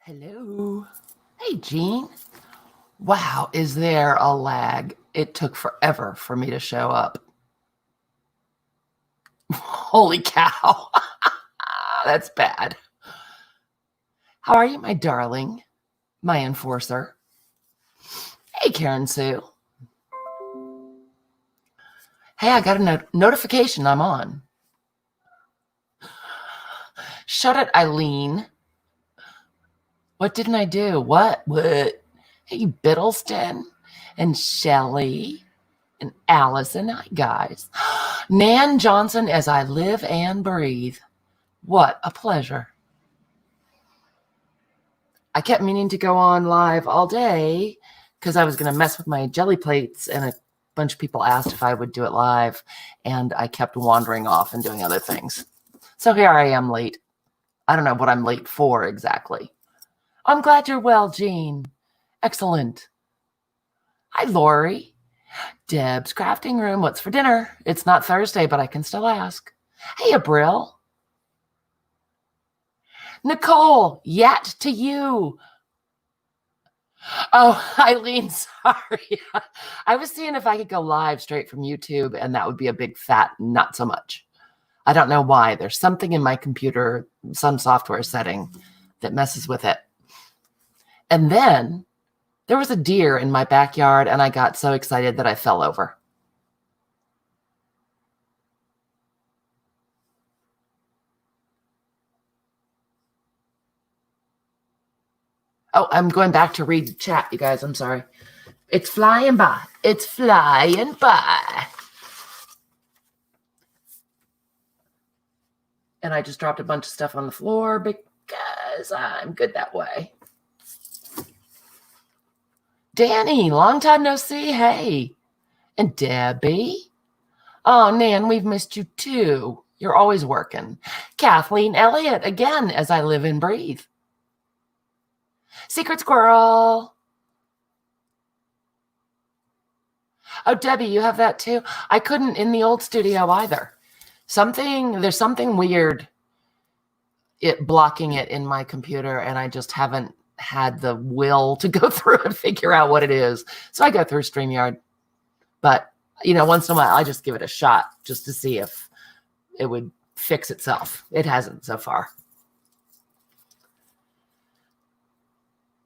Hello. Hey, Jean. Wow, is there a lag? It took forever for me to show up. Holy cow. That's bad. How are you, my darling? My enforcer. Hey, Karen Sue. Hey, I got a notification I'm on. Shut it, Eileen. What didn't I do? What? Hey, Biddleston and Shelley and Allison. Hi, guys. Nan Johnson, as I live and breathe. What a pleasure. I kept meaning to go on live all day because I was going to mess with my jelly plates, and a bunch of people asked if I would do it live, and I kept wandering off and doing other things. So here I am late. I don't know what I'm late for exactly. I'm glad you're well, Jean. Excellent. Hi, Lori. Deb's crafting room. What's for dinner? It's not Thursday, but I can still ask. Hey, Abril. Nicole, yet to you. Oh, Eileen, sorry. I was seeing if I could go live straight from YouTube, and that would be a big fat not so much. I don't know why. There's something in my computer, some software setting that messes with it. And then there was a deer in my backyard, and I got so excited that I fell over. Oh, I'm going back to read the chat, you guys. I'm sorry. It's flying by. It's flying by. And I just dropped a bunch of stuff on the floor because I'm good that way. Danny, long time no see. Hey. And Debbie. Oh, Nan, we've missed you too. You're always working. Kathleen Elliott, again, as I live and breathe. Secret Squirrel. Oh, Debbie, you have that too? I couldn't in the old studio either. There's something weird blocking it in my computer, and I just haven't had the will to go through and figure out what it is. So I go through StreamYard. But, once in a while, I just give it a shot just to see if it would fix itself. It hasn't so far.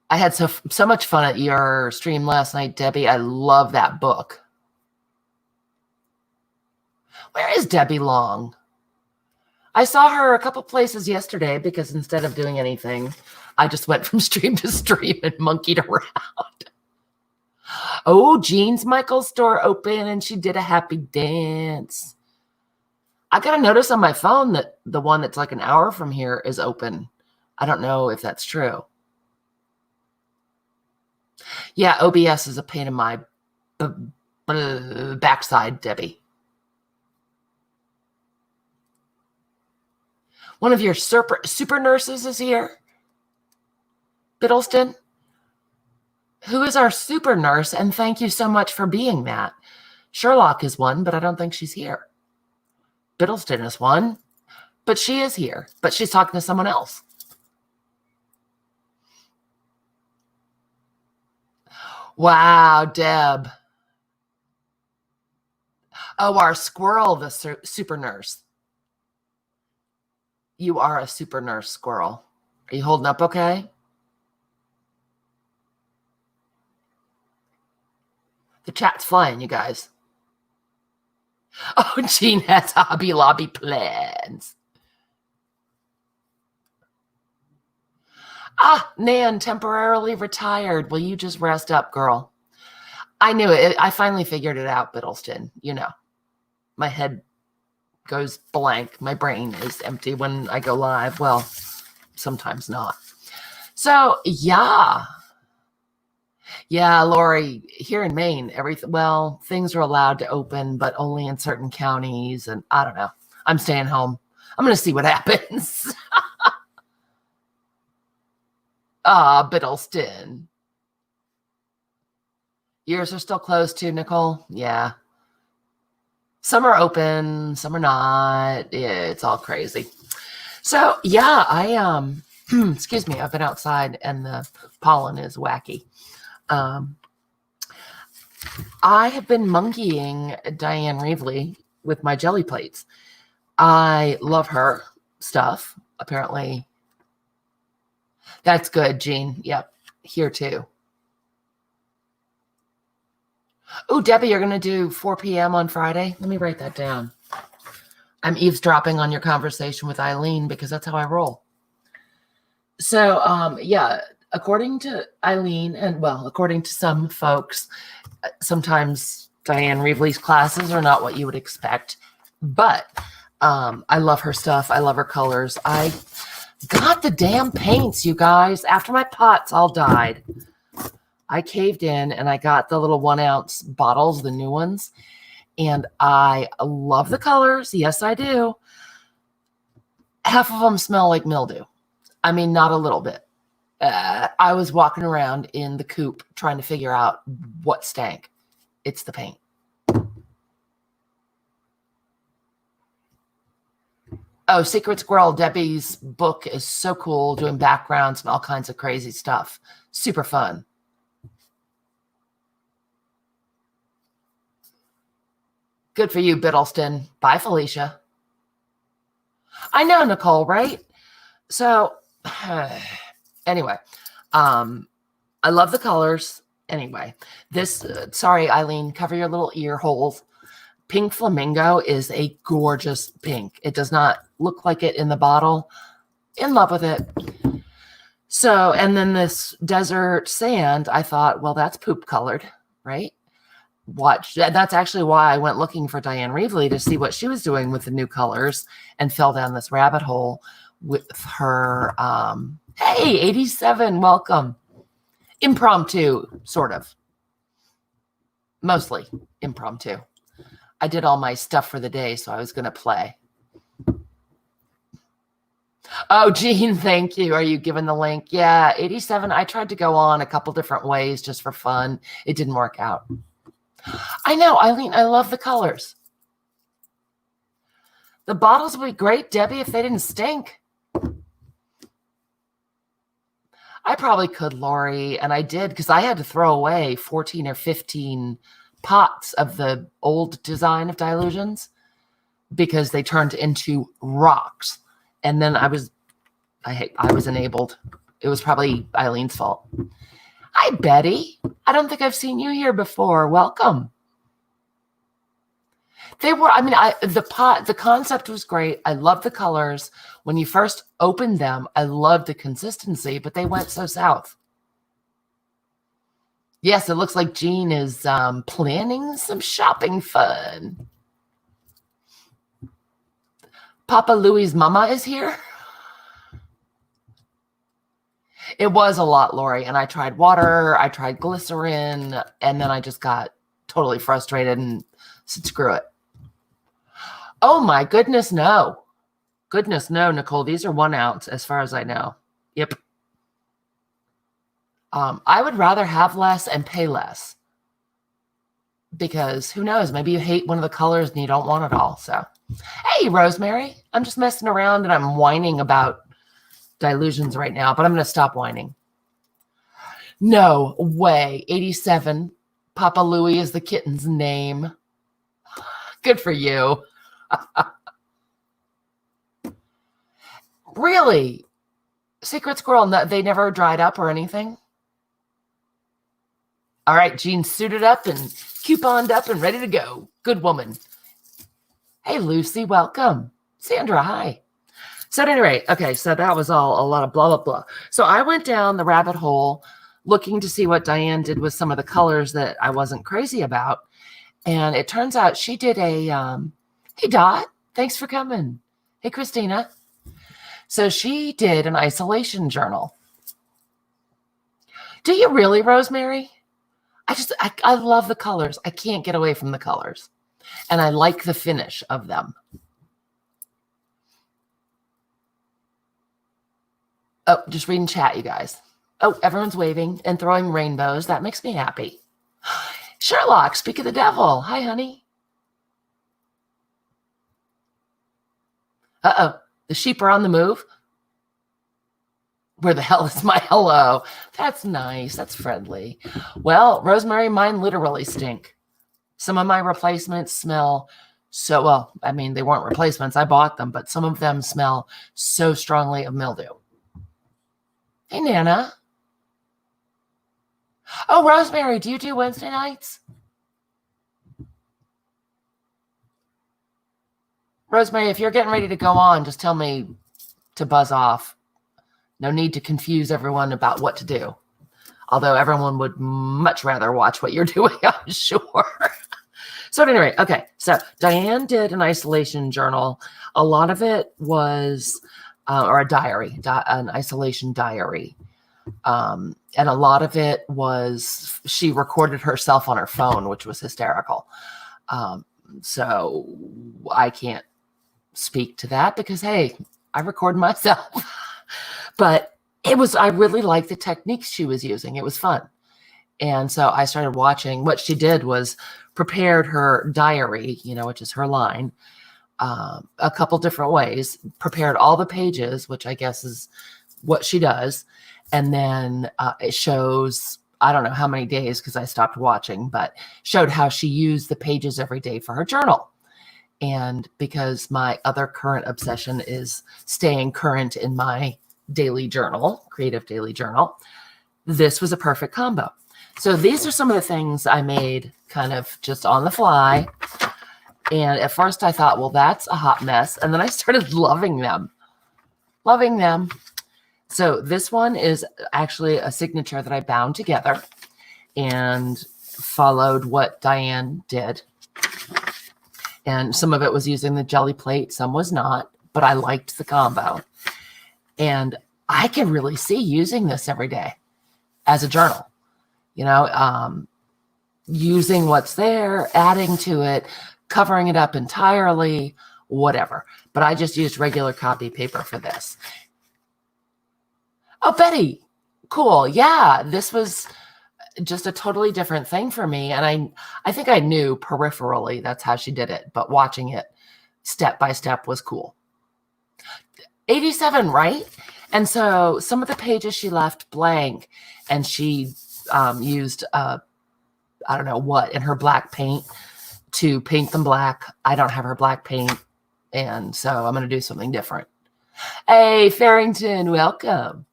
I had so much fun at your stream last night, Debbie. I love that book. Where is Debbie Long? I saw her a couple places yesterday because instead of doing anything, I just went from stream to stream and monkeyed around. Oh, Jean's Michael's store open, and she did a happy dance. I got a notice on my phone that the one that's like an hour from here is open. I don't know if that's true. Yeah, OBS is a pain in my backside, Debbie. One of your super nurses is here. Biddleston. Who is our super nurse? And thank you so much for being that. Sherlock is one, but I don't think she's here. Biddleston is one, but she is here. But she's talking to someone else. Wow, Deb. Oh, our squirrel, the super nurse. You are a super nurse, squirrel. Are you holding up okay? The chat's flying, you guys. Oh, Jean has Hobby Lobby plans. Ah, Nan, temporarily retired. Will you just rest up, girl? I knew it. I finally figured it out, Biddleston. My head goes blank. My brain is empty when I go live. Well, sometimes not. So, yeah. Yeah, Lori, here in Maine, things are allowed to open, but only in certain counties. And I don't know. I'm staying home. I'm going to see what happens. Biddleston. Yours are still closed too, Nicole? Yeah. Some are open, some are not. It's all crazy. So, yeah, Excuse me, I've been outside and the pollen is wacky. I have been monkeying Diane Reevely with my jelly plates. I love her stuff. Apparently, that's good, Jean. Yep, here too. Oh, Debbie, you're going to do 4 p.m. on Friday? Let me write that down. I'm eavesdropping on your conversation with Eileen because that's how I roll. So, yeah, according to Eileen, and well, according to some folks, sometimes Diane Reevely's classes are not what you would expect, but I love her stuff. I love her colors. I got the damn paints, you guys. After my pots all died, I caved in and I got the little 1 ounce bottles, the new ones, and I love the colors. Yes, I do. Half of them smell like mildew. I mean, not a little bit. I was walking around in the coop trying to figure out what stank. It's the paint. Oh, Secret Squirrel, Debbie's book is so cool, doing backgrounds and all kinds of crazy stuff. Super fun. Good for you, Biddleston. Bye, Felicia. I know, Nicole, right? So, anyway, I love the colors. Anyway, this, sorry, Eileen, cover your little ear holes. Pink Flamingo is a gorgeous pink. It does not look like it in the bottle. In love with it. So, and then this Desert Sand, I thought, well, that's poop colored, right? That's actually why I went looking for Diane Reevely to see what she was doing with the new colors and fell down this rabbit hole with her. Hey, 87, welcome. Impromptu, sort of. Mostly impromptu. I did all my stuff for the day, so I was going to play. Oh, Jean, thank you. Are you giving the link? Yeah, 87. I tried to go on a couple different ways just for fun. It didn't work out. I know, Eileen, I love the colors. The bottles would be great, Debbie, if they didn't stink. I probably could, Lori, and I did because I had to throw away 14 or 15 pots of the old design of Dilutions because they turned into rocks. And then I was enabled. It was probably Eileen's fault. Hi, Betty. I don't think I've seen you here before. Welcome. They were, I mean, the concept was great. I love the colors. When you first opened them, I loved the consistency, but they went so south. Yes, it looks like Jean is planning some shopping fun. Papa Louie's mama is here. It was a lot, Lori, and I tried water, I tried glycerin, and then I just got totally frustrated and said, screw it. Oh my goodness, no. Goodness, no, Nicole. These are 1 ounce as far as I know. Yep. I would rather have less and pay less because who knows? Maybe you hate one of the colors and you don't want it all. So, hey, Rosemary, I'm just messing around and I'm whining about Dilutions right now, but I'm going to stop whining. No way. 87. Papa Louie is the kitten's name. Good for you. Really? Secret Squirrel, they never dried up or anything? All right, Jean suited up and couponed up and ready to go. Good woman. Hey, Lucy, welcome. Sandra, hi. So at any rate, okay, so that was all a lot of blah, blah, blah. So I went down the rabbit hole looking to see what Diane did with some of the colors that I wasn't crazy about. And it turns out she did a, hey, Dot, thanks for coming. Hey, Christina. So she did an isolation journal. Do you really, Rosemary? I love the colors. I can't get away from the colors. And I like the finish of them. Oh, just reading chat, you guys. Oh, everyone's waving and throwing rainbows. That makes me happy. Sherlock, speak of the devil. Hi, honey. Uh-oh. The sheep are on the move. Where the hell is my hello? That's nice. That's friendly. Well, Rosemary, mine literally stink. Some of my replacements smell so well. I mean, they weren't replacements. I bought them, but some of them smell so strongly of mildew. Hey, Nana. Oh, Rosemary, do you do Wednesday nights? Rosemary, if you're getting ready to go on, just tell me to buzz off. No need to confuse everyone about what to do. Although everyone would much rather watch what you're doing, I'm sure. So at any rate, okay. So Diane did an isolation journal. A lot of it was, or a diary, an isolation diary. And a lot of it was, she recorded herself on her phone, which was hysterical. So I can't speak to that because, hey, I record myself. But I really liked the techniques she was using. It was fun. And so I started watching. What she did was prepared her diary, which is her line, a couple different ways, prepared all the pages, which I guess is what she does. And then it shows, I don't know how many days because I stopped watching, but showed how she used the pages every day for her journal. And because my other current obsession is staying current in my daily journal, creative daily journal, this was a perfect combo. So these are some of the things I made kind of just on the fly. And at first I thought, well, that's a hot mess. And then I started loving them. So this one is actually a signature that I bound together and followed what Diane did. And some of it was using the jelly plate, some was not, but I liked the combo. And I can really see using this every day as a journal, using what's there, adding to it, covering it up entirely, whatever. But I just used regular copy paper for this. Oh, Betty, cool. Yeah, this was just a totally different thing for me. And I think I knew peripherally that's how she did it, but watching it step by step was cool. 87, right? And so some of the pages she left blank, and she used, I don't know what, in her black paint to paint them black. I don't have her black paint, and so I'm going to do something different. Hey, Farrington, welcome.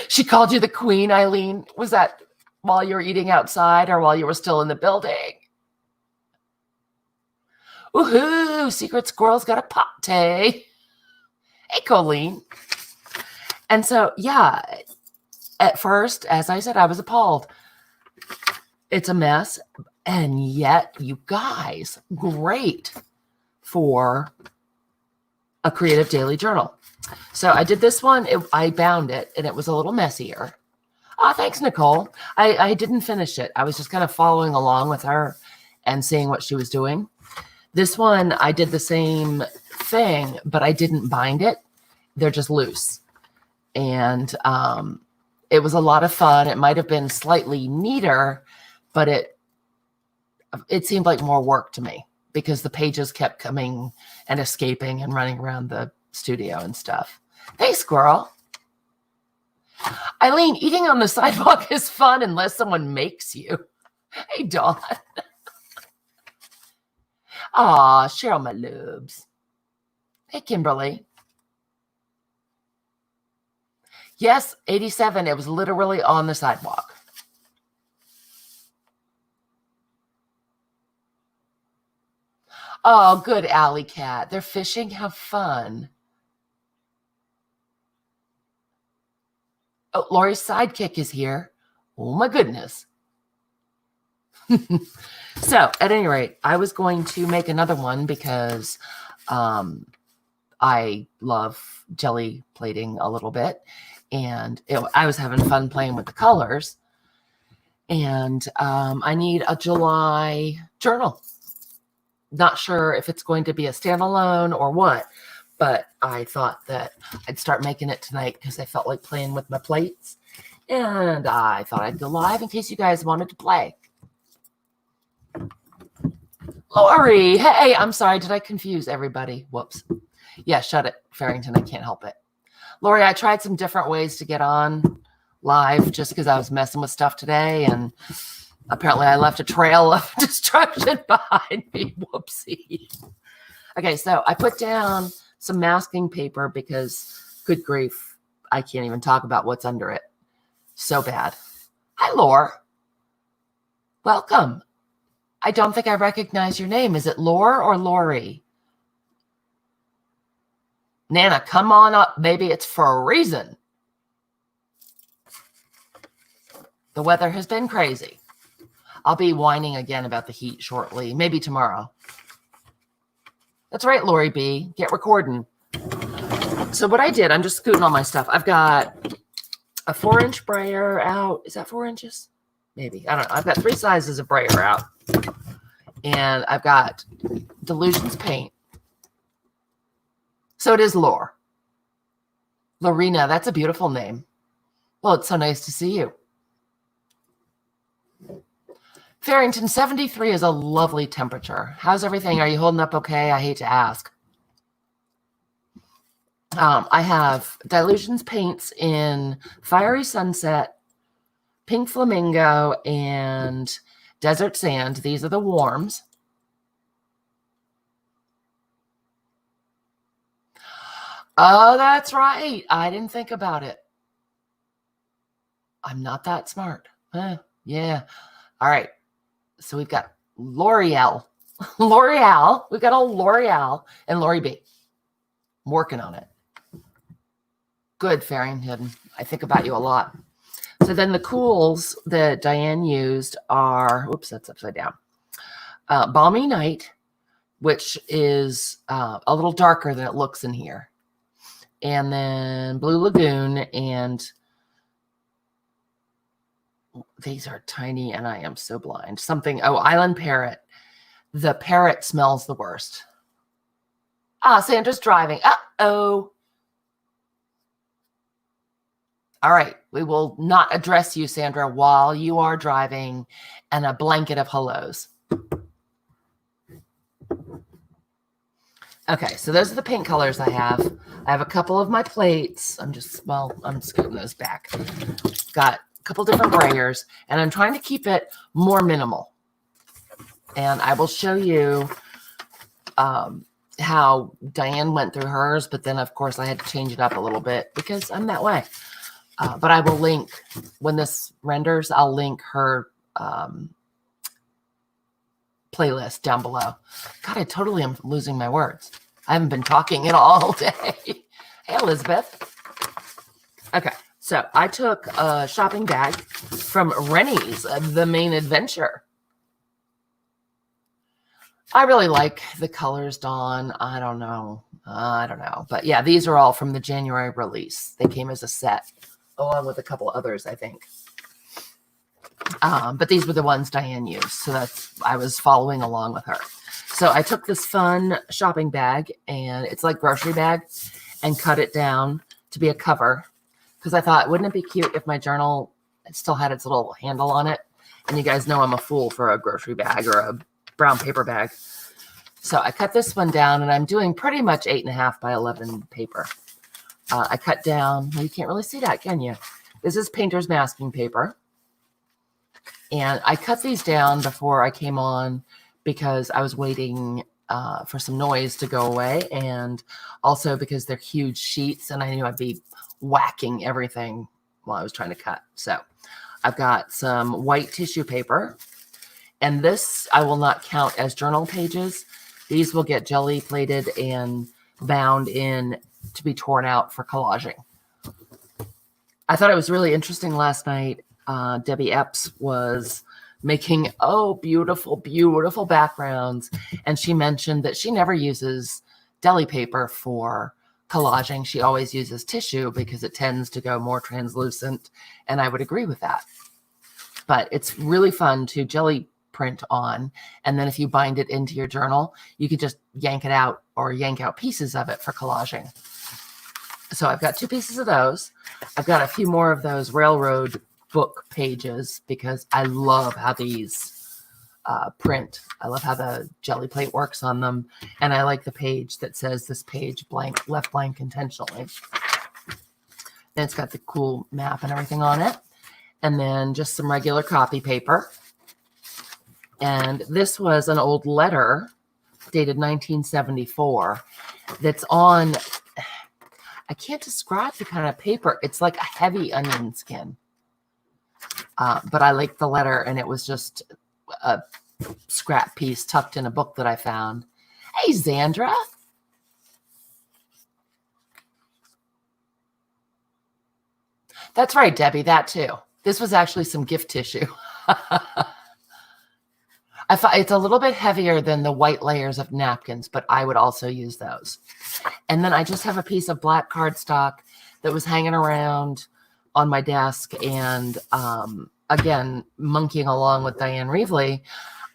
She called you the queen, Eileen. Was that while you were eating outside or while you were still in the building? Woohoo! Secret Squirrel's got a pate. Hey, Colleen. And so, yeah, at first, as I said, I was appalled. It's a mess. And yet, you guys, great for a creative daily journal. So I did this one. I bound it, and it was a little messier. Oh, thanks, Nicole. I didn't finish it. I was just kind of following along with her and seeing what she was doing. This one, I did the same thing, but I didn't bind it. They're just loose. And it was a lot of fun. It might have been slightly neater, but it seemed like more work to me because the pages kept coming and escaping and running around the studio and stuff. Hey, Squirrel. Eileen, eating on the sidewalk is fun unless someone makes you. Hey, Dawn. Aw, Cheryl, my loobs. Hey, Kimberly. Yes, 87. It was literally on the sidewalk. Oh, good, Alley Cat. They're fishing. Have fun. Oh, Lori's sidekick is here. Oh, my goodness. So, at any rate, I was going to make another one because I love jelly plating a little bit. And I was having fun playing with the colors. And I need a July journal. Not sure if it's going to be a standalone or what, but I thought that I'd start making it tonight because I felt like playing with my plates. And I thought I'd go live in case you guys wanted to play. Lori, hey, I'm sorry. Did I confuse everybody? Whoops. Yeah, shut it, Farrington. I can't help it. Lori, I tried some different ways to get on live just because I was messing with stuff today, and apparently I left a trail of destruction behind me. Whoopsie. Okay, so I put down some masking paper because, good grief, I can't even talk about what's under it. So bad. Hi, Lore. Welcome. I don't think I recognize your name. Is it Lore or Lori? Nana, come on up. Maybe it's for a reason. The weather has been crazy. I'll be whining again about the heat shortly, maybe tomorrow. That's right, Lori B. Get recording. So what I did, I'm just scooting all my stuff. I've got a 4-inch brayer out. Is that 4 inches? Maybe. I don't know. I've got 3 sizes of brayer out. And I've got Delusions paint. So it is Lore. Lorena, that's a beautiful name. Well, it's so nice to see you. Farrington, 73 is a lovely temperature. How's everything? Are you holding up okay? I hate to ask. I have Delusions paints in Fiery Sunset, Pink Flamingo, and Desert Sand. These are the warms. Oh, that's right. I didn't think about it. I'm not that smart. Yeah. All right. So we've got L'Oreal. L'Oreal. We've got old L'Oreal and Lori B. I'm working on it. Good, Farrington. I think about you a lot. So then the cools that Diane used are, oops, that's upside down. Balmy Night, which is a little darker than it looks in here. And then Blue Lagoon, and these are tiny, and I am so blind. Island Parrot. The parrot smells the worst. Sandra's driving. Uh-oh. All right, we will not address you, Sandra, while you are driving, and a blanket of hellos. Okay, so those are the paint colors I have. I have a couple of my plates. I'm scooting those back. Got a couple different brayers, and I'm trying to keep it more minimal. And I will show you how Diane went through hers, but then, of course, I had to change it up a little bit because I'm that way. But I will link, when this renders, I'll link her playlist down below. God, I totally am losing my words. I haven't been talking at all day. Hey, Elizabeth. Okay, so I took a shopping bag from Rennie's, The Main Adventure. I really like the colors, Dawn. I don't know. But yeah, these are all from the January release. They came as a set, along with a couple others, I think. But these were the ones Diane used, so I was following along with her. So I took this fun shopping bag, and it's like grocery bag, and cut it down to be a cover, because I thought, wouldn't it be cute if my journal still had its little handle on it? And you guys know I'm a fool for a grocery bag or a brown paper bag. So I cut this one down, and I'm doing pretty much 8.5 by 11 paper. I cut down, well, you can't really see that, can you? This is painter's masking paper. And I cut these down before I came on because I was waiting for some noise to go away, and also because they're huge sheets and I knew I'd be whacking everything while I was trying to cut. So I've got some white tissue paper, and this I will not count as journal pages. These will get jelly plated and bound in to be torn out for collaging. I thought it was really interesting last night. Debbie Epps was making, beautiful, beautiful backgrounds. And she mentioned that she never uses deli paper for collaging. She always uses tissue because it tends to go more translucent. And I would agree with that. But it's really fun to jelly print on. And then if you bind it into your journal, you could just yank it out or yank out pieces of it for collaging. So I've got 2 pieces of those. I've got a few more of those railroad book pages because I love how these print. I love how the jelly plate works on them. And I like the page that says this page blank, left blank intentionally. And it's got the cool map and everything on it. And then just some regular copy paper. And this was an old letter dated 1974 that's on, I can't describe the kind of paper. It's like a heavy onion skin. But I liked the letter, and it was just a scrap piece tucked in a book that I found. Hey, Xandra. That's right, Debbie, that too. This was actually some gift tissue. I thought it's a little bit heavier than the white layers of napkins, but I would also use those. And then I just have a piece of black cardstock that was hanging around on my desk. And again, monkeying along with Diane Reevely,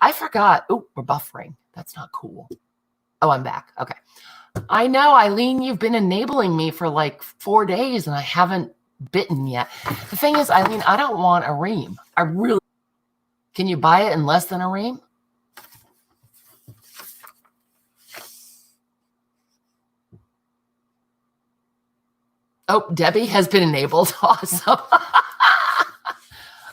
I forgot. Oh, we're buffering. That's not cool. Oh, I'm back. Okay. I know, Eileen, you've been enabling me for like 4 days and I haven't bitten yet. The thing is, Eileen, I don't want a ream. I really. Can you buy it in less than a ream? Oh, Debbie has been enabled. Awesome.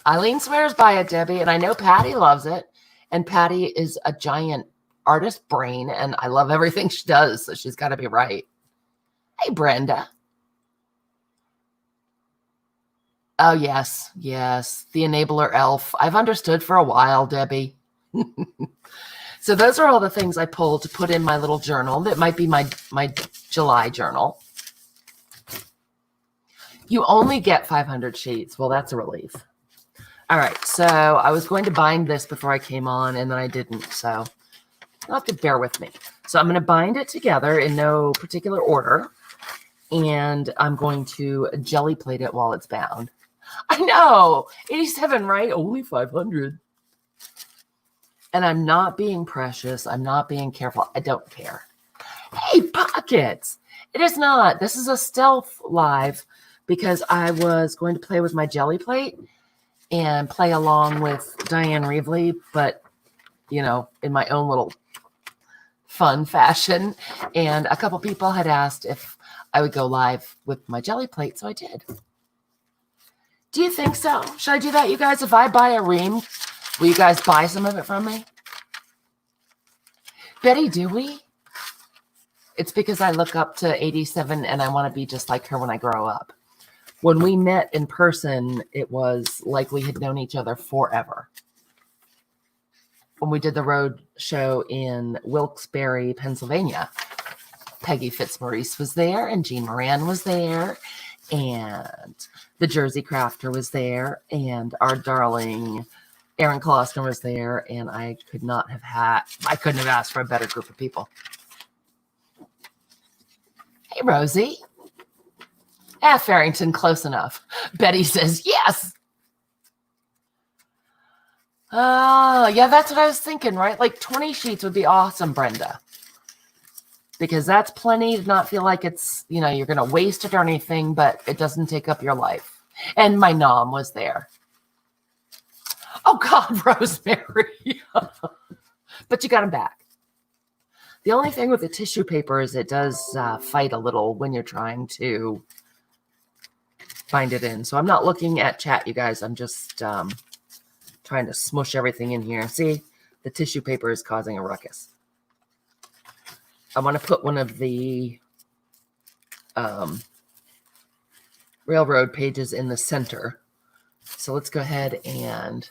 Eileen swears by it, Debbie, and I know Patty loves it. And Patty is a giant artist brain, and I love everything she does, so she's got to be right. Hey, Brenda. Oh, yes, yes. The enabler elf. I've understood for a while, Debbie. So those are all the things I pulled to put in my little journal. That might be my July journal. You only get 500 sheets. Well, that's a relief. All right, so I was going to bind this before I came on, and then I didn't, so you'll have to bear with me. So I'm going to bind it together in no particular order, and I'm going to jelly plate it while it's bound. I know, 87, right? Only 500. And I'm not being precious. I'm not being careful. I don't care. Hey, pockets. It is not. This is a stealth live because I was going to play with my jelly plate and play along with Diane Reevely, but, you know, in my own little fun fashion. And a couple people had asked if I would go live with my jelly plate, so I did. Do you think so? Should I do that, you guys? If I buy a ream, will you guys buy some of it from me? Betty, do we? It's because I look up to 87 and I want to be just like her when I grow up. When we met in person, it was like we had known each other forever. When we did the road show in Wilkes-Barre, Pennsylvania, Peggy Fitzmaurice was there, and Jean Moran was there, and the Jersey Crafter was there, and our darling Aaron Klostner was there, and I couldn't have asked for a better group of people. Hey, Rosie. Farrington, close enough. Betty says, yes. Yeah, that's what I was thinking, right? Like 20 sheets would be awesome, Brenda. Because that's plenty to not feel like it's, you know, you're going to waste it or anything, but it doesn't take up your life. And my nom was there. Oh, God, Rosemary. But you got him back. The only thing with the tissue paper is it does fight a little when you're trying to bind it in. So I'm not looking at chat, you guys. I'm just trying to smush everything in here. See, the tissue paper is causing a ruckus. I want to put one of the railroad pages in the center. So let's go ahead and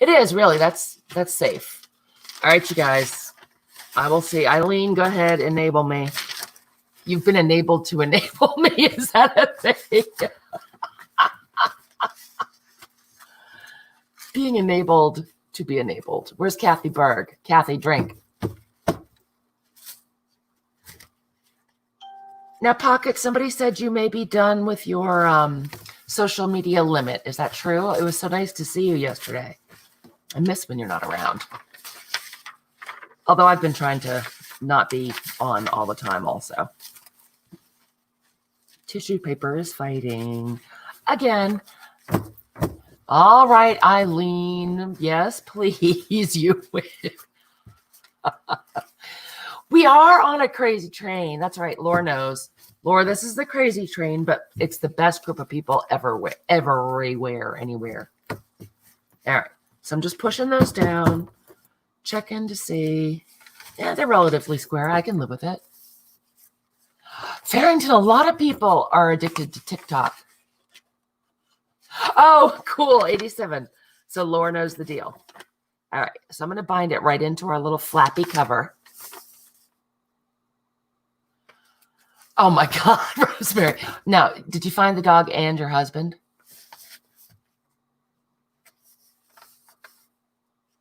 it is really, that's safe. All right, you guys, I will see. Eileen, go ahead, enable me. You've been enabled to enable me. Is that a thing? Being enabled to be enabled. Where's Kathy Berg? Kathy, drink. Now, Pocket, somebody said you may be done with your social media limit. Is that true? It was so nice to see you yesterday. I miss when you're not around. Although I've been trying to not be on all the time also. Tissue paper is fighting. Again. All right, Eileen. Yes, please. You win. We are on a crazy train. That's right. Laura knows. Laura, this is the crazy train, but it's the best group of people everywhere, anywhere. All right. So I'm just pushing those down, checking to see. Yeah, they're relatively square. I can live with it. Farrington, a lot of people are addicted to TikTok. Oh, cool. 87. So Laura knows the deal. All right. So I'm going to bind it right into our little flappy cover. Oh, my God, Rosemary. Now, did you find the dog and your husband?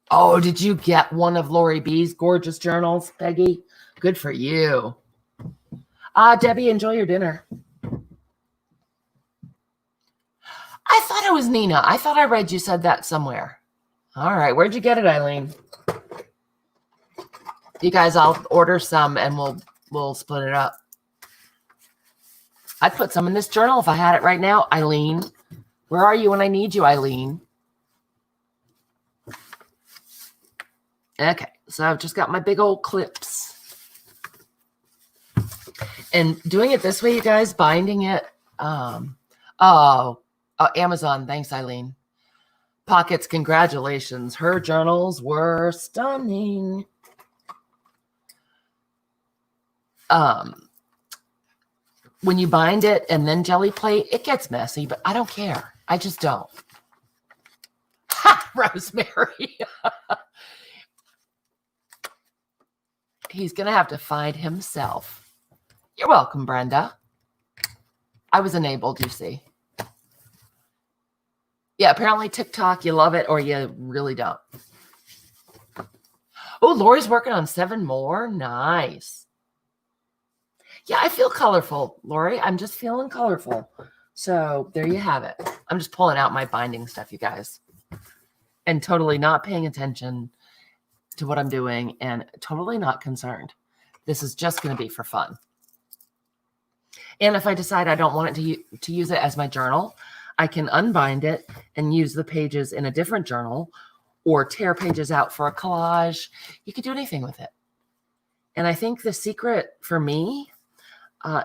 Oh, did you get one of Lori B's gorgeous journals, Peggy? Good for you. Debbie, enjoy your dinner. I thought it was Nina. I thought I read you said that somewhere. All right. Where'd you get it, Eileen? You guys, I'll order some and we'll split it up. I'd put some in this journal if I had it right now. Eileen, where are you when I need you, Eileen? Okay, so I've just got my big old clips. And doing it this way, you guys, binding it. Oh, Amazon. Thanks, Eileen. Pockets, congratulations. Her journals were stunning. When you bind it and then jelly plate, it gets messy, but I don't care. I just don't. Ha, Rosemary. He's going to have to find himself. You're welcome, Brenda. I was enabled, you see. Yeah, apparently TikTok, you love it or you really don't. Oh, Lori's working on 7 more. Nice. Yeah, I feel colorful, Lori. I'm just feeling colorful. So there you have it. I'm just pulling out my binding stuff, you guys. And totally not paying attention to what I'm doing and totally not concerned. This is just going to be for fun. And if I decide I don't want it to use it as my journal, I can unbind it and use the pages in a different journal or tear pages out for a collage. You could do anything with it. And I think the secret for me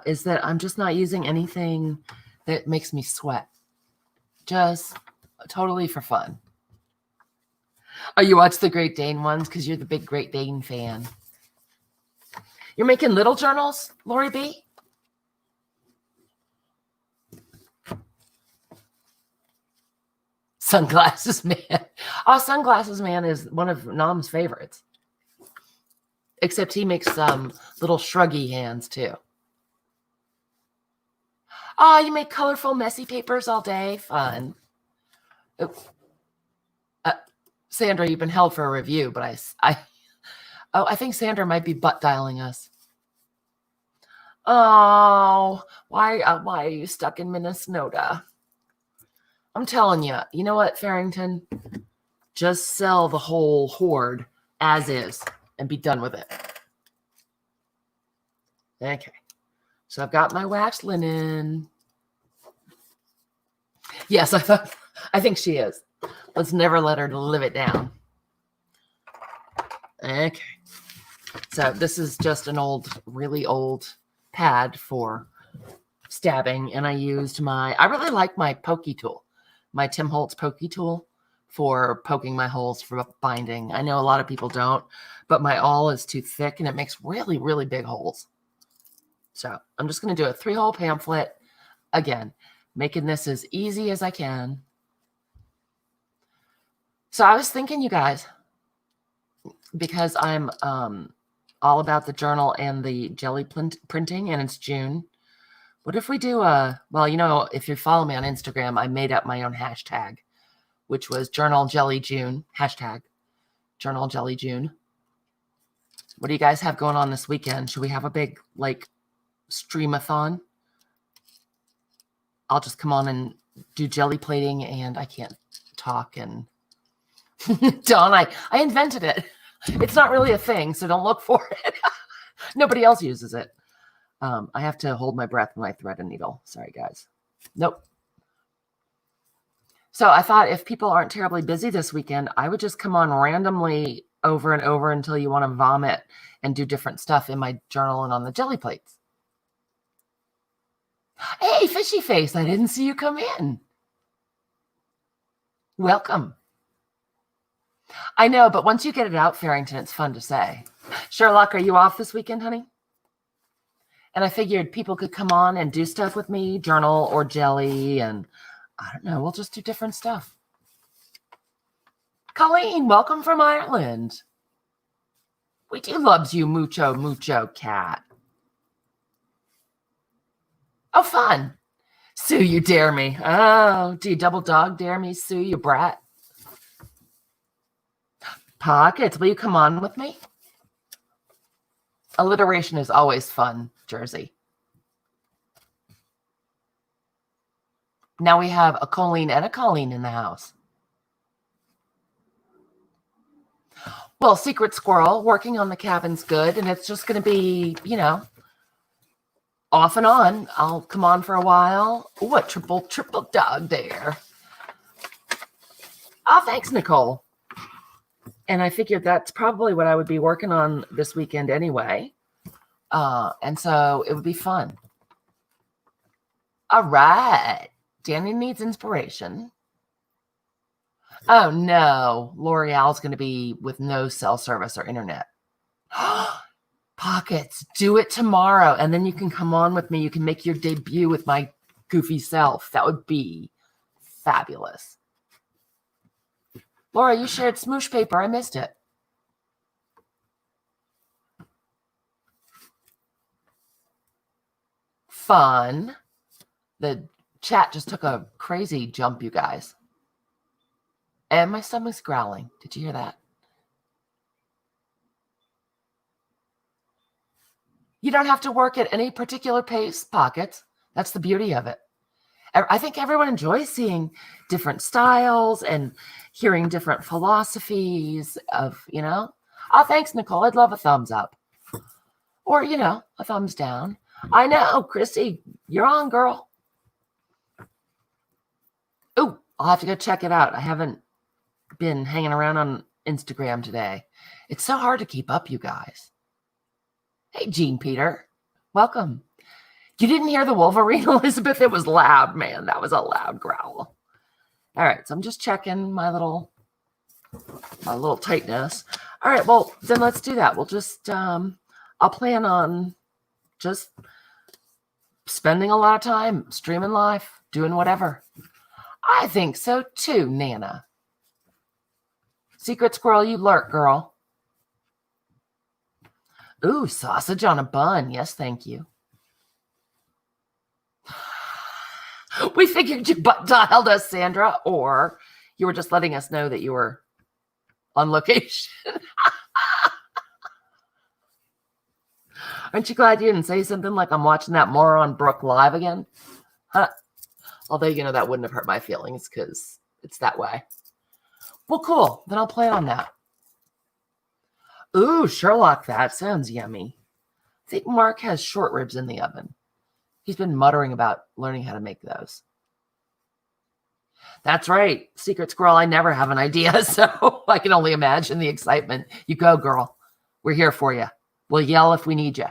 is that I'm just not using anything that makes me sweat. Just totally for fun. Oh, you watch the Great Dane ones because you're the big Great Dane fan. You're making little journals, Lori B? Sunglasses Man. Oh, Sunglasses Man is one of Nom's favorites. Except he makes little shruggy hands too. Oh, you make colorful, messy papers all day. Fun. Sandra, you've been held for a review, but I think Sandra might be butt dialing us. Oh, why are you stuck in Minnesota? I'm telling you, you know what, Farrington? Just sell the whole hoard as is and be done with it. Okay. So I've got my waxed linen. Yes, I think she is. Let's never let her live it down. Okay. So this is just an really old pad for stabbing. And I used I really like my pokey tool, my Tim Holtz pokey tool for poking my holes for binding. I know a lot of people don't, but my awl is too thick and it makes really, really big holes. So I'm just going to do a 3-hole pamphlet. Again, making this as easy as I can. So I was thinking, you guys, because I'm all about the journal and the jelly printing, and it's June. What if we do if you follow me on Instagram, I made up my own hashtag, which was Journal Jelly June, hashtag Journal Jelly June. What do you guys have going on this weekend? Should we have a big, streamathon? I'll just come on and do jelly plating, and I can't talk. And Dawn, I invented it. It's not really a thing, so don't look for it. Nobody else uses it. I have to hold my breath when I thread a needle. Sorry, guys. Nope. So I thought if people aren't terribly busy this weekend, I would just come on randomly over and over until you want to vomit and do different stuff in my journal and on the jelly plates. Hey, Fishy Face, I didn't see you come in. Welcome. I know, but once you get it out, Farrington, it's fun to say. Sherlock, are you off this weekend, honey? And I figured people could come on and do stuff with me, journal or jelly, and I don't know, we'll just do different stuff. Colleen, welcome from Ireland. We do loves you mucho, mucho, cat. Oh, fun. Sue, you dare me. Oh, do you double dog dare me, Sue, you brat? Pockets, will you come on with me? Alliteration is always fun, Jersey. Now we have a Colleen and a Colleen in the house. Well, Secret Squirrel, working on the cabin's good, and it's just going to be, you know, off and on. I'll come on for a while. Ooh, a triple dog there. Oh, thanks, Nicole. And I figured that's probably what I would be working on this weekend anyway. And so it would be fun. All right. Danny needs inspiration. Oh, no. L'Oreal's going to be with no cell service or internet. Pockets, do it tomorrow. And then you can come on with me. You can make your debut with my goofy self. That would be fabulous. Laura, you shared smoosh paper. I missed it. Fun. The chat just took a crazy jump, you guys. And my stomach's growling. Did you hear that? You don't have to work at any particular pace, Pockets. That's the beauty of it. I think everyone enjoys seeing different styles and hearing different philosophies of, you know. Oh, thanks, Nicole. I'd love a thumbs up. Or, you know, a thumbs down. I know, Chrissy. You're on, girl. Oh, I'll have to go check it out. I haven't been hanging around on Instagram today. It's so hard to keep up, you guys. Hey, Jean Peter. Welcome. You didn't hear the Wolverine, Elizabeth? It was loud, man. That was a loud growl. All right, so I'm just checking my little tightness. All right, well, then let's do that. We'll just, I'll plan on just spending a lot of time streaming live, doing whatever. I think so too, Nana. Secret Squirrel, you lurk, girl. Ooh, sausage on a bun. Yes, thank you. We figured you dialed us, Sandra, or you were just letting us know that you were on location. Aren't you glad you didn't say something like I'm watching that moron Brooke live again? Huh? Although, you know, that wouldn't have hurt my feelings because it's that way. Well, cool. Then I'll plan on that. Ooh, Sherlock, that sounds yummy. I think Mark has short ribs in the oven. He's been muttering about learning how to make those. That's right. Secret Squirrel, I never have an idea, so I can only imagine the excitement. You go, girl. We're here for you. We'll yell if we need you.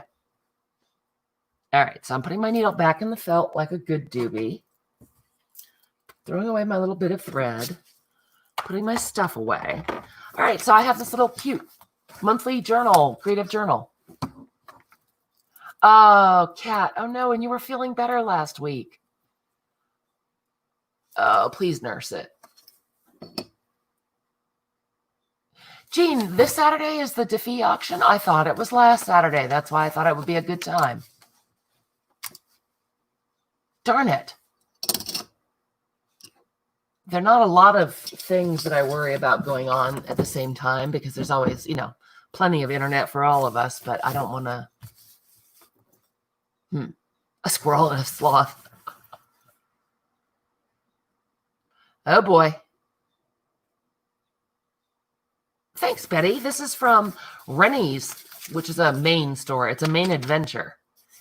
All right, so I'm putting my needle back in the felt like a good doobie. Throwing away my little bit of thread. Putting my stuff away. All right, so I have this little cute monthly journal, creative journal. Oh, Kat. Oh, no, and you were feeling better last week. Oh, please nurse it. Jean, this Saturday is the Diffie auction. I thought it was last Saturday. That's why I thought it would be a good time. Darn it. There are not a lot of things that I worry about going on at the same time because there's always, you know, plenty of internet for all of us, but I don't want to. A squirrel and a sloth. Oh, boy. Thanks, Betty. This is from Rennie's, which is a Maine store. It's a Maine adventure,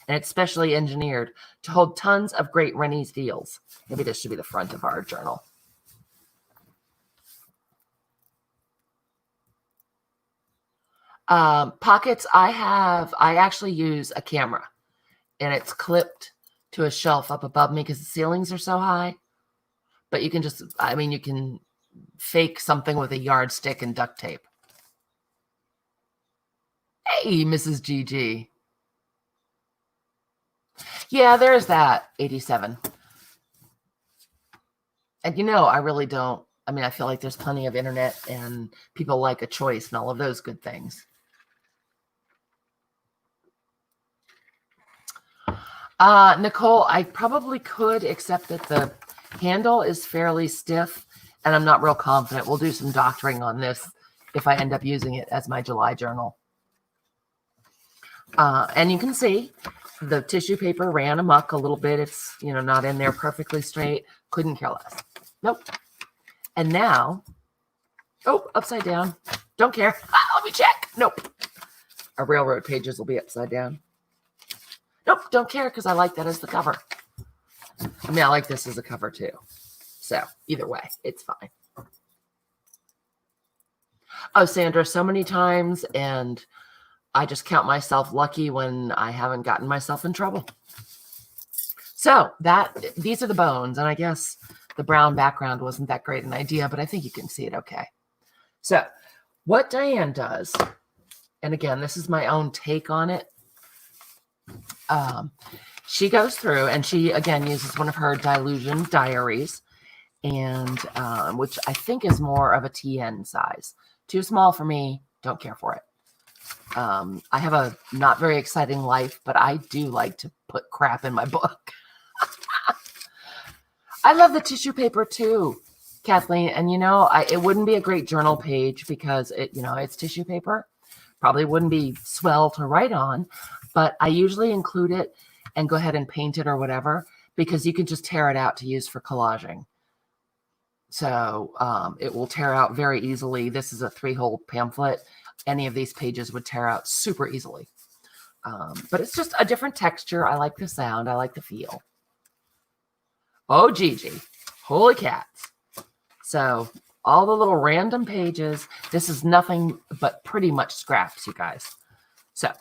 and it's specially engineered to hold tons of great Rennie's deals. Maybe this should be the front of our journal. Pockets, I actually use a camera, and it's clipped to a shelf up above me because the ceilings are so high. But you can just, I mean, you can fake something with a yardstick and duct tape. Hey, Mrs. GG. Yeah, there's that, 87. And I really don't, I mean, I feel like there's plenty of internet and people like a choice and all of those good things. Nicole, I probably could, except that the handle is fairly stiff and I'm not real confident. We'll do some doctoring on this if I end up using it as my July journal. And you can see the tissue paper ran amok a little bit. It's, not in there perfectly straight. Couldn't care less. Nope. And now, upside down. Don't care. Let me check. Nope. Our railroad pages will be upside down. Nope, don't care because I like that as the cover. I mean, I like this as a cover too. So either way, it's fine. Oh, Sandra, so many times, and I just count myself lucky when I haven't gotten myself in trouble. So these are the bones, and I guess the brown background wasn't that great an idea, but I think you can see it okay. So what Diane does, and again, this is my own take on it. She goes through and she again uses one of her Dilution diaries, and which I think is more of a TN size. Too small for me. Don't care for it. I have a not very exciting life, but I do like to put crap in my book. I love the tissue paper too, Kathleen. And it wouldn't be a great journal page because it's tissue paper. Probably wouldn't be swell to write on, but I usually include it and go ahead and paint it or whatever, because you can just tear it out to use for collaging. So it will tear out very easily. This is a 3-hole pamphlet. Any of these pages would tear out super easily. But it's just a different texture. I like the sound. I like the feel. Oh, Gigi. Holy cats. So all the little random pages. This is nothing but pretty much scraps, you guys. So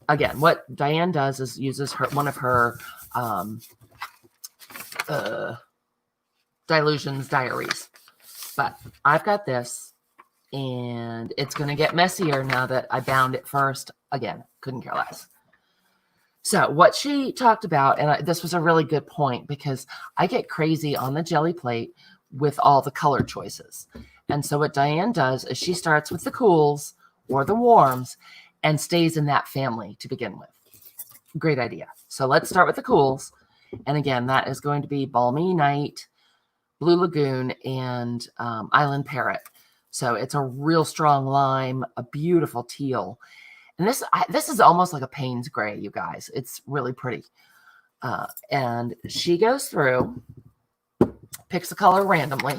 again, what Diane does is uses one of her Dilutions diaries. But I've got this, and it's going to get messier now that I bound it first. Again, couldn't care less. So what she talked about, and this was a really good point, because I get crazy on the jelly plate with all the color choices. And so what Diane does is she starts with the cools or the warms and stays in that family to begin with. Great idea. So let's start with the cools. And again, that is going to be Balmy Night, Blue Lagoon, and Island Parrot. So it's a real strong lime, a beautiful teal. And this is almost like a Payne's gray, you guys. It's really pretty. And she goes through, picks a color randomly.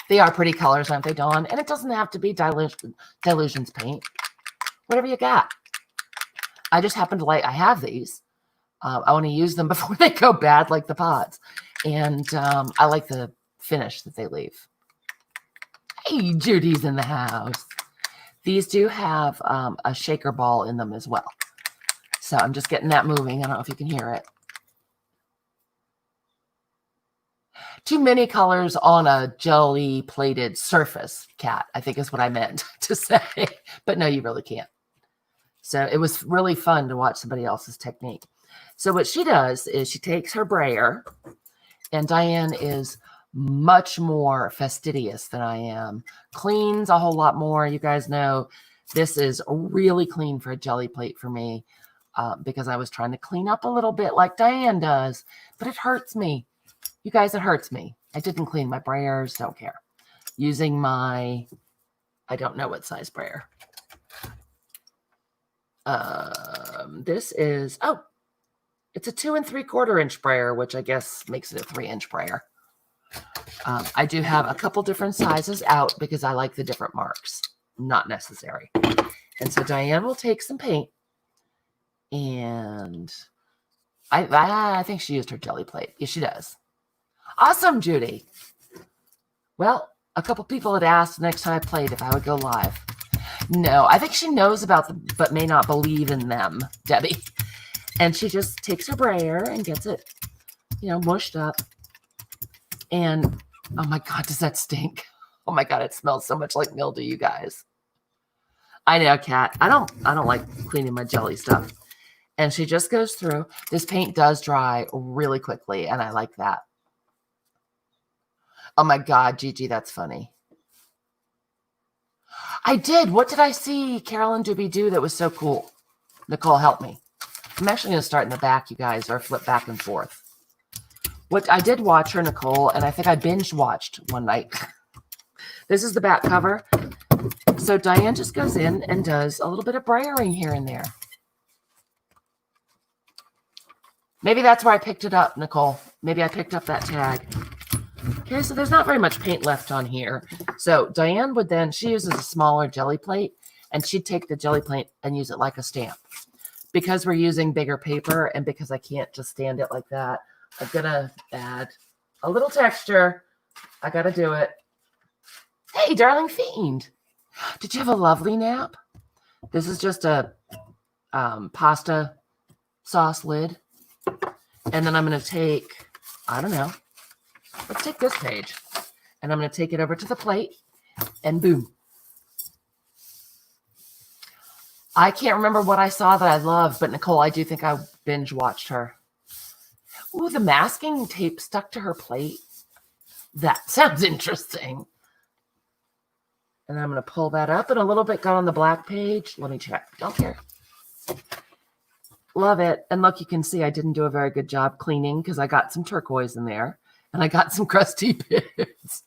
They are pretty colors, aren't they, Dawn? And it doesn't have to be Dilutions paint. Whatever you got. I just happen to I have these. I want to use them before they go bad, like the pods. And I like the finish that they leave. Hey, Judy's in the house. These do have a shaker ball in them as well. So I'm just getting that moving. I don't know if you can hear it. Too many colors on a jelly plated surface, Kat, I think is what I meant to say. But no, you really can't. So it was really fun to watch somebody else's technique. So what she does is she takes her brayer, and Diane is much more fastidious than I am. Cleans a whole lot more. You guys know this is really clean for a jelly plate for me, because I was trying to clean up a little bit like Diane does, but it hurts me. You guys, it hurts me. I didn't clean my brayers. Don't care. Using my, I don't know what size brayer. This is, it's a 2 3/4 inch brayer, which I guess makes it a 3-inch brayer. I do have a couple different sizes out because I like the different marks. Not necessary. And so Diane will take some paint, and I think she used her jelly plate. Yes, she does. Awesome, Judy. Well, a couple people had asked next time I played if I would go live. No, I think she knows about them, but may not believe in them, Debbie. And she just takes her brayer and gets it, mushed up. And, oh my God, does that stink? Oh my God, it smells so much like mildew, you guys. I know, Kat. I don't like cleaning my jelly stuff. And she just goes through. This paint does dry really quickly, and I like that. Oh my God, Gigi, that's funny. I did. What did I see, Carolyn Doobie do that was so cool? Nicole, help me. I'm actually going to start in the back, you guys, or flip back and forth. What I did watch her, Nicole, and I think I binge watched one night. This is the back cover. So Diane just goes in and does a little bit of brayering here and there. Maybe that's where I picked it up, Nicole. Maybe I picked up that tag. Okay, so there's not very much paint left on here. So Diane would then, she uses a smaller jelly plate, and she'd take the jelly plate and use it like a stamp. Because we're using bigger paper and because I can't just stand it like that, I'm going to add a little texture. I got to do it. Hey, darling fiend. Did you have a lovely nap? This is just a pasta sauce lid. And then I'm going to take, I don't know, let's take this page. And I'm going to take it over to the plate and boom. I can't remember what I saw that I loved, but Nicole, I do think I binge watched her. Ooh, the masking tape stuck to her plate. That sounds interesting. And I'm going to pull that up and a little bit got on the black page. Let me check. Don't care. Love it. And look, you can see I didn't do a very good job cleaning because I got some turquoise in there and I got some crusty bits.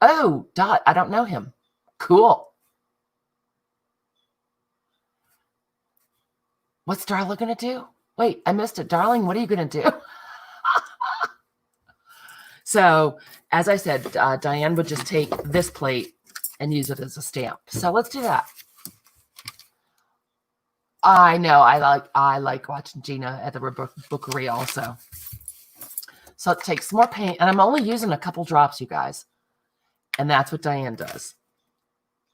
Oh, Dot. I don't know him. Cool. What's Darla going to do? Wait, I missed it. Darling, what are you going to do? So, as I said, Diane would just take this plate and use it as a stamp. So let's do that. I know. I like watching Gina at the bookery also. So let's take some more paint. And I'm only using a couple drops, you guys. And that's what Diane does.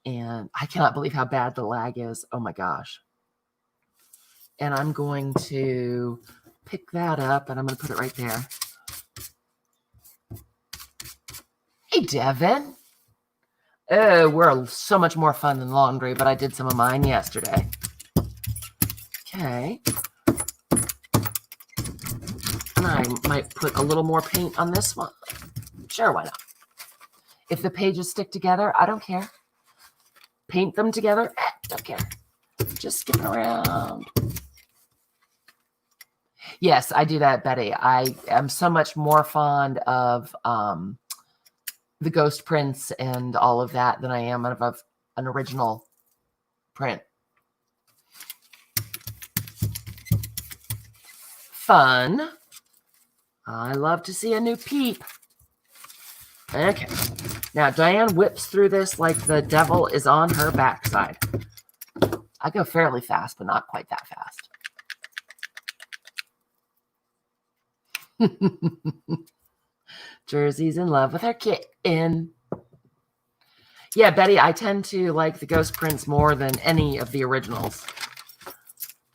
And I cannot believe how bad the lag is. Oh my gosh. And I'm going to pick that up and I'm going to put it right there. Hey, Devin. Oh, we're so much more fun than laundry, but I did some of mine yesterday. Okay. And I might put a little more paint on this one. Sure, why not? If the pages stick together, I don't care. Paint them together, don't care. Just skipping around. Yes, I do that, Betty. I am so much more fond of the ghost prints and all of that than I am of an original print. Fun. I love to see a new peep. Okay. Now, Diane whips through this like the devil is on her backside. I go fairly fast, but not quite that fast. Jersey's in love with her kitten. Yeah, Betty, I tend to like the ghost prints more than any of the originals.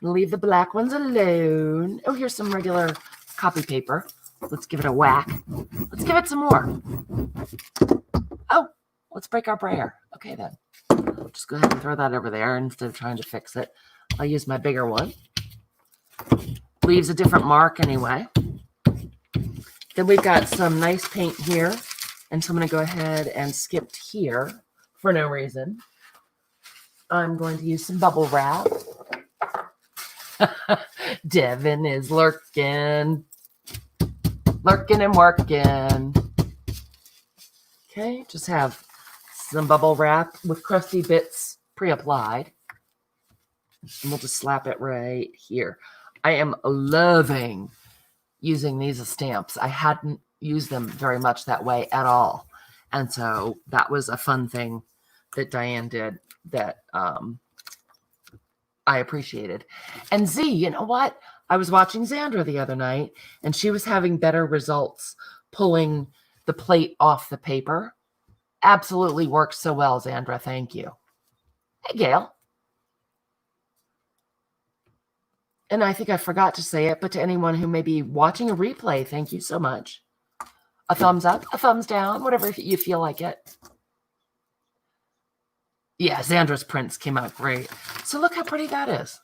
Leave the black ones alone. Oh, here's some regular copy paper. Let's give it a whack. Let's give it some more. Oh, let's break our brayer. Okay, then. I'll just go ahead and throw that over there instead of trying to fix it. I'll use my bigger one. Leaves a different mark anyway. Then we've got some nice paint here. And so I'm going to go ahead and skip here for no reason. I'm going to use some bubble wrap. Devin is lurking. Lurking and working. Okay, just have some bubble wrap with crusty bits pre-applied. And we'll just slap it right here. I am loving using these as stamps. I hadn't used them very much that way at all. And so that was a fun thing that Diane did that I appreciated. And Z, you know what? I was watching Xandra the other night, and she was having better results pulling the plate off the paper absolutely works so well, Zandra. Thank you. Hey, Gail. And I think I forgot to say it, but to anyone who may be watching a replay, thank you so much. A thumbs up, a thumbs down, whatever you feel like it. Yeah, Zandra's prints came out great. So look how pretty that is.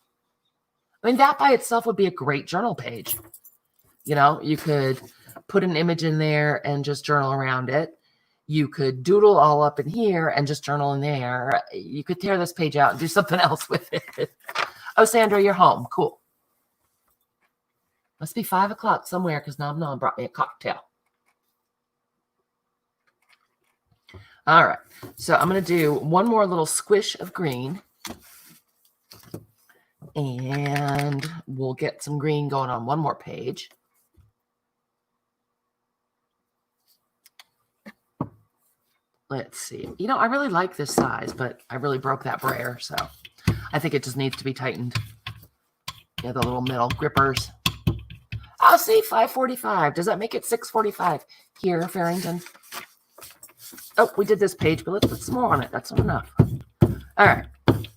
I mean, that by itself would be a great journal page. You know, you could put an image in there and just journal around it. You could doodle all up in here and just journal in there. You could tear this page out and do something else with it. Oh, Sandra, you're home. Cool. Must be 5 o'clock somewhere because Nom Nom brought me a cocktail. All right. So I'm going to do one more little squish of green. And we'll get some green going on one more page. Let's see. You know, I really like this size, but I really broke that brayer, so I think it just needs to be tightened. Yeah, the little middle grippers. I'll say 5:45. Does that make it 6:45 here, Farrington? Oh, we did this page, but let's put some more on it. That's not enough. All right.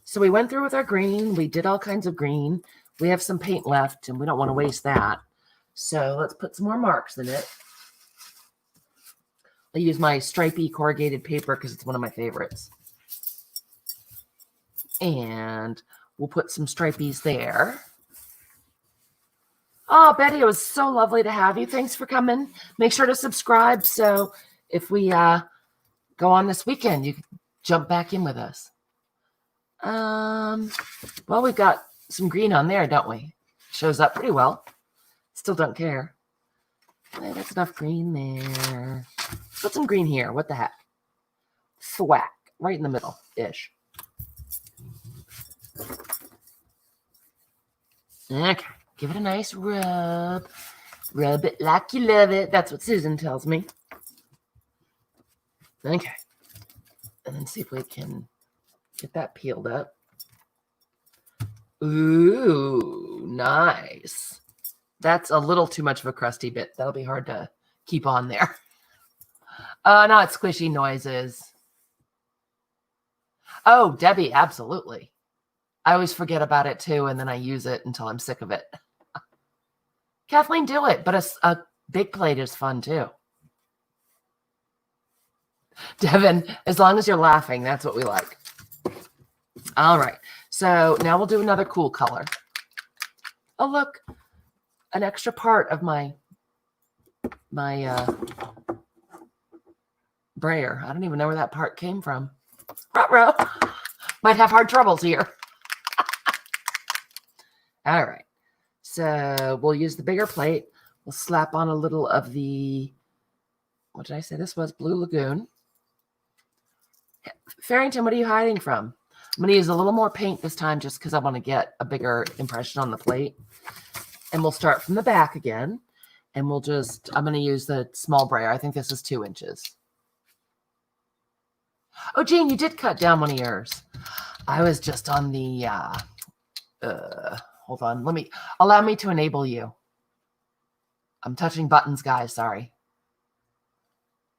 So we went through with our green. We did all kinds of green. We have some paint left, and we don't want to waste that. So let's put some more marks in it. I use my stripy corrugated paper because it's one of my favorites. And we'll put some stripies there. Oh, Betty, it was so lovely to have you. Thanks for coming. Make sure to subscribe so if we go on this weekend, you can jump back in with us. Well, we've got some green on there, don't we? Shows up pretty well. Still don't care. Hey, that's enough green there. Put some green here. What the heck? Thwack. Right in the middle-ish. Okay. Give it a nice rub. Rub it like you love it. That's what Susan tells me. Okay. And then see if we can get that peeled up. Ooh, nice. That's a little too much of a crusty bit. That'll be hard to keep on there. Not squishy noises. Oh, Debbie, absolutely. I always forget about it too, and then I use it until I'm sick of it. Kathleen, do it, but a big plate is fun too. Devin, as long as you're laughing, that's what we like. All right, so now we'll do another cool color. Oh, look, an extra part of my brayer. I don't even know where that part came from. Ruh-roh. Might have hard troubles here. All right, so we'll use the bigger plate. We'll slap on a little of the, what did I say this was? Blue Lagoon. Farrington, what are you hiding from? I'm going to use a little more paint this time just because I want to get a bigger impression on the plate. And we'll start from the back again. And we'll just, I'm going to use the small brayer. I think this is 2 inches. Oh, Jean, you did cut down one of yours. I was just on the, hold on. Allow me to enable you. I'm touching buttons, guys. Sorry.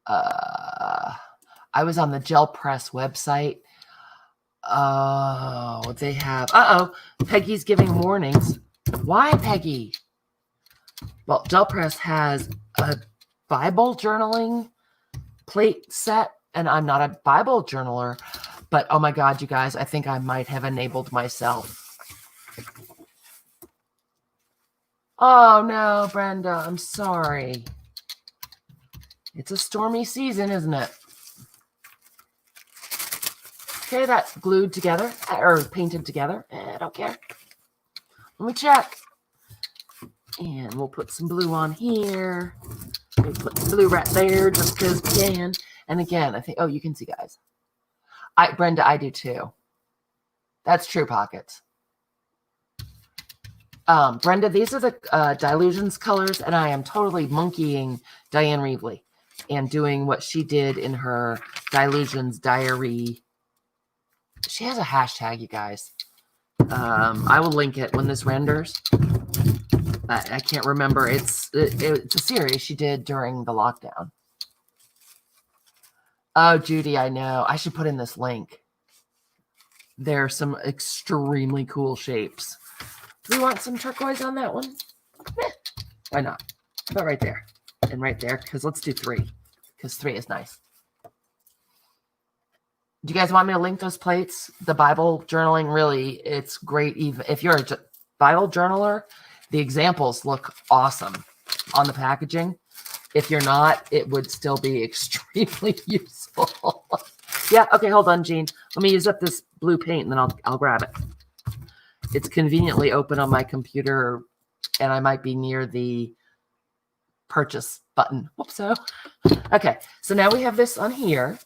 I was on the Gel Press website. Oh, they have, Peggy's giving warnings. Why, Peggy? Well, Gel Press has a Bible journaling plate set, and I'm not a Bible journaler, but oh my God, you guys, I think I might have enabled myself. Oh no, Brenda, I'm sorry. It's a stormy season, isn't it? Okay, that's glued together or painted together. I don't care. Let me check. And we'll put some blue on here. We'll put the blue right there just because we can. And again, I think, oh, you can see, guys. Brenda, I do too. That's True Pockets. Brenda, these are the Dilutions colors, and I am totally monkeying Diane Reevely and doing what she did in her Dilutions diary. She has a hashtag, you guys. I will link it when this renders. I can't remember. It's a series she did during the lockdown. Oh, Judy, I know. I should put in this link. There are some extremely cool shapes. Do we want some turquoise on that one? Why not? How about right there and right there? Because let's do 3. Because 3 is nice. Do you guys want me to link those plates? The Bible journaling, really, it's great. Even if you're a Bible journaler, the examples look awesome on the packaging. If you're not, it would still be extremely useful. Yeah, okay, hold on, Jean. Let me use up this blue paint, and then I'll grab it. It's conveniently open on my computer, and I might be near the purchase button. Whoopso. Okay, so now we have this on here.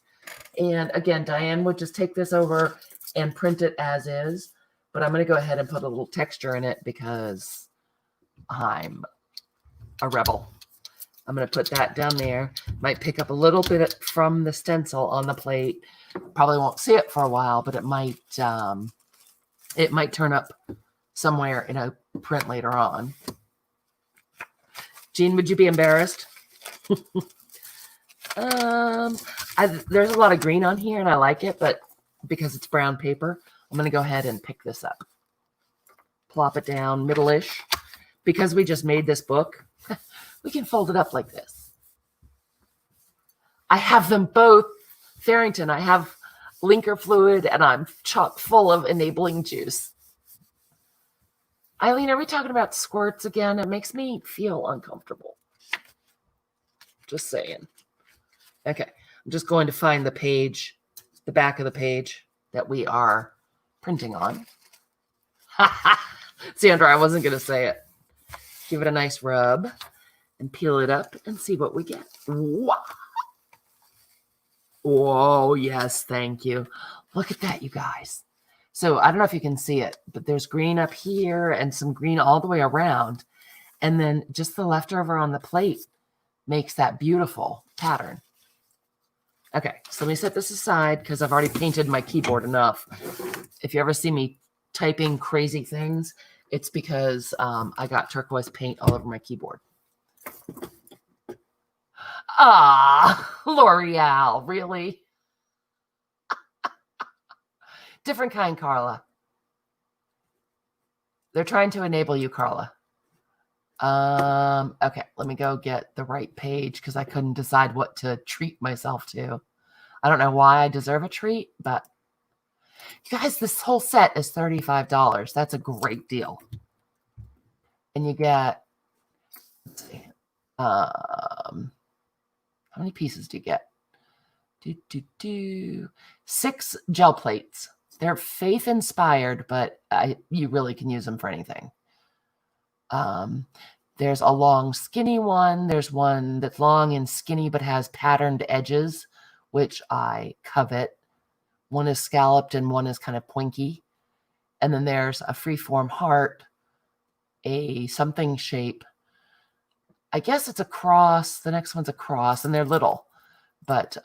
And again, Diane would just take this over and print it as is. But I'm going to go ahead and put a little texture in it because I'm a rebel. I'm going to put that down there. Might pick up a little bit from the stencil on the plate. Probably won't see it for a while, but it might turn up somewhere in a print later on. Jean, would you be embarrassed? There's a lot of green on here, and I like it, but because it's brown paper, I'm going to go ahead and pick this up. Plop it down middle-ish. Because we just made this book, we can fold it up like this. I have them both. Farrington, I have linker fluid, and I'm chock full of enabling juice. Eileen, are we talking about squirts again? It makes me feel uncomfortable. Just saying. Okay, I'm just going to find the page, the back of the page that we are printing on. Sandra, I wasn't going to say it. Give it a nice rub and peel it up and see what we get. Wow. Oh, yes, thank you. Look at that, you guys. So I don't know if you can see it, but there's green up here and some green all the way around. And then just the leftover on the plate makes that beautiful pattern. Okay, so let me set this aside because I've already painted my keyboard enough. If you ever see me typing crazy things, it's because I got turquoise paint all over my keyboard. Ah, L'Oreal, really? Different kind, Carla. They're trying to enable you, Carla. Okay, let me go get the right page because I couldn't decide what to treat myself to. I don't know why I deserve a treat, but you guys, this whole set is $35. That's a great deal. And you get, let's see, how many pieces do you get? 6 gel plates. They're faith inspired, but you really can use them for anything. There's a long skinny one. There's one that's long and skinny but has patterned edges, which I covet. One is scalloped and one is kind of pointy. And then there's a freeform heart, a something shape. I guess it's a cross. The next one's a cross, and they're little. But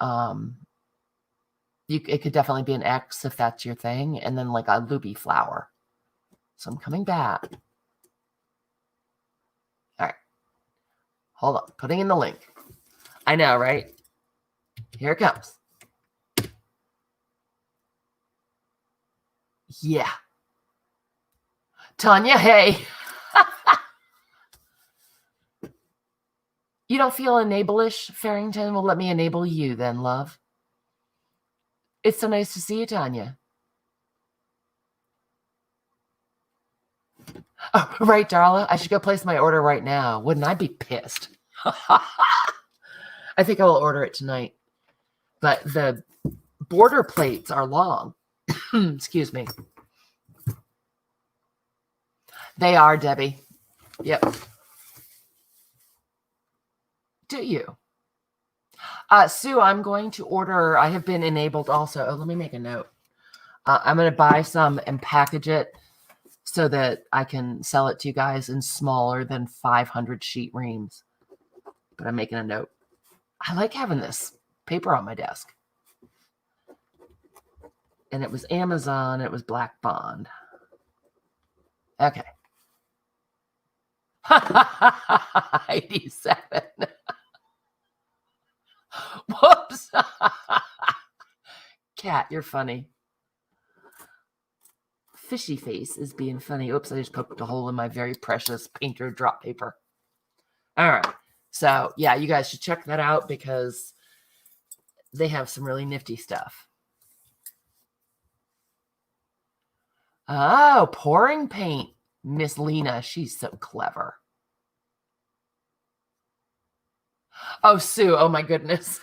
it could definitely be an X if that's your thing. And then like a loopy flower. So I'm coming back. All right. Hold on. Putting in the link. I know, right? Here it comes. Yeah. Tanya, hey. You don't feel enable-ish, Farrington? Well, let me enable you then, love. It's so nice to see you, Tanya. Oh, right, Darla. I should go place my order right now. Wouldn't I be pissed? I think I will order it tonight. But the border plates are long. Excuse me. They are, Debbie. Yep. Do you? Sue, I'm going to order. I have been enabled also. Oh, let me make a note. I'm going to buy some and package it so that I can sell it to you guys in smaller than 500 sheet reams. But I'm making a note. I like having this paper on my desk. And it was Amazon. It was Black Bond. Okay. 87. Whoops. cat, you're funny. Fishy face is being funny. Oops, I just poked a hole in my very precious painter drop paper. All right. So, yeah, you guys should check that out because they have some really nifty stuff. Oh, pouring paint. Miss Lena, she's so clever. Oh, Sue, oh my goodness.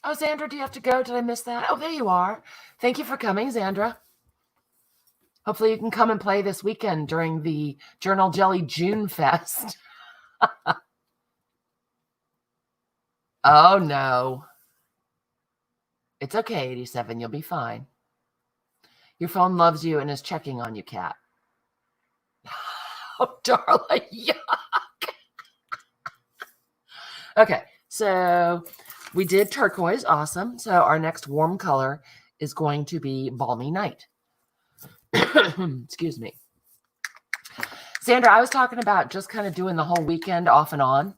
Oh, Xandra, do you have to go? Did I miss that? Oh, there you are. Thank you for coming, Xandra. Hopefully you can come and play this weekend during the Journal Jelly June Fest. Oh, no. It's okay, 87. You'll be fine. Your phone loves you and is checking on you, cat. Oh, darling, yuck. Okay, so we did turquoise. Awesome. So our next warm color is going to be Balmy Night. Excuse me. Sandra, I was talking about just kind of doing the whole weekend off and on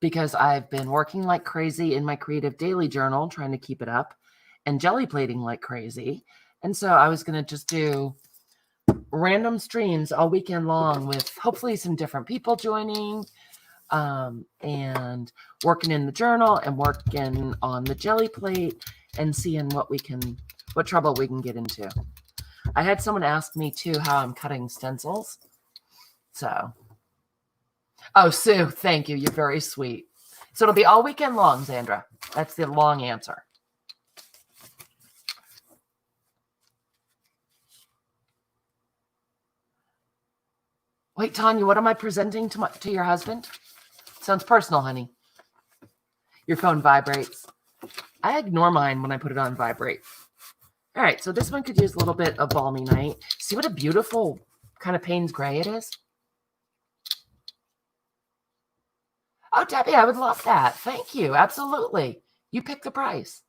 because I've been working like crazy in my creative daily journal, trying to keep it up, and jelly plating like crazy. And so I was going to just do random streams all weekend long with hopefully some different people joining and working in the journal and working on the jelly plate and seeing what trouble we can get into. I had someone ask me too how I'm cutting stencils. So, oh, Sue, thank you. You're very sweet. So it'll be all weekend long, Xandra. That's the long answer. Wait, Tanya, what am I presenting to your husband? Sounds personal, honey. Your phone vibrates. I ignore mine when I put it on vibrate. All right, so this one could use a little bit of Balmy Night. See what a beautiful kind of Payne's gray it is? Oh, Debbie, I would love that. Thank you. Absolutely. You pick the price.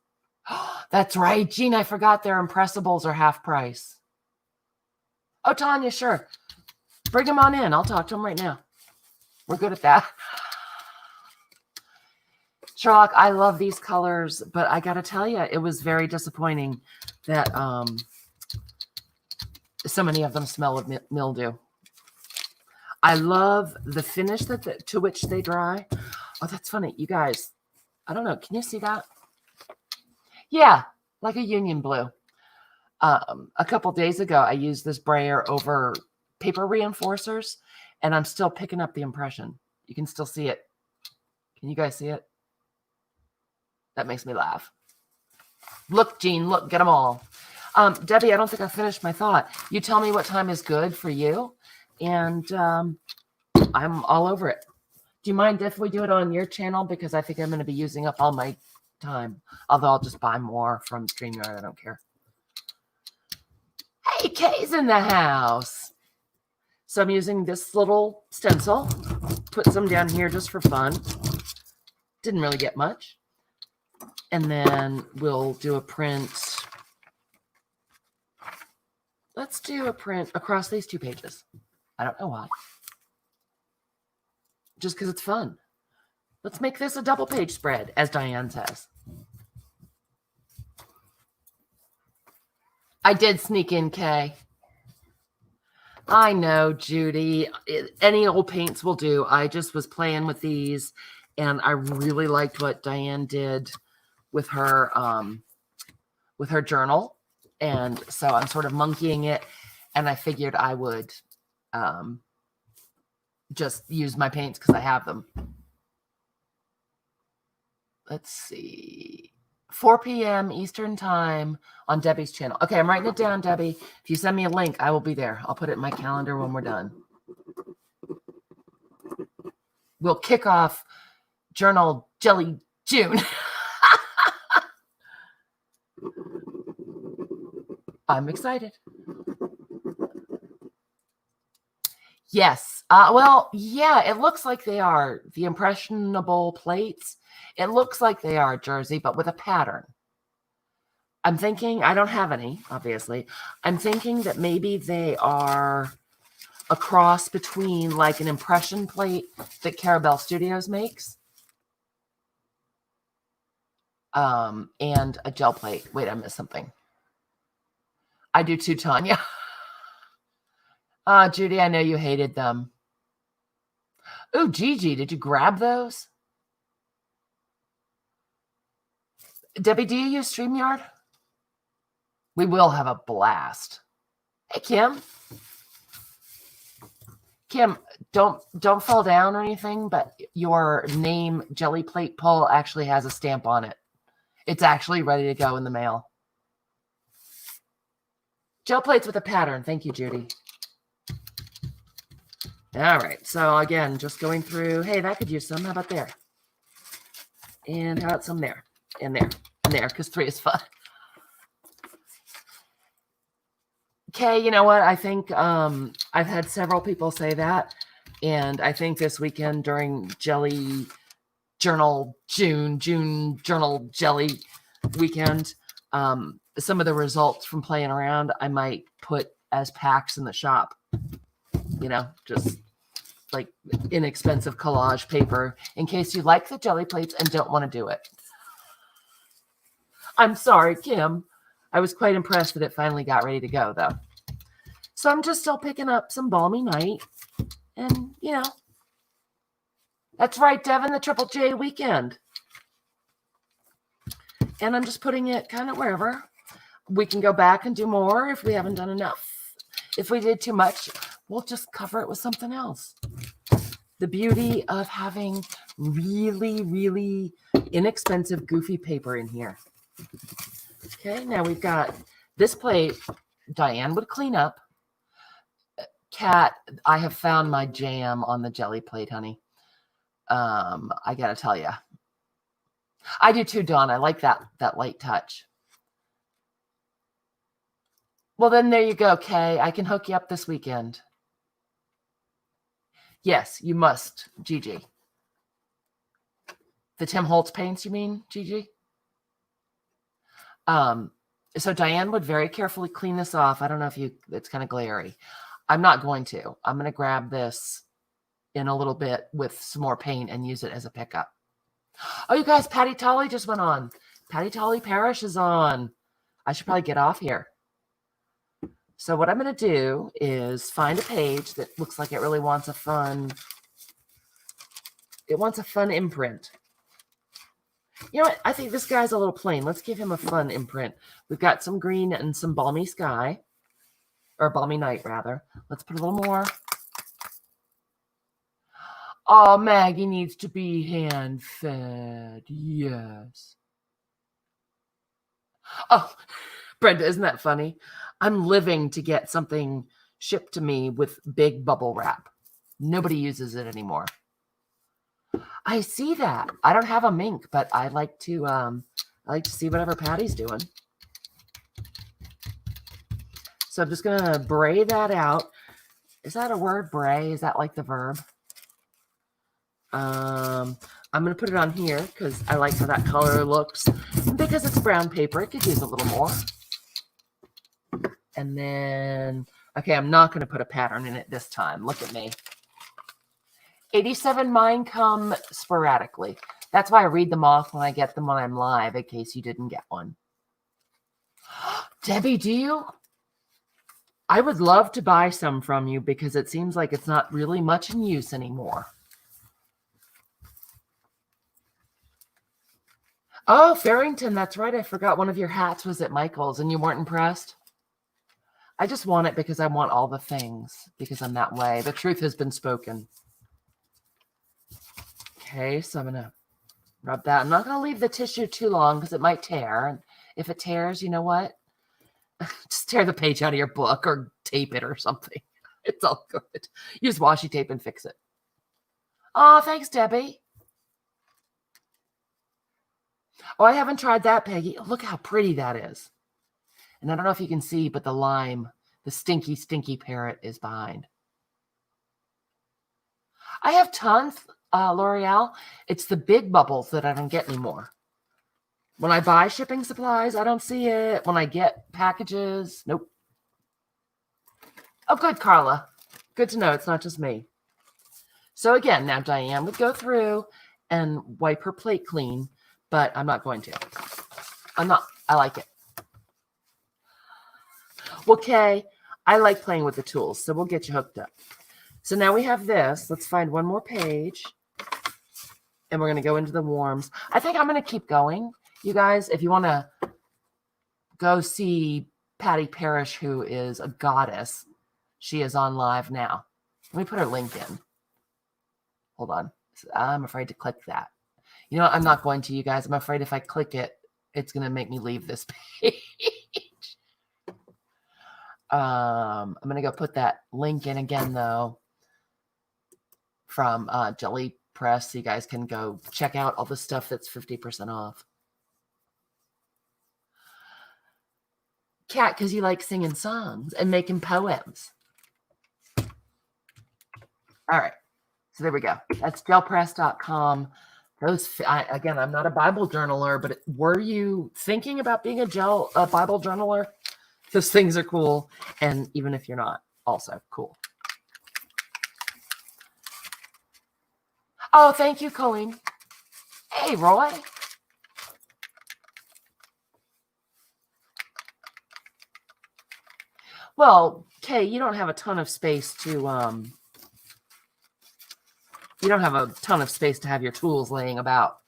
That's right, Jean. I forgot their impressibles are half price. Oh, Tanya, sure. Bring them on in. I'll talk to them right now. We're good at that. Sherlock, I love these colors, but I got to tell you, it was very disappointing that so many of them smell of mildew. I love the finish to which they dry. Oh, that's funny. You guys, I don't know. Can you see that? Yeah, like a Union Blue. A couple days ago, I used this brayer over paper reinforcers, and I'm still picking up the impression. You can still see it. Can you guys see it? That makes me laugh. Look, Jean, look, get them all. Debbie, I don't think I finished my thought. You tell me what time is good for you, and I'm all over it. Do you mind if we do it on your channel? Because I think I'm going to be using up all my time. Although I'll just buy more from StreamYard. I don't care. Hey, Kay's in the house. So I'm using this little stencil. Put some down here just for fun. Didn't really get much. And then we'll do a print. Let's do a print across these 2 pages. I don't know why. Just because it's fun. Let's make this a double page spread, as Diane says. I did sneak in, Kay. I know, Judy. Any old paints will do. I just was playing with these, and I really liked what Diane did with her journal, and so I'm sort of monkeying it, and I figured I would just use my paints because I have them. Let's see. 4 p.m. Eastern time on Debbie's channel. Okay, I'm writing it down, Debbie. If you send me a link, I will be there. I'll put it in my calendar when we're done. We'll kick off Journal Jelly June. I'm excited. Yes. Well, yeah, it looks like they are the impressionable plates. It looks like they are jersey, but with a pattern. I'm thinking, I don't have any, obviously. I'm thinking that maybe they are, a cross between like an impression plate that Carabelle Studios makes and a gel plate. Wait, I missed something. I do too, Tanya. Judy, I know you hated them. Ooh, Gigi, did you grab those? Debbie, do you use StreamYard? We will have a blast. Hey, Kim. Kim, don't fall down or anything, but your name Jelly Plate Pull actually has a stamp on it. It's actually ready to go in the mail. Gel plates with a pattern. Thank you, Judy. All right. So again, just going through. Hey, that could use some. How about there? And how about some there? And there. And there, because 3 is fun. Okay, you know what? I think I've had several people say that. And I think this weekend during Jelly Journal June Journal Jelly weekend, some of the results from playing around, I might put as packs in the shop. You know, just like inexpensive collage paper in case you like the jelly plates and don't want to do it. I'm sorry, Kim. I was quite impressed that it finally got ready to go, though. So I'm just still picking up some Balmy Night. And, you know, that's right, Devin, the Triple J weekend. And I'm just putting it kind of wherever. We can go back and do more if we haven't done enough. If we did too much, we'll just cover it with something else. The beauty of having really, really inexpensive, goofy paper in here. Okay, now we've got this plate. Diane would clean up. Kat, I have found my jam on the jelly plate, honey. I gotta tell you. I do too, Dawn. I like that light touch. Well, then there you go, Kay. I can hook you up this weekend. Yes, you must, Gigi. The Tim Holtz paints, you mean, Gigi? So Diane would very carefully clean this off. I don't know if it's kind of glary. I'm not going to. I'm going to grab this in a little bit with some more paint and use it as a pickup. Oh, you guys, Patty Tolley just went on. Patty Tolley Parish is on. I should probably get off here. So what I'm going to do is find a page that looks like it really wants a fun, imprint. You know what? I think this guy's a little plain. Let's give him a fun imprint. We've got some green and some balmy sky, or balmy night, rather. Let's put a little more. Oh, Maggie needs to be hand-fed. Yes. Oh, Brenda, isn't that funny? I'm living to get something shipped to me with big bubble wrap. Nobody uses it anymore. I see that. I don't have a mink, but I like to see whatever Patty's doing. So I'm just gonna bray that out. Is that a word, bray? Is that like the verb? I'm gonna put it on here because I like how that color looks. And because it's brown paper, it could use a little more. And then, okay, I'm not gonna put a pattern in it this time. Look at me. 87 mine come sporadically. That's why I read them off when I get them when I'm live, in case you didn't get one. Debbie, do you? I would love to buy some from you because it seems like it's not really much in use anymore. Oh, Farrington, that's right. I forgot one of your hats was at Michael's and you weren't impressed. I just want it because I want all the things, because I'm that way. The truth has been spoken. Okay, so I'm going to rub that. I'm not going to leave the tissue too long because it might tear. If it tears, you know what? Just tear the page out of your book or tape it or something. It's all good. Use washi tape and fix it. Oh, thanks, Debbie. Oh, I haven't tried that, Peggy. Look how pretty that is. And I don't know if you can see, but the lime, the stinky, stinky parrot is behind. I have tons, L'Oreal. It's the big bubbles that I don't get anymore. When I buy shipping supplies, I don't see it. When I get packages, nope. Oh, good, Carla. Good to know it's not just me. So again, now Diane would go through and wipe her plate clean, but I'm not going to. I'm not. I like it. Okay, I like playing with the tools, so we'll get you hooked up. So now we have this. Let's find one more page. And we're going to go into the warms. I think I'm going to keep going. You guys, if you want to go see Patty Parrish, who is a goddess, she is on live now. Let me put her link in. Hold on. I'm afraid to click that. You know what? I'm not going to, you guys. I'm afraid if I click it, it's going to make me leave this page. I'm going to go put that link in again, though, from Jelly Press, so you guys can go check out all the stuff that's 50% off. Cat, because you like singing songs and making poems. All right. So there we go. That's gelpress.com. Again, I'm not a Bible journaler, but were you thinking about being a Bible journaler? Those things are cool. And even if you're not, also cool. Oh, thank you, Colleen. Hey, Roy. Well, Kay, you don't have a ton of space to have your tools laying about.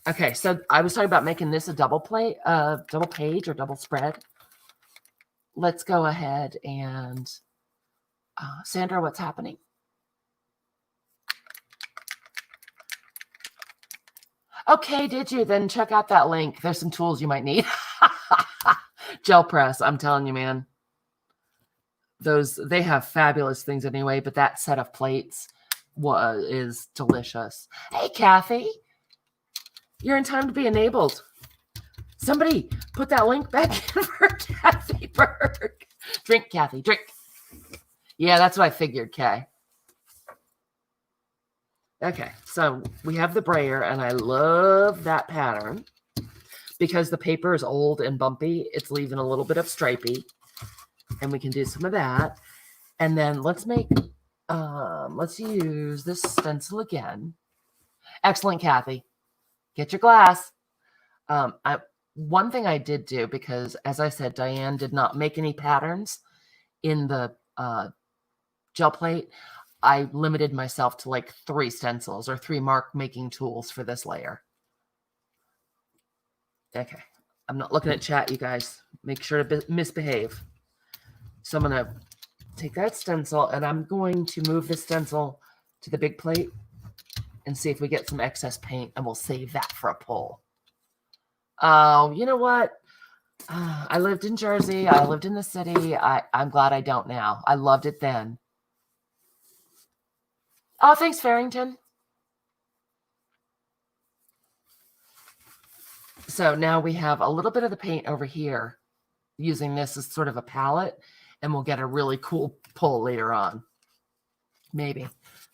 Okay, so I was talking about making this a double page or double spread. Let's go ahead and Sandra, what's happening? Okay, did you? Then check out that link. There's some tools you might need. Gel press, I'm telling you, man. They have fabulous things anyway, but that set of plates is delicious. Hey, Kathy. You're in time to be enabled. Somebody put that link back in for Kathy Burke. Drink, Kathy, drink. Yeah, that's what I figured, Kay. Okay, so we have the brayer, and I love that pattern because the paper is old and bumpy. It's leaving a little bit of stripey, and we can do some of that. And then let's use this stencil again. Excellent, Kathy. Get your glass. One thing I did do, because as I said, Diane did not make any patterns in the gel plate. I limited myself to like 3 stencils or 3 mark making tools for this layer. Okay. I'm not looking at chat, you guys. Make sure to misbehave. So I'm going to take that stencil and I'm going to move the stencil to the big plate and see if we get some excess paint, and we'll save that for a pull. Oh, you know what? I lived in Jersey. I lived in the city. I'm glad I don't now. I loved it then. Oh, thanks, Farrington. So now we have a little bit of the paint over here using this as sort of a palette, and we'll get a really cool pull later on. Maybe.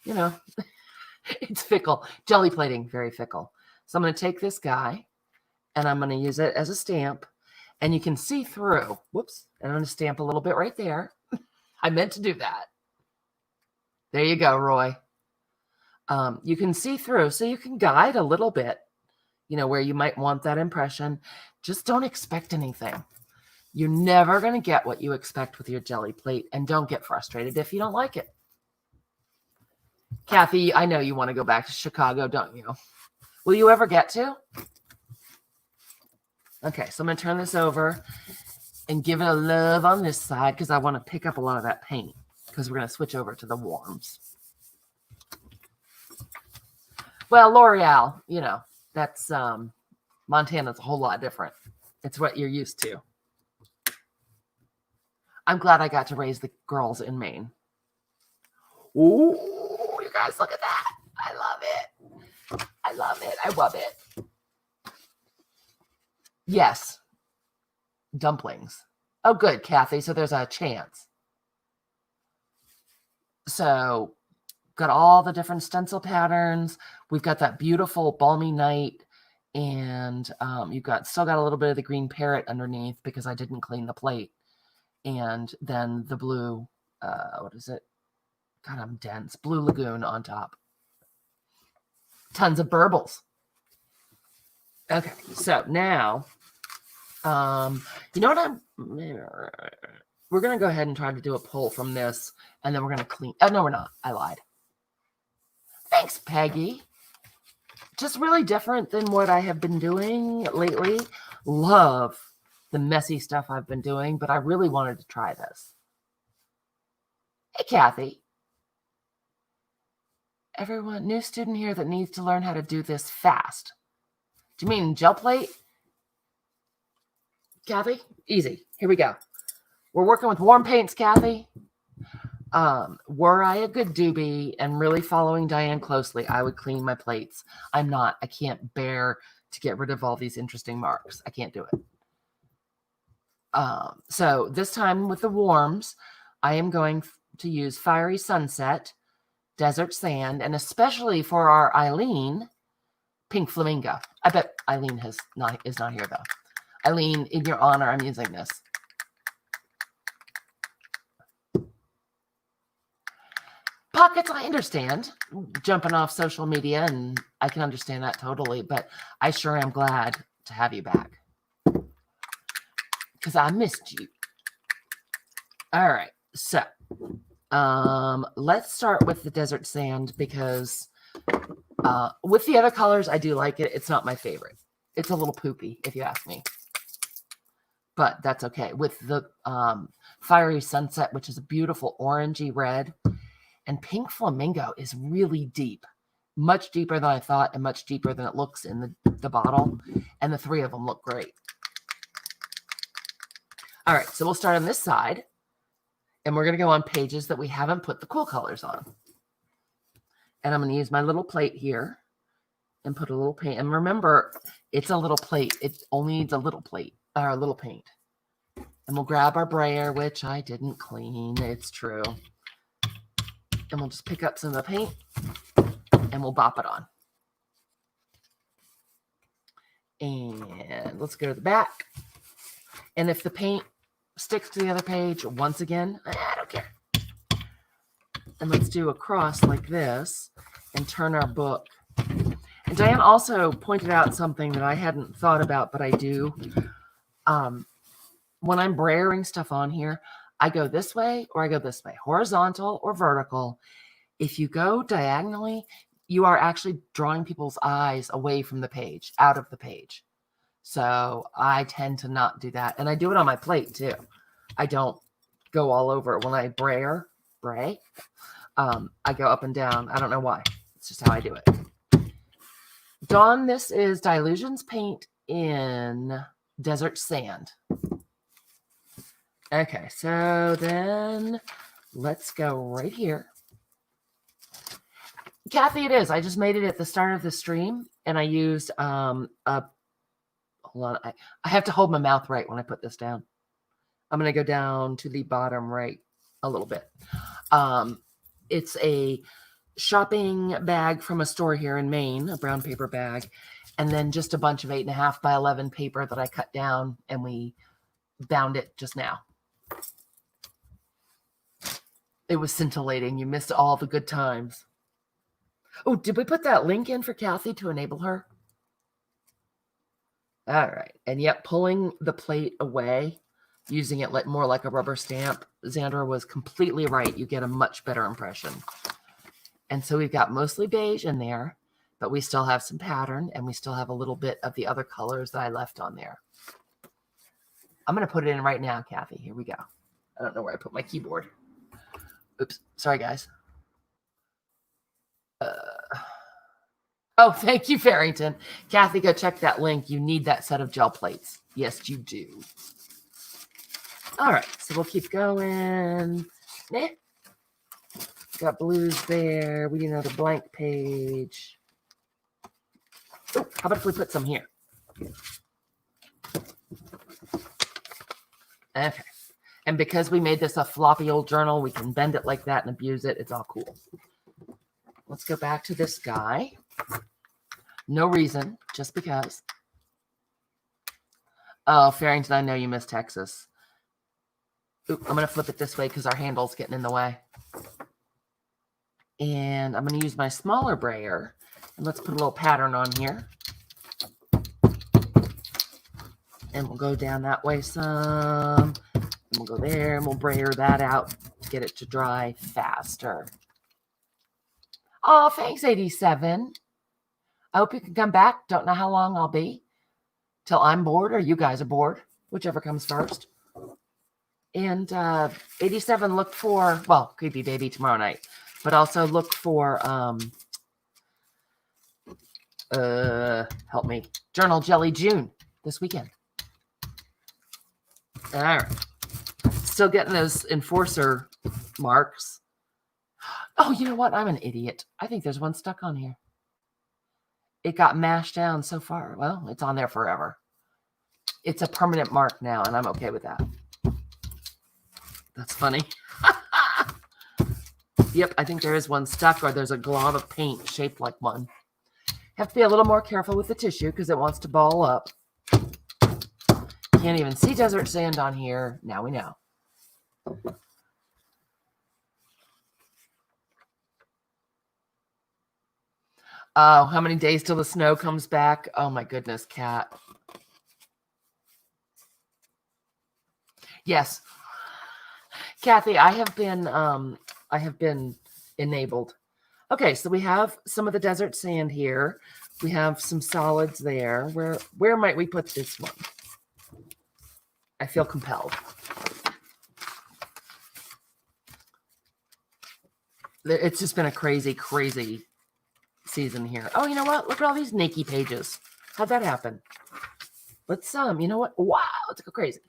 You know, it's fickle. Jelly plating, very fickle. So I'm going to take this guy, and I'm going to use it as a stamp, and you can see through. Whoops. And I'm going to stamp a little bit right there. I meant to do that. There you go, Roy. You can see through, so you can guide a little bit, you know, where you might want that impression. Just don't expect anything. You're never going to get what you expect with your jelly plate, and don't get frustrated if you don't like it. Kathy, I know you want to go back to Chicago, don't you? Will you ever get to? Okay, so I'm going to turn this over and give it a love on this side because I want to pick up a lot of that paint because we're going to switch over to the warms. Well, L'Oreal, you know, that's Montana's a whole lot different. It's what you're used to. I'm glad I got to raise the girls in Maine. Ooh, you guys, look at that. I love it. I love it. I love it. Yes. Dumplings. Oh, good, Kathy. So there's a chance. So got all the different stencil patterns. We've got that beautiful balmy night, and you've still got a little bit of the green parrot underneath because I didn't clean the plate, and then the blue what is it? God, I'm dense. Blue Lagoon on top. Tons of burbles. Okay, so now, you know what we're going to go ahead and try to do a pull from this, and then we're going to clean. Oh, no, we're not. I lied. Thanks, Peggy. Just really different than what I have been doing lately. Love the messy stuff I've been doing, but I really wanted to try this. Hey, Kathy. Everyone, new student here that needs to learn how to do this fast. Do you mean gel plate? Kathy? Easy. Here we go. We're working with warm paints, Kathy. Were I a good doobie and really following Diane closely, I would clean my plates. I'm not. I can't bear to get rid of all these interesting marks. I can't do it. So this time with the warms, I am going to use Fiery Sunset, Desert Sand, and especially for our Eileen, Pink Flamingo. I bet Eileen is not here though. Eileen, in your honor, I'm using this. Pockets, I understand. Jumping off social media, and I can understand that totally, but I sure am glad to have you back. Because I missed you. All right, so let's start with the Desert Sand because with the other colors, I do like it. It's not my favorite. It's a little poopy, if you ask me. But that's okay. With the Fiery Sunset, which is a beautiful orangey red, and Pink Flamingo is really deep. Much deeper than I thought and much deeper than it looks in the bottle. And the three of them look great. All right, so we'll start on this side. And we're going to go on pages that we haven't put the cool colors on. And I'm going to use my little plate here and put a little paint. And remember, it's a little plate. It only needs a little plate or a little paint. And we'll grab our brayer, which I didn't clean. It's true. And we'll just pick up some of the paint and we'll bop it on. And let's go to the back. And if the paint sticks to the other page, once again, I don't care. And let's do a cross like this and turn our book. And Diane also pointed out something that I hadn't thought about, but I do. When I'm brayering stuff on here, I go this way or I go this way, horizontal or vertical. If you go diagonally, you are actually drawing people's eyes away from the page, out of the page. So I tend to not do that. And I do it on my plate too. I don't go all over it. When I bray, I go up and down. I don't know why. It's just how I do it. Dawn, this is Dilutions paint in Desert Sand. Okay, so then let's go right here. Kathy, it is. I just made it at the start of the stream, and I used hold on. I have to hold my mouth right when I put this down. I'm going to go down to the bottom right a little bit. It's a shopping bag from a store here in Maine, a brown paper bag, and then just a bunch of 8.5 by 11 paper that I cut down, and we bound it just now. It was scintillating. You missed all the good times. Oh, did we put that link in for Kathy to enable her? All right. And yet pulling the plate away, using it more like a rubber stamp, Xandra was completely right. You get a much better impression. And so we've got mostly beige in there, but we still have some pattern and we still have a little bit of the other colors that I left on there. I'm going to put it in right now, Kathy. Here we go. I don't know where I put my keyboard. Oops. Sorry, guys. Oh, thank you, Farrington. Kathy, go check that link. You need that set of gel plates. Yes, you do. All right, so we'll keep going. Got blues there. We need another blank page. Oh, how about if we put some here? Okay. And because we made this a floppy old journal, we can bend it like that and abuse it. It's all cool. Let's go back to this guy. No reason, just because. Oh, Farrington, I know you miss Texas. Oop, I'm going to flip it this way because our handle's getting in the way. And I'm going to use my smaller brayer. And let's put a little pattern on here. And we'll go down that way some. And we'll go there and we'll brayer that out to get it to dry faster. Oh, thanks, 87. I hope you can come back. Don't know how long I'll be. Till I'm bored or you guys are bored. Whichever comes first. And 87 look for, well, Creepy Baby tomorrow night. But also look for, help me, Journal Jelly June this weekend. All right. Still getting those enforcer marks. Oh, you know what? I'm an idiot. I think there's one stuck on here. It got mashed down so far. Well, it's on there forever. It's a permanent mark now, and I'm okay with that. That's funny. Yep, I think there is one stuck, or there's a glob of paint shaped like one. Have to be a little more careful with the tissue because it wants to ball up. Can't even see desert sand on here. Now we know. Oh, how many days till the snow comes back? Oh my goodness, Kat. Yes. Kathy, I have been enabled. Okay, so we have some of the desert sand here. We have some solids there. Where might we put this one? I feel compelled. It's just been a crazy, crazy season here. Oh, you know what? Look at all these Nike pages. How'd that happen? Let's you know what? Wow, let's go crazy.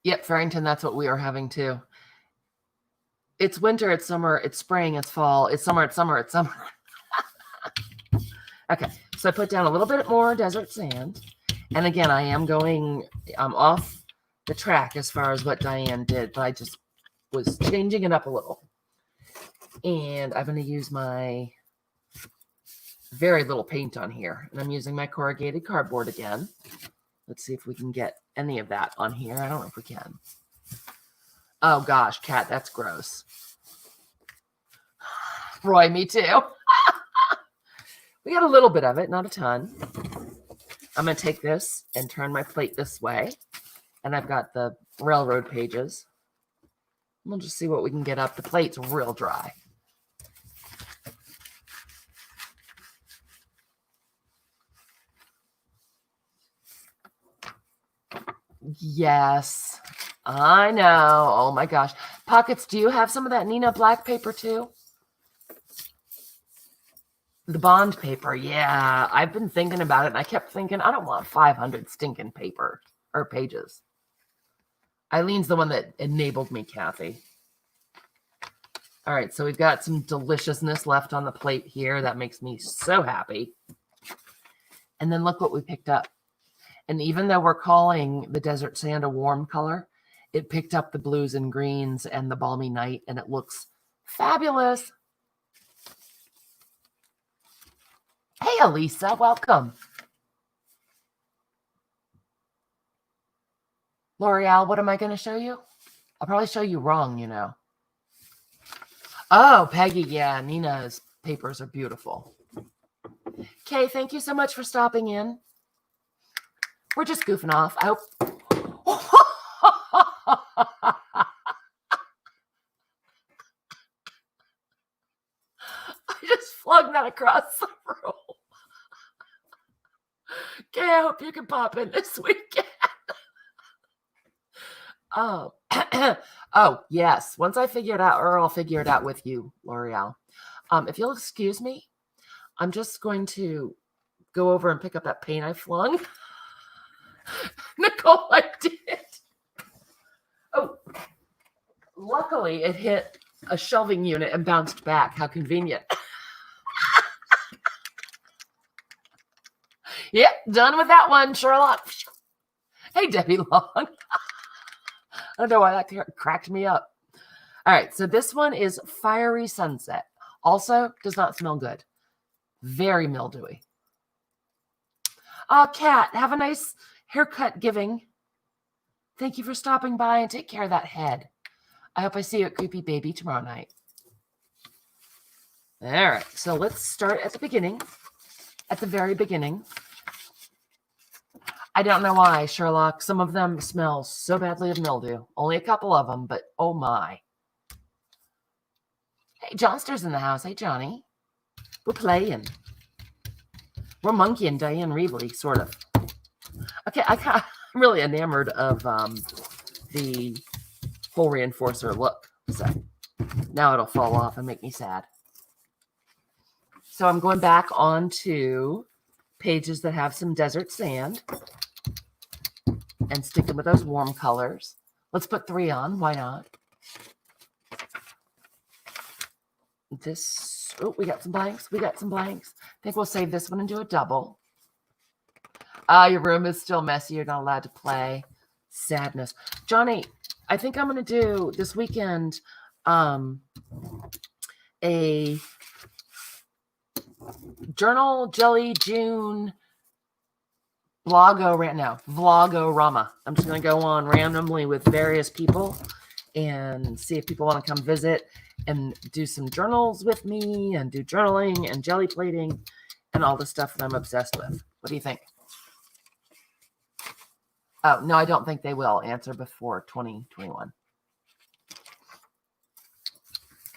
Yep, Farrington, that's what we are having too. It's winter, it's summer, it's spring, it's fall, it's summer, it's summer, it's summer. Okay, so I put down a little bit more desert sand. And again, I'm off the track as far as what Diane did, but I just was changing it up a little. And I'm going to use my very little paint on here. And I'm using my corrugated cardboard again. Let's see if we can get any of that on here. I don't know if we can. Oh, gosh, Kat, that's gross. Roy, me too. We got a little bit of it, not a ton. I'm going to take this and turn my plate this way. And I've got the railroad pages. We'll just see what we can get up. The plate's real dry. Yes, I know. Oh my gosh. Pockets, do you have some of that Nina black paper too? The bond paper. Yeah, I've been thinking about it and I kept thinking, I don't want 500 stinking paper or pages. Eileen's the one that enabled me, Kathy. All right, so we've got some deliciousness left on the plate here. That makes me so happy. And then look what we picked up. And even though we're calling the desert sand a warm color, it picked up the blues and greens and the balmy night, and it looks fabulous. Hey, Elisa, welcome. L'Oreal, what am I going to show you? I'll probably show you wrong, you know. Oh, Peggy, yeah, Nina's papers are beautiful. Kay, thank you so much for stopping in. We're just goofing off. I hope. I just flung that across the room. Okay, I hope you can pop in this weekend. Oh, oh yes. Once I figure it out, or I'll figure it out with you, L'Oreal. If you'll excuse me, I'm just going to go over and pick up that paint I flung. Nicole, I did. Oh, luckily it hit a shelving unit and bounced back. How convenient. Yep, done with that one, Sherlock. Hey, Debbie Long. I don't know why that cracked me up. All right, so this one is Fiery Sunset. Also, does not smell good. Very mildewy. Kat, have a nice haircut giving. Thank you for stopping by and take care of that head. I hope I see you at Creepy Baby tomorrow night. All right, so let's start at the beginning, at the very beginning. I don't know why, Sherlock. Some of them smell so badly of mildew. Only a couple of them, but oh my. Hey, Johnster's in the house. Hey, Johnny. We're playing. We're monkeying Diane Reevely, sort of. Okay, I'm really enamored of the full reinforcer look. So now it'll fall off and make me sad. So I'm going back onto pages that have some desert sand and sticking with those warm colors. Let's put 3 on. Why not? This, oh, we got some blanks. We got some blanks. I think we'll save this one and do a double. Your room is still messy. You're not allowed to play. Sadness. Johnny, I think I'm going to do this weekend a Journal Jelly June vlogorama. I'm just going to go on randomly with various people and see if people want to come visit and do some journals with me and do journaling and jelly plating and all the stuff that I'm obsessed with. What do you think? Oh, no, I don't think they will answer before 2021.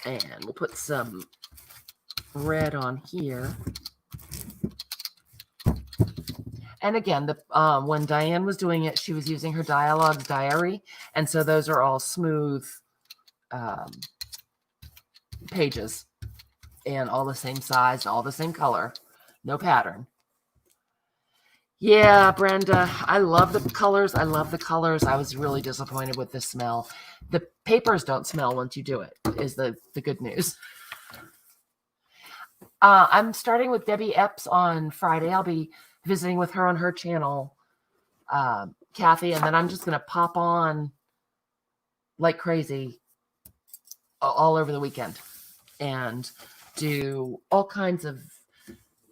And we'll put some red on here. And again, when Diane was doing it, she was using her Dialogues diary. And so those are all smooth pages and all the same size, all the same color, no pattern. Yeah, Brenda, I love the colors. I love the colors. I was really disappointed with the smell. The papers don't smell once you do it, is the good news. I'm starting with Debbie Epps on Friday. I'll be visiting with her on her channel, Kathy, and then I'm just going to pop on like crazy all over the weekend and do all kinds of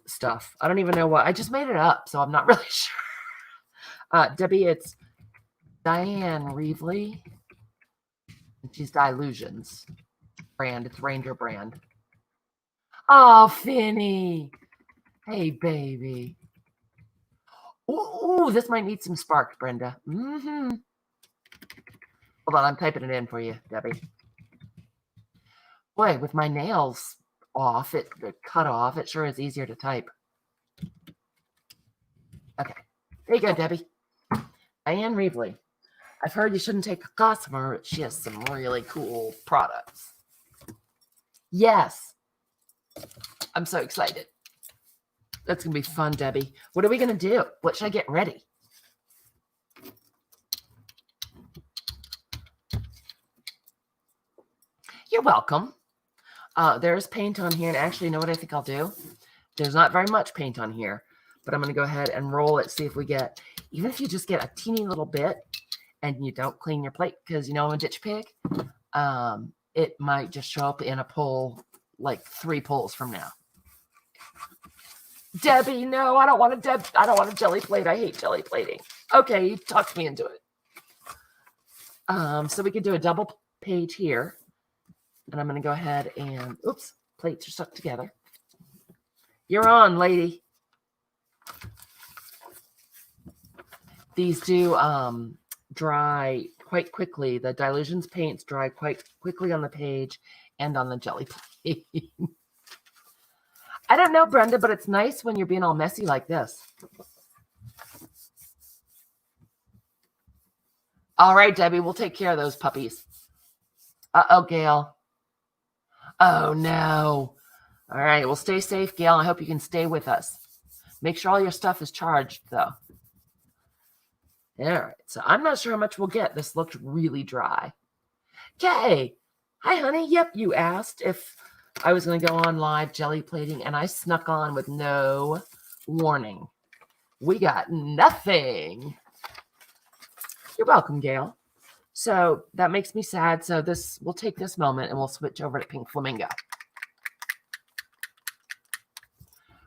stuff. I don't even know what. I just made it up, so I'm not really sure. Debbie, it's Diane Reevely. She's Dilutions brand. It's Ranger brand. Oh, Finny. Hey, baby. Ooh, this might need some sparks, Brenda. Mm-hmm. Hold on, I'm typing it in for you, Debbie. Boy, with my nails off, cut off, it sure is easier to type. Okay, there you go, Debbie. Diane Reevely. I've heard you shouldn't take a class from her. She has some really cool products. Yes. I'm so excited. That's going to be fun, Debbie. What are we going to do? What should I get ready? You're welcome. There's paint on here. And actually, you know what I think I'll do? There's not very much paint on here. But I'm going to go ahead and roll it, see if we get, even if you just get a teeny little bit and you don't clean your plate, because, you know, I'm a ditch pig, it might just show up in a pull, like 3 pulls from now. Debbie, no, I don't want a jelly plate. I hate jelly plating. Okay, you talked me into it. So we could do a double page here. And I'm going to go ahead and, oops, plates are stuck together. You're on, lady. These do dry quite quickly. The Dilutions paints dry quite quickly on the page and on the jelly plate. I don't know, Brenda, but it's nice when you're being all messy like this. All right, Debbie, we'll take care of those puppies. Uh-oh, Gail. Oh, no. All right, well, stay safe, Gail. I hope you can stay with us. Make sure all your stuff is charged, though. All right, so I'm not sure how much we'll get. This looked really dry. Okay. Hi, honey. Yep, you asked if I was going to go on live jelly plating, and I snuck on with no warning. We got nothing. You're welcome, Gail. So that makes me sad. So we'll take this moment and we'll switch over to Pink Flamingo.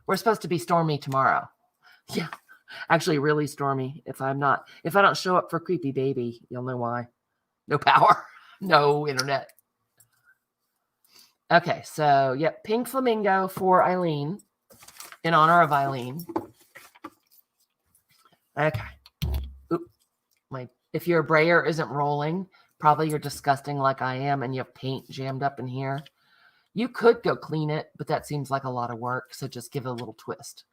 We're supposed to be stormy tomorrow. Yeah, Actually, really stormy. If I don't show up for Creepy Baby, you'll know why. No power, no internet. Okay, so yep, pink flamingo for Eileen, in honor of Eileen. Okay. Oop, if your brayer isn't rolling, probably you're disgusting like I am, and you have paint jammed up in here. You could go clean it, but that seems like a lot of work, so just give it a little twist.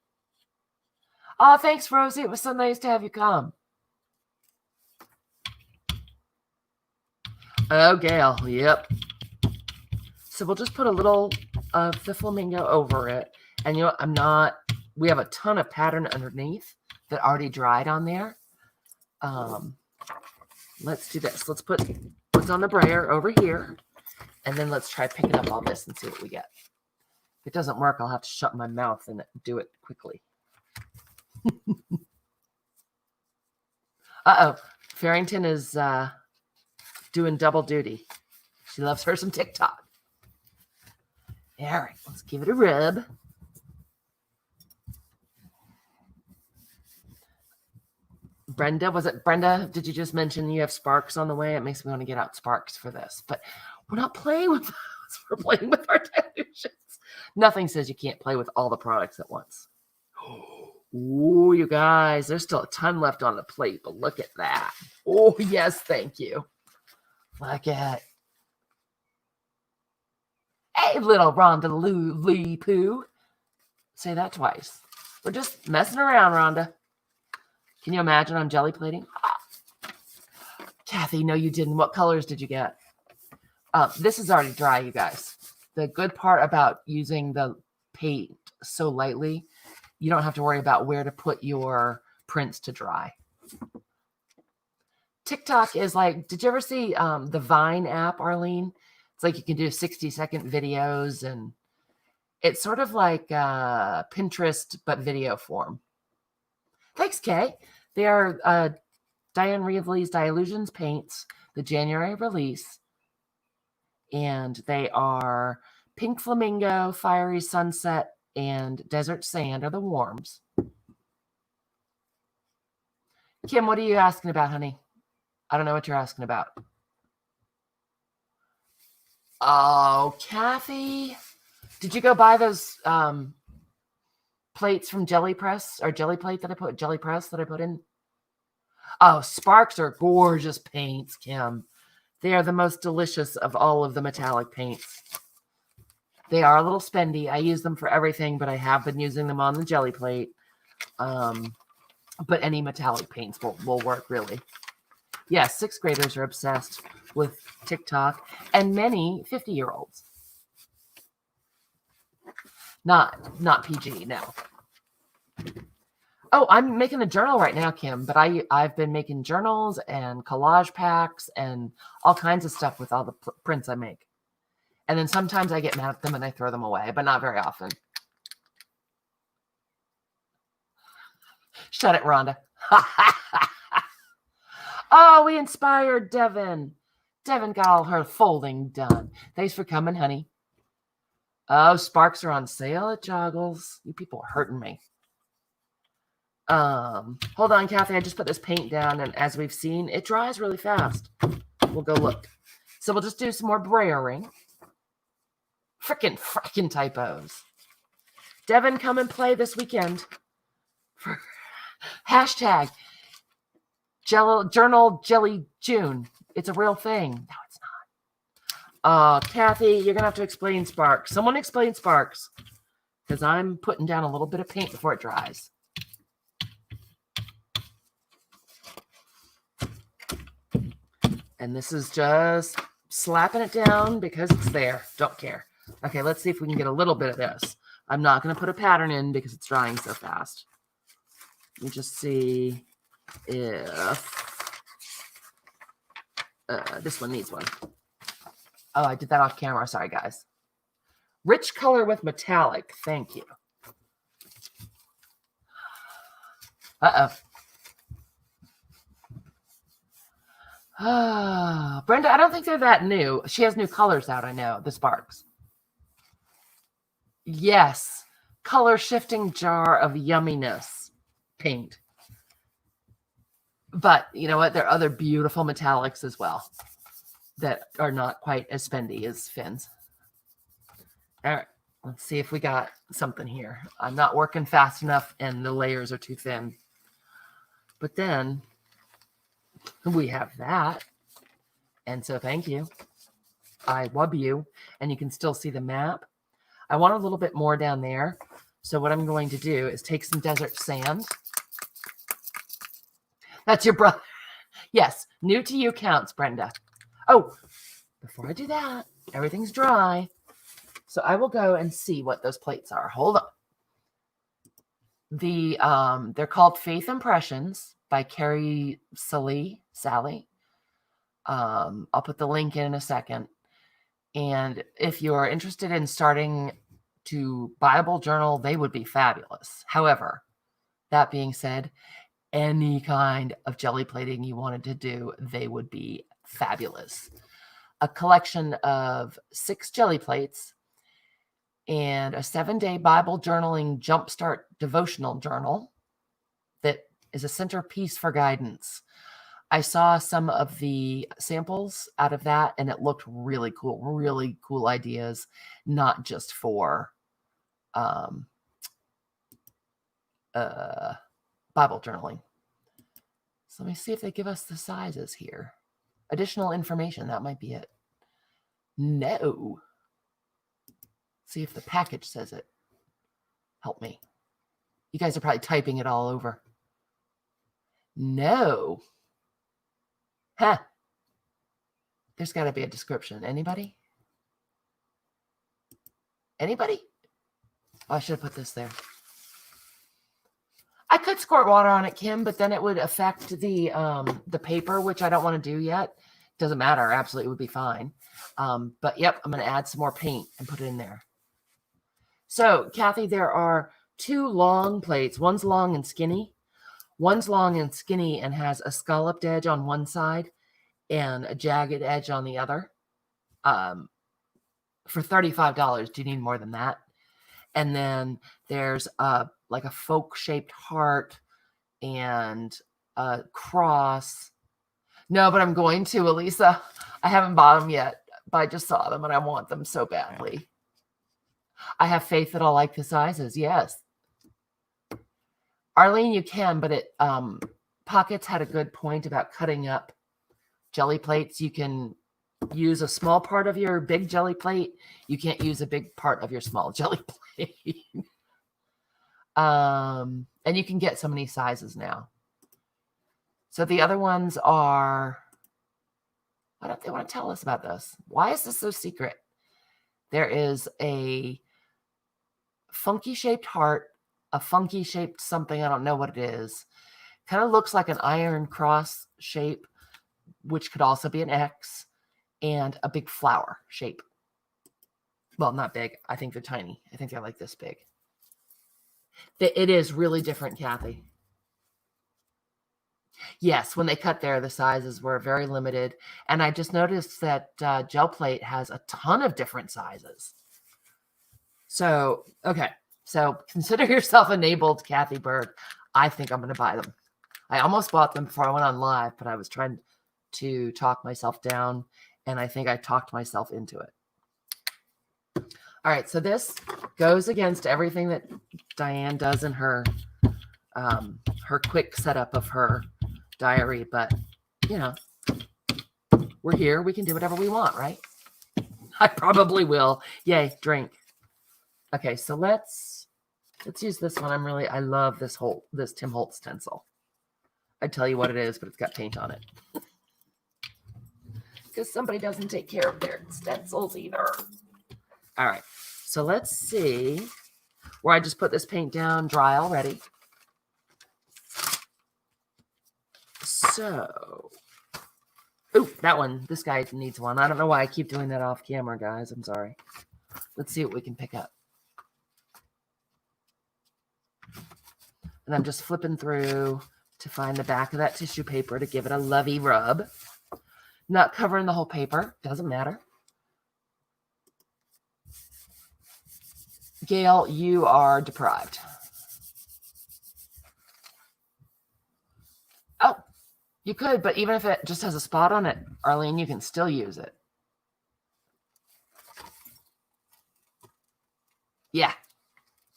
Oh, thanks, Rosie. It was so nice to have you come. Oh, Gail. Yep. So we'll just put a little of the flamingo over it. And you know, we have a ton of pattern underneath that already dried on there. Let's do this. Let's put what's on the brayer over here. And then let's try picking up all this and see what we get. If it doesn't work, I'll have to shut my mouth and do it quickly. Uh-oh. Farrington is doing double duty. She loves her some TikTok. All right, let's give it a rub. Brenda, was it Brenda? Did you just mention you have sparks on the way? It makes me want to get out sparks for this, but we're not playing with those. We're playing with our dilutions. Nothing says you can't play with all the products at once. Ooh, you guys, there's still a ton left on the plate, but look at that. Oh, yes, thank you. Look at it. Hey, little Rhonda Lee Poo. Say that twice. We're just messing around, Rhonda. Can you imagine I'm jelly plating? Kathy, no, you didn't. What colors did you get? This is already dry, you guys. The good part about using the paint so lightly, you don't have to worry about where to put your prints to dry. TikTok is like, did you ever see the Vine app, Arlene? It's like you can do 60-second videos, and it's sort of like Pinterest, but video form. Thanks, Kay. They are Diane Reevely's Dilutions paints, the January release. And they are Pink Flamingo, Fiery Sunset, and Desert Sand are the warms. Kim, what are you asking about, honey? I don't know what you're asking about. Oh, Kathy. Did you go buy those plates from Jelly Press or Jelly Plate that I put, Jelly Press that I put in? Oh, Sparks are gorgeous paints, Kim. They are the most delicious of all of the metallic paints. They are a little spendy. I use them for everything, but I have been using them on the Jelly Plate. But any metallic paints will work, really. Yes, 6th graders are obsessed with TikTok, and many 50-year-olds. Not PG, no. Oh, I'm making a journal right now, Kim, but I've been making journals and collage packs and all kinds of stuff with all the prints I make. And then sometimes I get mad at them and I throw them away, but not very often. Shut it, Rhonda. Oh, we inspired Devin. Devin got all her folding done. Thanks for coming, honey. Oh, Sparks are on sale at Joggles. You people are hurting me. Hold on, Kathy. I just put this paint down, and as we've seen, it dries really fast. We'll go look. So we'll just do some more brayering. Frickin' typos. Devin, come and play this weekend. Hashtag Journal Jelly June. It's a real thing. No, it's not. Kathy, you're going to have to explain Sparks. Someone explain Sparks. Because I'm putting down a little bit of paint before it dries. And this is just slapping it down because it's there. Don't care. Okay, let's see if we can get a little bit of this. I'm not going to put a pattern in because it's drying so fast. Let me just see if this one needs one. Oh, I did that off camera. Sorry, guys. Rich color with metallic. Thank you. Uh-oh. Brenda, I don't think they're that new. She has new colors out, I know. The Sparks. Yes. Color shifting jar of yumminess paint. But you know what? There are other beautiful metallics as well that are not quite as spendy as Finn's. All right, let's see if we got something here. I'm not working fast enough and the layers are too thin. But then we have that. And so thank you. I love you. And you can still see the map. I want a little bit more down there. So what I'm going to do is take some desert sand. That's your brother. Yes, new to you counts, Brenda. Oh, before I do that, everything's dry. So I will go and see what those plates are. Hold on. They're called Faith Impressions by Carrie Sally. I'll put the link in a second. And if you're interested in starting to Bible journal, they would be fabulous. However, that being said, any kind of jelly plating you wanted to do, they would be fabulous. A collection of 6 jelly plates and a 7-day Bible journaling jumpstart devotional journal that is a centerpiece for guidance. I saw some of the samples out of that, and it looked really cool ideas, not just for Bible journaling. So let me see if they give us the sizes here. Additional information, that might be it. No. See if the package says it. Help me. You guys are probably typing it all over. No. Huh. There's got to be a description. Anybody? Anybody? Oh, I should have put this there. I could squirt water on it, Kim, but then it would affect the paper, which I don't want to do yet. Doesn't matter. Absolutely would be fine. But yep, I'm going to add some more paint and put it in there. So, Kathy, there are 2 long plates. One's long and skinny. One's long and skinny and has a scalloped edge on one side and a jagged edge on the other. For $35, do you need more than that? And then there's like a folk-shaped heart and a cross. No, but I'm going to, Elisa. I haven't bought them yet, but I just saw them and I want them so badly. I have faith that I'll like the sizes. Yes. Arlene, you can, but it Pockets had a good point about cutting up jelly plates. You can use a small part of your big jelly plate. You can't use a big part of your small jelly plate. And you can get so many sizes now. So the other ones are, why don't they want to tell us about this? Why is this so secret? There is a funky shaped heart, a funky shaped something. I don't know what it is. Kind of looks like an iron cross shape, which could also be an X, and a big flower shape. Well, not big. I think they're tiny. I think they're like this big. It is really different, Kathy. Yes, when they cut there, the sizes were very limited. And I just noticed that gel plate has a ton of different sizes. So, okay. So consider yourself enabled, Kathy Berg. I think I'm going to buy them. I almost bought them before I went on live, but I was trying to talk myself down, and I think I talked myself into it. All right, so this goes against everything that Diane does in her quick setup of her diary, but you know, we're here. We can do whatever we want, right? I probably will. Yay, drink. Okay, so let's use this one. I love this Tim Holtz stencil. I'd tell you what it is, but it's got paint on it. Because somebody doesn't take care of their stencils either. All right, so let's see where I just put this paint down, dry already. So, oh, that one, this guy needs one. I don't know why I keep doing that off camera, guys. I'm sorry. Let's see what we can pick up. And I'm just flipping through to find the back of that tissue paper to give it a lovey rub. Not covering the whole paper. Doesn't matter. Gail, you are deprived. Oh, You could, but even if it just has a spot on it, Arlene, you can still use it. Yeah.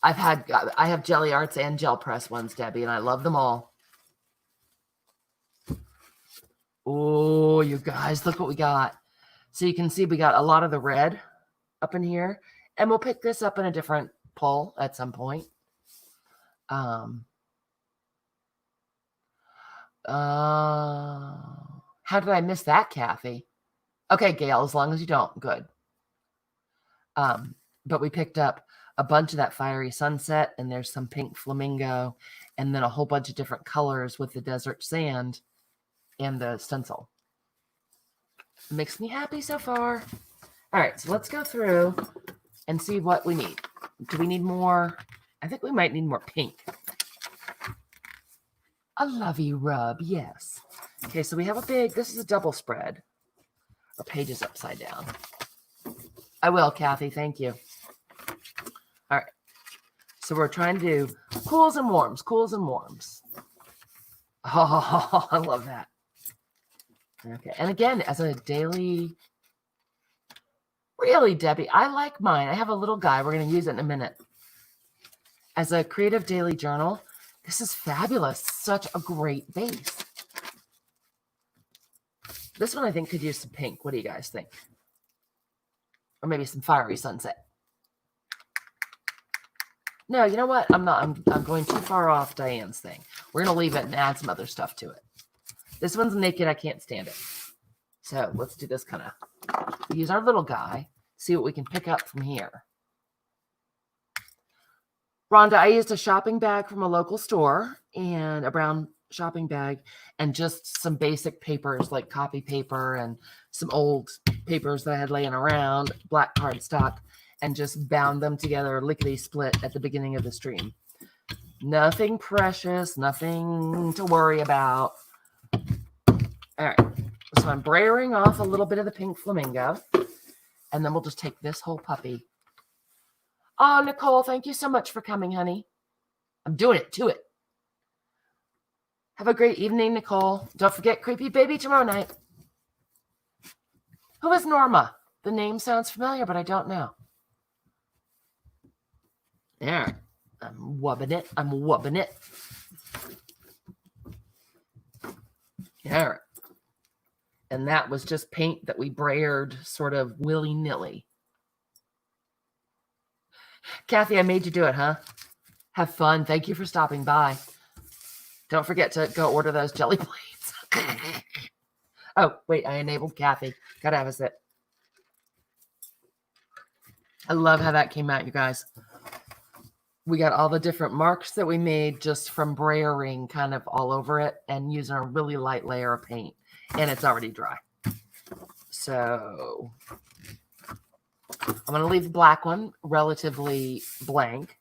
I have Jelly Arts and Gel Press ones, Debbie, and I love them all. Oh, you guys, look what we got. So you can see we got a lot of the red up in here, and we'll pick this up in a different pull at some point. How did I miss that, Kathy? Okay, Gail, as long as you don't, good. But we picked up a bunch of that fiery sunset, and there's some pink flamingo, and then a whole bunch of different colors with the desert sand and the stencil. It makes me happy so far. All right, so let's go through and see what we need. Do we need more? I think we might need more pink. A lovey rub, yes. Okay, so we have this is a double spread. Our page is upside down. I will, Kathy, thank you. All right, so we're trying to do cools and warms, cools and warms. Oh, I love that. Okay, and again, as a daily, really, Debbie, I like mine. I have a little guy. We're going to use it in a minute. As a creative daily journal, this is fabulous. Such a great base. This one I think could use some pink. What do you guys think? Or maybe some fiery sunset. No, you know what? I'm going too far off Diane's thing. We're going to leave it and add some other stuff to it. This one's naked. I can't stand it. So let's do this kind of. Use our little guy. See what we can pick up from here. Rhonda, I used a shopping bag from a local store and a brown shopping bag and just some basic papers like copy paper and some old papers that I had laying around, black cardstock, and just bound them together lickety-split at the beginning of the stream. Nothing precious, nothing to worry about. All right, so I'm brayering off a little bit of the pink flamingo, and then we'll just take this whole puppy. Oh, Nicole, thank you so much for coming, honey. I'm doing it to it. Have a great evening, Nicole. Don't forget Creepy Baby tomorrow night. Who is Norma? The name sounds familiar, but I don't know. There. I'm wubbing it. I'm wubbing it. There. And that was just paint that we brayered sort of willy-nilly. Kathy, I made you do it, huh? Have fun. Thank you for stopping by. Don't forget to go order those jelly plates. Oh, wait, I enabled Kathy. Gotta have a sip. I love how that came out, you guys. We got all the different marks that we made just from brayering kind of all over it and using a really light layer of paint. And it's already dry. So I'm going to leave the black one relatively blank.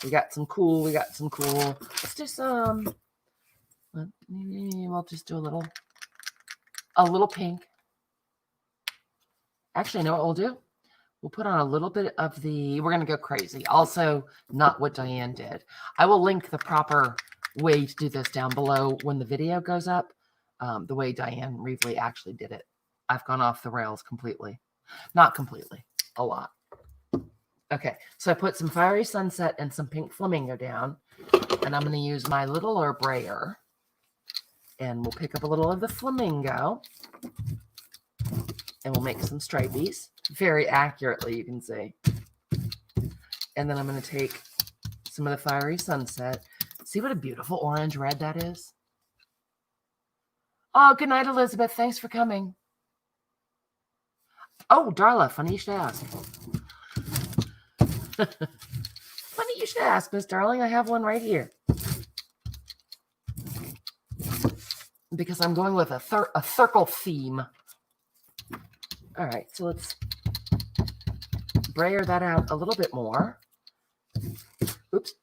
We got some cool. We got some cool. Let's do some. We'll just do a little pink. Actually, you know what we'll do? We'll put on a little bit of the, we're going to go crazy. Also, not what Diane did. I will link the proper way to do this down below when the video goes up. The way Diane Reevely actually did it. I've gone off the rails completely. Not completely. A lot. Okay, so I put some fiery sunset and some pink flamingo down. And I'm going to use my littler brayer. And we'll pick up a little of the flamingo. And we'll make some stripies. Very accurately, you can see. And then I'm going to take some of the fiery sunset. See what a beautiful orange red that is? Oh, good night, Elizabeth. Thanks for coming. Oh, Darla, funny you should ask. Funny you should ask, Miss Darling. I have one right here. Because I'm going with a circle theme. All right, so let's brayer that out a little bit more. Oops.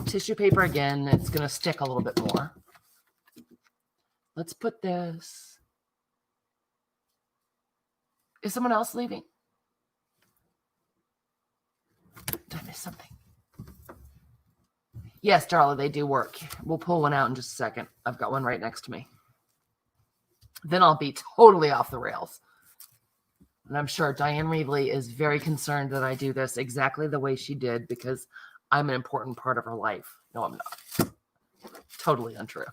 Tissue paper again. It's going to stick a little bit more. Let's put this. Is someone else leaving? Did I miss something? Yes, Darla, they do work. We'll pull one out in just a second. I've got one right next to me. then I'll be totally off the rails. And I'm sure Diane Reevely is very concerned that I do this exactly the way she did because I'm an important part of her life. No, I'm not. Totally untrue.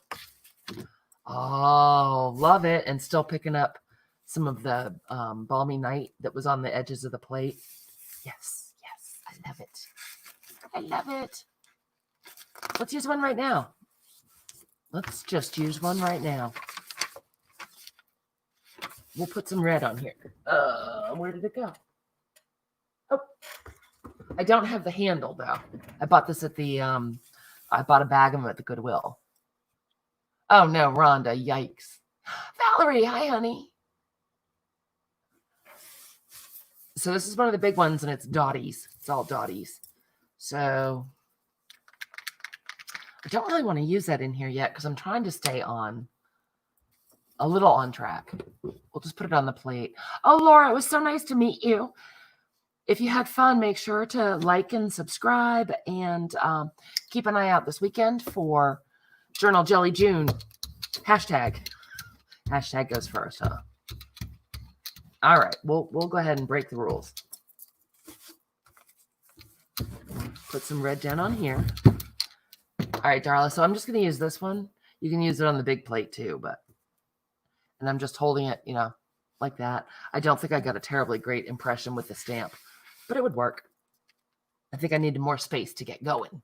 Oh, love it. And still picking up some of the balmy night that was on the edges of the plate. Yes, yes, I love it. I love it. Let's use one right now. Let's just use one right now. We'll put some red on here. Where did it go? Oh, I don't have the handle though. I bought this at the, I bought a bag of them at the Goodwill. Oh no, Rhonda, yikes. Valerie, hi honey. So this is one of the big ones and it's dotties. It's all dotties. So I don't really want to use that in here yet because I'm trying to stay on a little on track. We'll just put it on the plate. Oh, Laura, it was so nice to meet you. If you had fun, make sure to like and subscribe and keep an eye out this weekend for Journal Jelly June. Hashtag. Hashtag goes first, huh? All right, we'll go ahead and break the rules. Put some red down on here. All right, Darla, so I'm just going to use this one. You can use it on the big plate too, and I'm just holding it, you know, like that. I don't think I got a terribly great impression with the stamp, but it would work. I think I needed more space to get going.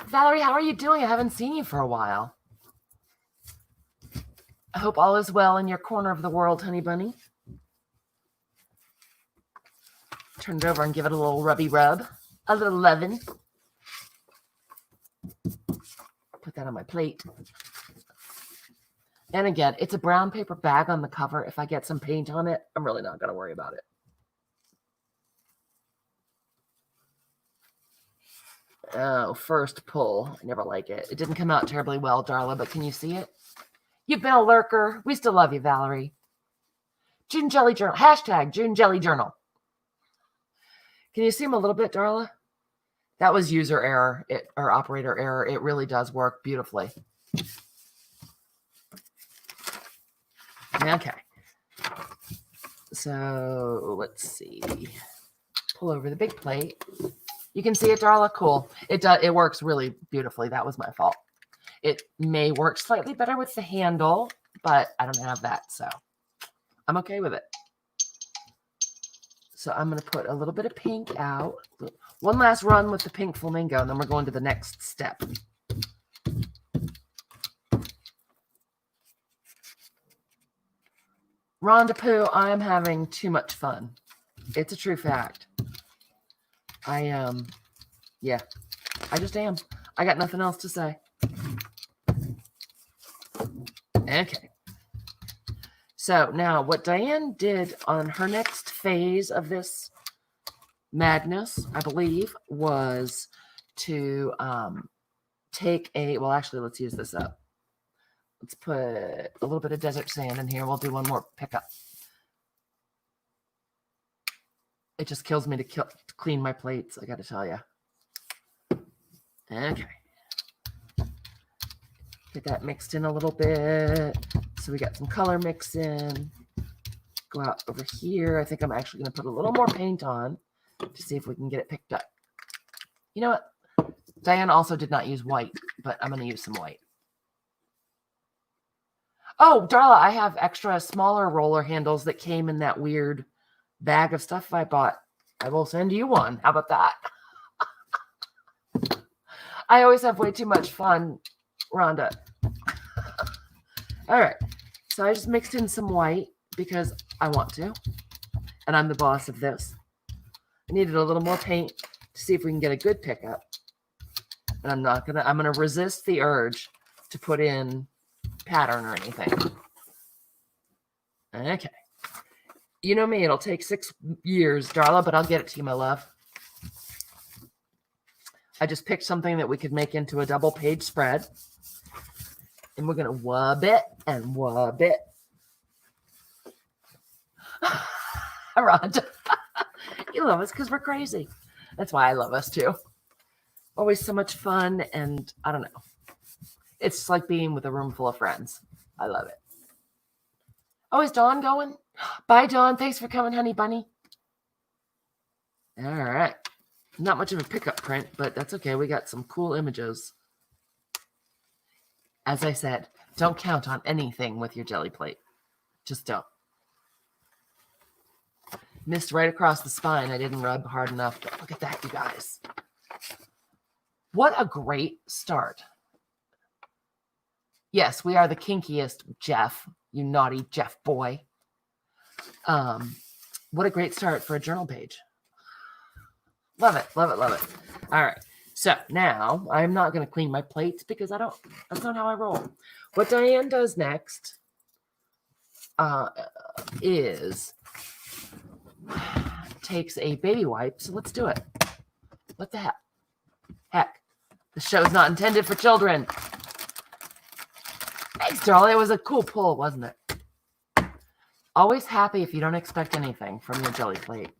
Valerie, how are you doing? I haven't seen you for a while. I hope all is well in your corner of the world, honey bunny. Turn it over and give it a little rubby rub. A little leaven. Put that on my plate. And again, it's a brown paper bag on the cover. If I get some paint on it, I'm really not going to worry about it. Oh, first pull. I never like it. It didn't come out terribly well, Darla, but can you see it? You've been a lurker. We still love you, Valerie. June Jelly Journal. Hashtag June Jelly Journal. Can you see him a little bit, Darla? That was user error or operator error. It really does work beautifully. Okay. So let's see. Pull over the big plate. You can see it, Darla. Cool. It works really beautifully. That was my fault. It may work slightly better with the handle, but I don't have that, so I'm okay with it. So I'm going to put a little bit of pink out. One last run with the pink flamingo, and then we're going to the next step. Rhonda Pooh, I'm having too much fun. It's a true fact. Yeah, I just am. I got nothing else to say. Okay. So now what Diane did on her next phase of this madness, I believe, was to take a, well, actually, let's use this up. Let's put a little bit of desert sand in here. We'll do one more pickup. It just kills me to clean my plates, I got to tell you. Okay. Get that mixed in a little bit. So we got some color mix in. Go out over here. I think I'm actually going to put a little more paint on to see if we can get it picked up. You know what? Diane also did not use white, but I'm going to use some white. Oh, Darla, I have extra smaller roller handles that came in that weird bag of stuff I bought. I will send you one. How about that? I always have way too much fun, Rhonda. All right. So I just mixed in some white because I want to. And I'm the boss of this. I needed a little more paint to see if we can get a good pickup. And I'm going to resist the urge to put in pattern or anything. Okay. You know me, it'll take 6 years, Darla, but I'll get it to you, my love. I just picked something that we could make into a double page spread. And we're going to wub it and wub it. Rhonda, you love us because we're crazy. That's why I love us too. Always so much fun, and I don't know. It's just like being with a room full of friends. I love it. Oh, is Dawn going? Bye, Dawn. Thanks for coming, honey bunny. All right. Not much of a pickup print, but that's okay. We got some cool images. As I said, don't count on anything with your jelly plate. Just don't. Missed right across the spine. I didn't rub hard enough, but look at that, you guys. What a great start. Yes, we are the kinkiest, Jeff. You naughty Jeff boy. What a great start for a journal page. Love it, love it, love it. All right. So now I'm not going to clean my plates because that's not how I roll. What Diane does next is takes a baby wipe. So let's do it. What the heck? Heck, the show's not intended for children. Thanks, Dolly. It was a cool pull, wasn't it? Always happy if you don't expect anything from your jelly plate.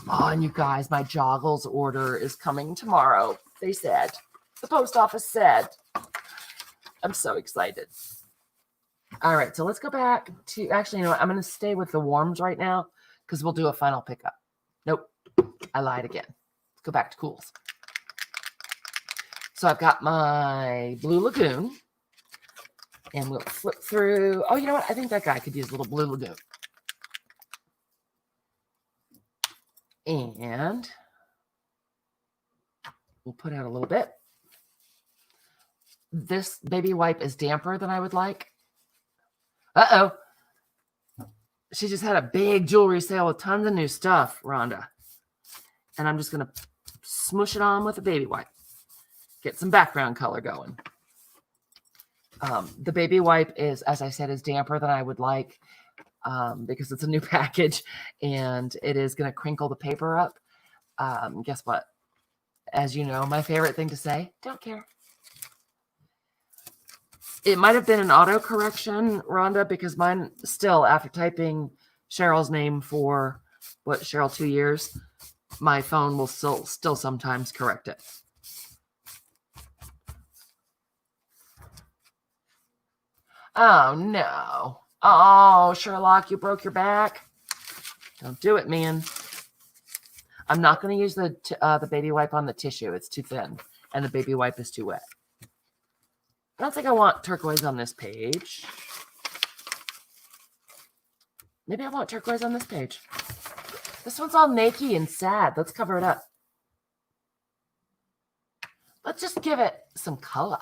Oh, and you guys, my joggles order is coming tomorrow. They said. The post office said. I'm so excited. All right, so let's go back to, actually, you know what? I'm going to stay with the warms right now because we'll do a final pickup. Nope, I lied again. Let's go back to cools. So I've got my Blue Lagoon. And we'll flip through. Oh, you know what? I think that guy could use a little Blue Lagoon. And we'll put out a little bit. This baby wipe is damper than I would like. Uh-oh. She just had a big jewelry sale with tons of new stuff, Rhonda. And I'm just going to smoosh it on with a baby wipe. Get some background color going. The baby wipe is, as I said, is damper than I would like because it's a new package and it is going to crinkle the paper up. Guess what? As you know, my favorite thing to say, don't care. It might have been an auto correction, Rhonda, because mine still, after typing Cheryl's name for, Cheryl, 2 years, my phone will still sometimes correct it. Oh, no. Oh, Sherlock, you broke your back. Don't do it, man. I'm not going to use the baby wipe on the tissue. It's too thin, and the baby wipe is too wet. I don't think I want turquoise on this page. Maybe I want turquoise on this page. This one's all naked and sad. Let's cover it up. Let's just give it some color.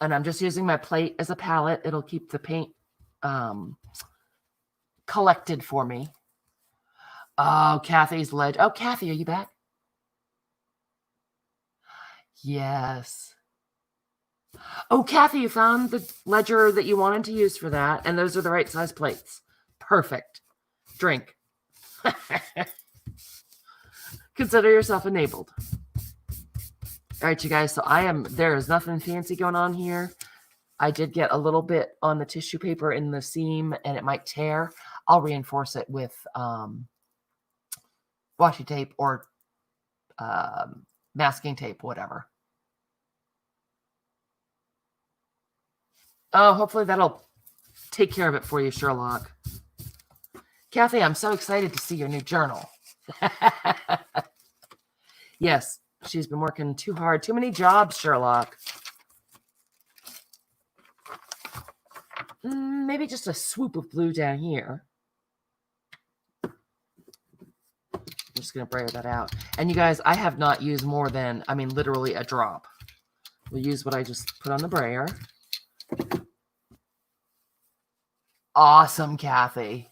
And I'm just using my plate as a palette. It'll keep the paint collected for me. Oh, Kathy's ledge. Oh, Kathy, are you back? Yes. Oh, Kathy, you found the ledger that you wanted to use for that. And those are the right size plates. Perfect. Drink. Consider yourself enabled. All right, you guys. So there is nothing fancy going on here. I did get a little bit on the tissue paper in the seam and it might tear. I'll reinforce it with washi tape or masking tape, whatever. Oh, hopefully that'll take care of it for you, Sherlock. Kathy, I'm so excited to see your new journal. Yes, she's been working too hard. Too many jobs, Sherlock. Maybe just a swoop of blue down here. I'm just going to brayer that out. And you guys, I have not used more than, literally a drop. We'll use what I just put on the brayer. Awesome, Kathy.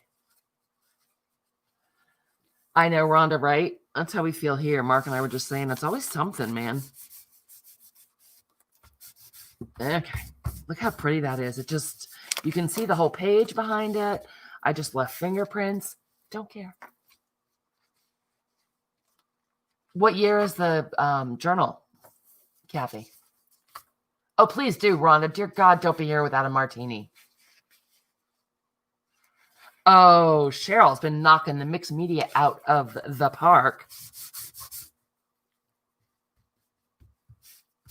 I know, Rhonda, right? That's how we feel here. Mark and I were just saying, it's always something, man. Okay. Look how pretty that is. It just, you can see the whole page behind it. I just left fingerprints. Don't care. What year is the journal, Kathy? Oh, please do, Rhonda. Dear God, don't be here without a martini. Oh, Cheryl's been knocking the mixed media out of the park.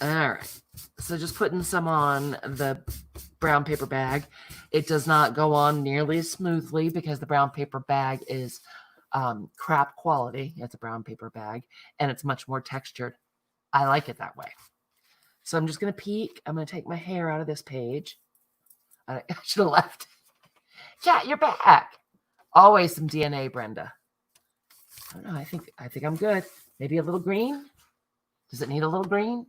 All right. So just putting some on the brown paper bag. It does not go on nearly as smoothly because the brown paper bag is crap quality. It's a brown paper bag and it's much more textured. I like it that way. So I'm just going to peek. I'm going to take my hair out of this page. I should have left. Yeah, you're back. Always some DNA, Brenda. I don't know. I think I'm good. Maybe a little green. Does it need a little green?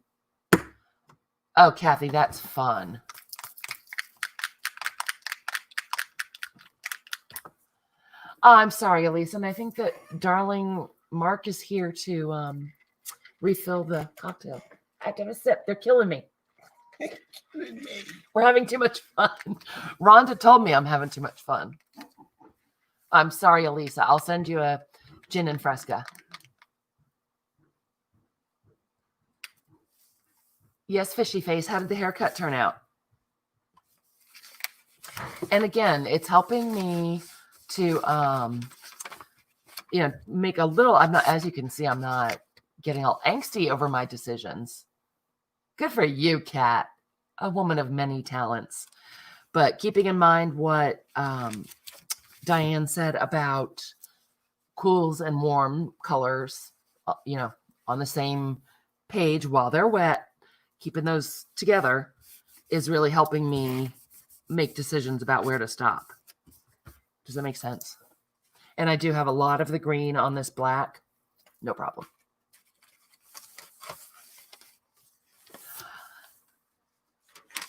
Oh, Kathy, that's fun. Oh, I'm sorry, Elise. And I think that darling Mark is here to refill the cocktail. I have to have a sip. They're killing me. We're having too much fun. Rhonda told me I'm having too much fun. I'm sorry, Elisa. I'll send you a gin and fresca. Yes, fishy face. How did the haircut turn out? And again, it's helping me to, make a little, I'm not, as you can see, I'm not getting all angsty over my decisions. Good for you, Kat, a woman of many talents. But keeping in mind what Diane said about cools and warm colors, on the same page while they're wet, keeping those together is really helping me make decisions about where to stop. Does that make sense? And I do have a lot of the green on this black. No problem.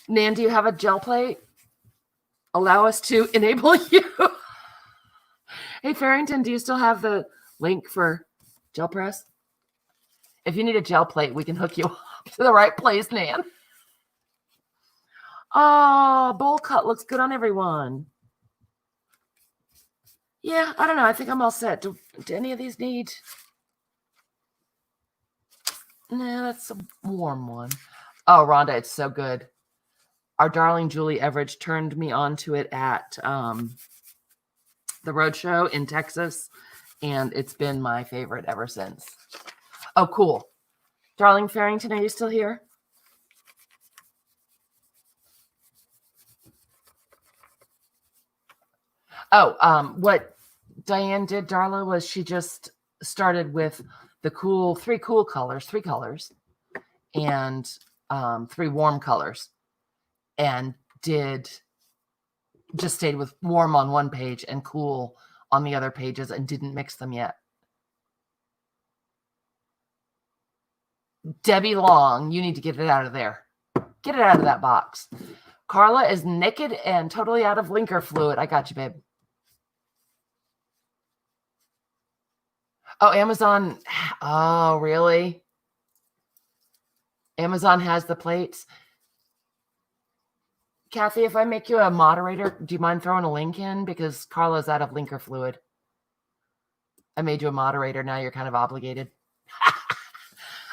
Nan, do you have a gel plate? Allow us to enable you. Hey, Farrington, do you still have the link for gel press? If you need a gel plate, we can hook you up to the right place, Nan. Oh, bowl cut looks good on everyone. Yeah, I don't know. I think I'm all set. Do any of these need? No, that's a warm one. Oh, Rhonda, it's so good. Our darling Julie Everidge turned me on to it at the Roadshow in Texas, and it's been my favorite ever since. Oh, cool. Darling Farrington, are you still here? Oh, what Diane did, Darla, was she just started with the three cool colors, and 3 warm colors, and just stayed with warm on one page and cool on the other pages and didn't mix them yet. Debbie Long, you need to get it out of there. Get it out of that box. Carla is naked and totally out of linker fluid. I got you, babe. Oh, Amazon. Oh, really? Amazon has the plates. Kathy, if I make you a moderator, do you mind throwing a link in? Because Carla's out of linker fluid. I made you a moderator. Now you're kind of obligated.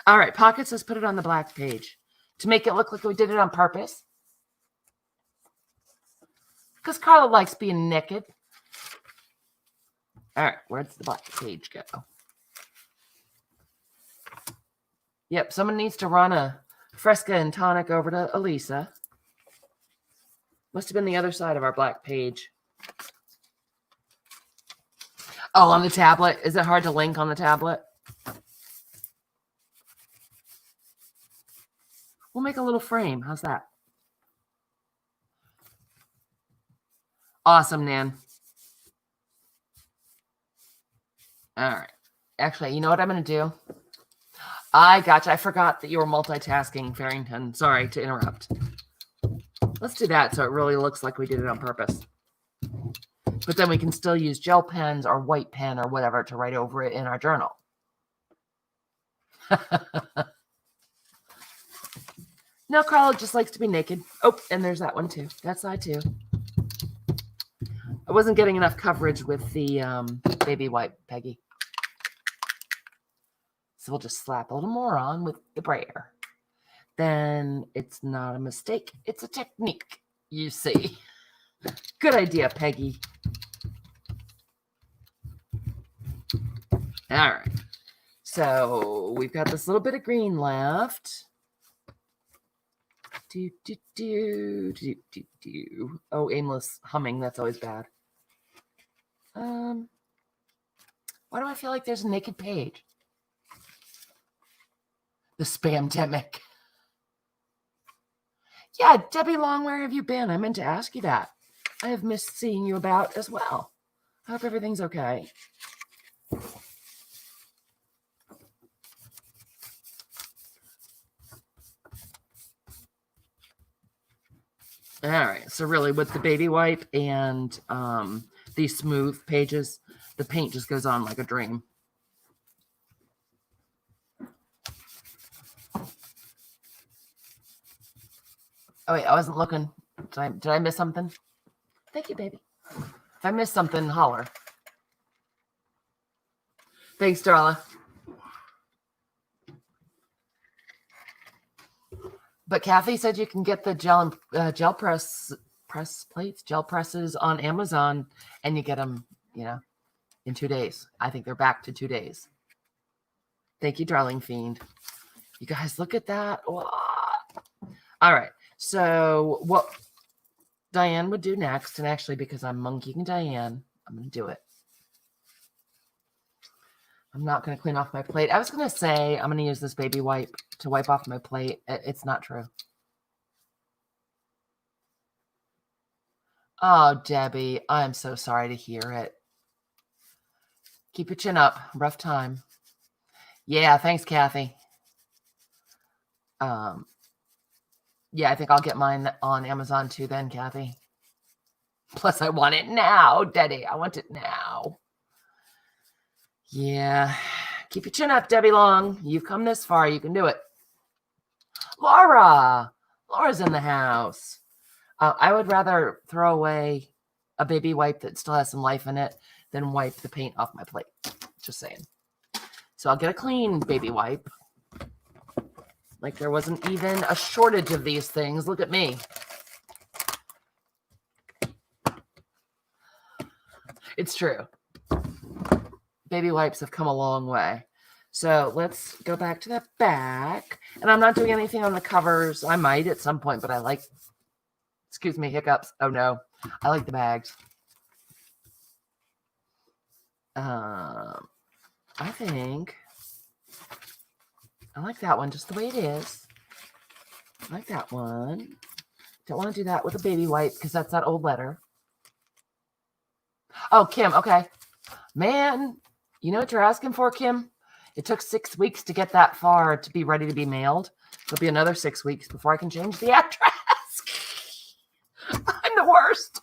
All right, Pockets, let's put it on the black page to make it look like we did it on purpose. Because Carla likes being naked. All right, where'd the black page go? Yep, someone needs to run a Fresca and tonic over to Elisa. Must have been the other side of our black page. Oh, on the tablet. Is it hard to link on the tablet? We'll make a little frame. How's that? Awesome, Nan. All right. Actually, you know what I'm going to do? I gotcha. I forgot that you were multitasking, Farrington. Sorry to interrupt. Let's do that so it really looks like we did it on purpose. But then we can still use gel pens or white pen or whatever to write over it in our journal. No, Carla just likes to be naked. Oh, and there's that one too. That side too. I wasn't getting enough coverage with the baby wipe, Peggy. So we'll just slap a little more on with the brayer. Then it's not a mistake. It's a technique, you see. Good idea, Peggy. All right. So we've got this little bit of green left. Oh, aimless humming. That's always bad. Why do I feel like there's a naked page? The spam-demic. Yeah, Debbie Long, where have you been? I meant to ask you that. I have missed seeing you about as well. I hope everything's okay. All right, so really with the baby wipe and these smooth pages, the paint just goes on like a dream. Oh, wait, I wasn't looking. Did I miss something? Thank you, baby. If I missed something, holler. Thanks, Darla. But Kathy said you can get the gel presses on Amazon, and you get them, in 2 days. I think they're back to 2 days. Thank you, darling fiend. You guys, look at that. Whoa. All right. So what Diane would do next, and actually because I'm monkeying Diane, I'm going to do it. I'm not going to clean off my plate. I was going to say I'm going to use this baby wipe to wipe off my plate. It's not true. Oh, Debbie, I'm so sorry to hear it. Keep your chin up. Rough time. Yeah, thanks, Kathy. Yeah, I think I'll get mine on Amazon too then, Kathy. Plus, I want it now, Daddy. I want it now. Yeah. Keep your chin up, Debbie Long. You've come this far. You can do it. Laura. Laura's in the house. I would rather throw away a baby wipe that still has some life in it than wipe the paint off my plate. Just saying. So I'll get a clean baby wipe. Like there wasn't even a shortage of these things. Look at me. It's true. Baby wipes have come a long way. So let's go back to the back. And I'm not doing anything on the covers. I might at some point, but I like, excuse me, hiccups. Oh no, I like the bags. I think I like that one just the way it is. I like that one. Don't want to do that with a baby wipe because that's that old letter. Oh, Kim, okay. Man, you know what you're asking for, Kim? It took 6 weeks to get that far to be ready to be mailed. It'll be another 6 weeks before I can change the address. I'm the worst.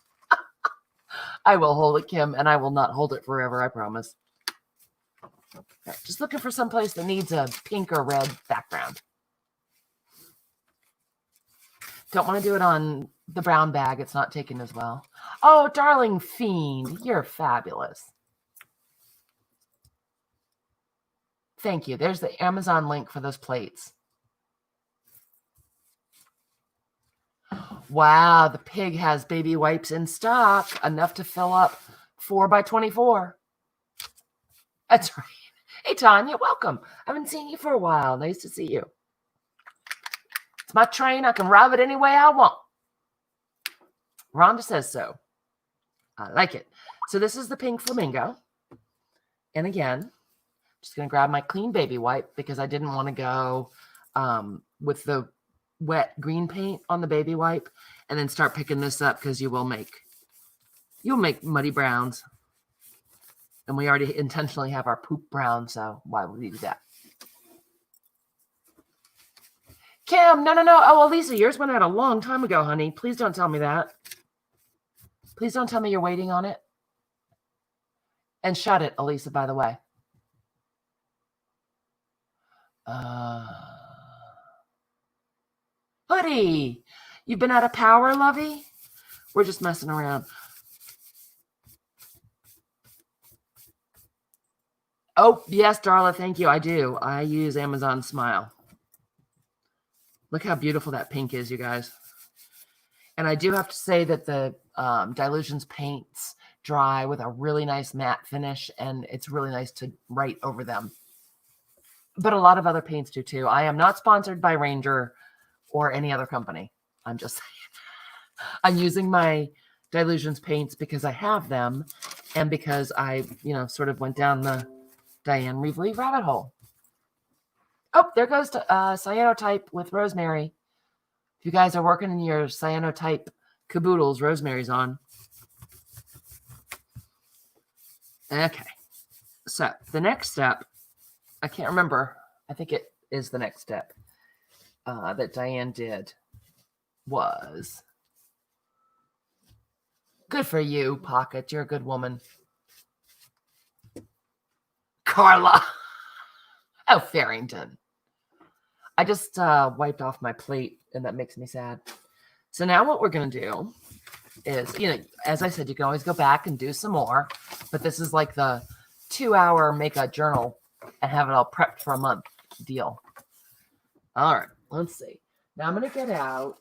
I will hold it, Kim, and I will not hold it forever, I promise. Right, just looking for someplace that needs a pink or red background. Don't want to do it on the brown bag. It's not taken as well. Oh, darling fiend, you're fabulous. Thank you. There's the Amazon link for those plates. Wow, the pig has baby wipes in stock, enough to fill up 4 by 24. That's right. Hey, Tanya, welcome. I haven't seen you for a while. Nice to see you. It's my train. I can ride it any way I want. Rhonda says so. I like it. So this is the pink flamingo. And again, just going to grab my clean baby wipe because I didn't want to go with the wet green paint on the baby wipe and then start picking this up because you'll make muddy browns. And we already intentionally have our poop brown, so why would we do that? Kim, no. Oh, Elisa, yours went out a long time ago, honey. Please don't tell me that. Please don't tell me you're waiting on it. And shut it, Elisa, by the way. Hoodie, you've been out of power, lovey? We're just messing around. Oh, yes, Darla, thank you. I do. I use Amazon Smile. Look how beautiful that pink is, you guys. And I do have to say that the Dilutions paints dry with a really nice matte finish, and it's really nice to write over them. But a lot of other paints do too. I am not sponsored by Ranger or any other company. I'm just saying. I'm using my Dilutions paints because I have them and because I, sort of went down the Diane Reevely rabbit hole. Oh, there goes to cyanotype with Rosemary. If you guys are working in your cyanotype caboodles, Rosemary's on. Okay. So the next step, I can't remember. I think it is the next step that Diane did was... Good for you, Pocket. You're a good woman. Carla. Oh, Farrington. I just wiped off my plate, and that makes me sad. So now what we're going to do is, as I said, you can always go back and do some more. But this is like the 2-hour make a journal and have it all prepped for a month deal. All right, let's see. Now I'm going to get out.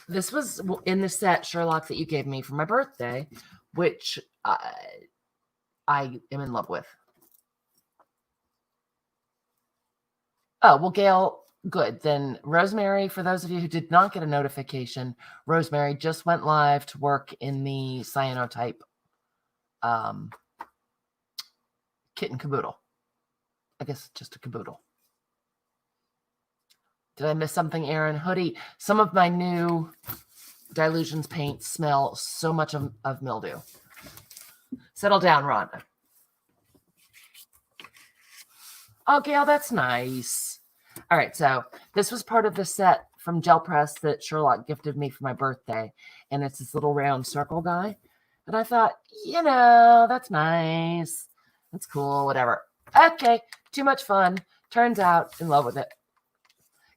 This was in the set, Sherlock, that you gave me for my birthday, which I am in love with. Oh, well, Gail, good. Then Rosemary, for those of you who did not get a notification, Rosemary just went live to work in the cyanotype kitten caboodle. I guess just a caboodle. Did I miss something, Aaron? Hoodie. Some of my new Dilutions paints smell so much of mildew. Settle down, Rhonda. Oh, Gail, that's nice. All right, so this was part of the set from Gel Press that Sherlock gifted me for my birthday, and it's this little round circle guy. And I thought, that's nice. That's cool, whatever. Okay, too much fun. Turns out, in love with it.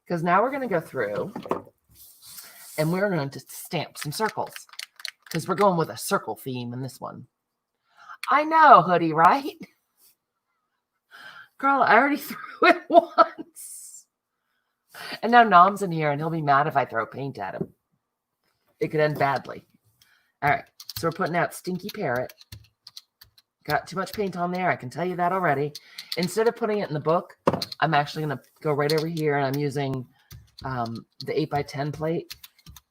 Because now we're going to go through and we're going to stamp some circles. Because we're going with a circle theme in this one. I know, Hoodie, right? Carla, I already threw it once. And now Nom's in here and he'll be mad if I throw paint at him. It could end badly. All right, so we're putting out Stinky Parrot. Got too much paint on there. I can tell you that already. Instead of putting it in the book, I'm actually going to go right over here and I'm using the 8x10 plate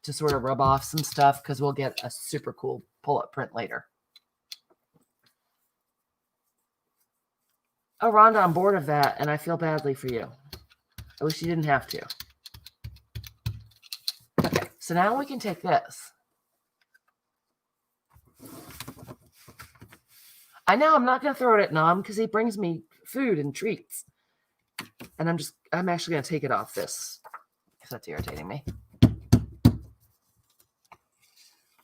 to sort of rub off some stuff because we'll get a super cool pull-up print later. Oh, Rhonda, I'm bored of that and I feel badly for you. I wish you didn't have to. Okay, so now we can take this. I know I'm not going to throw it at Nom because he brings me food and treats. And I'm actually going to take it off this because that's irritating me.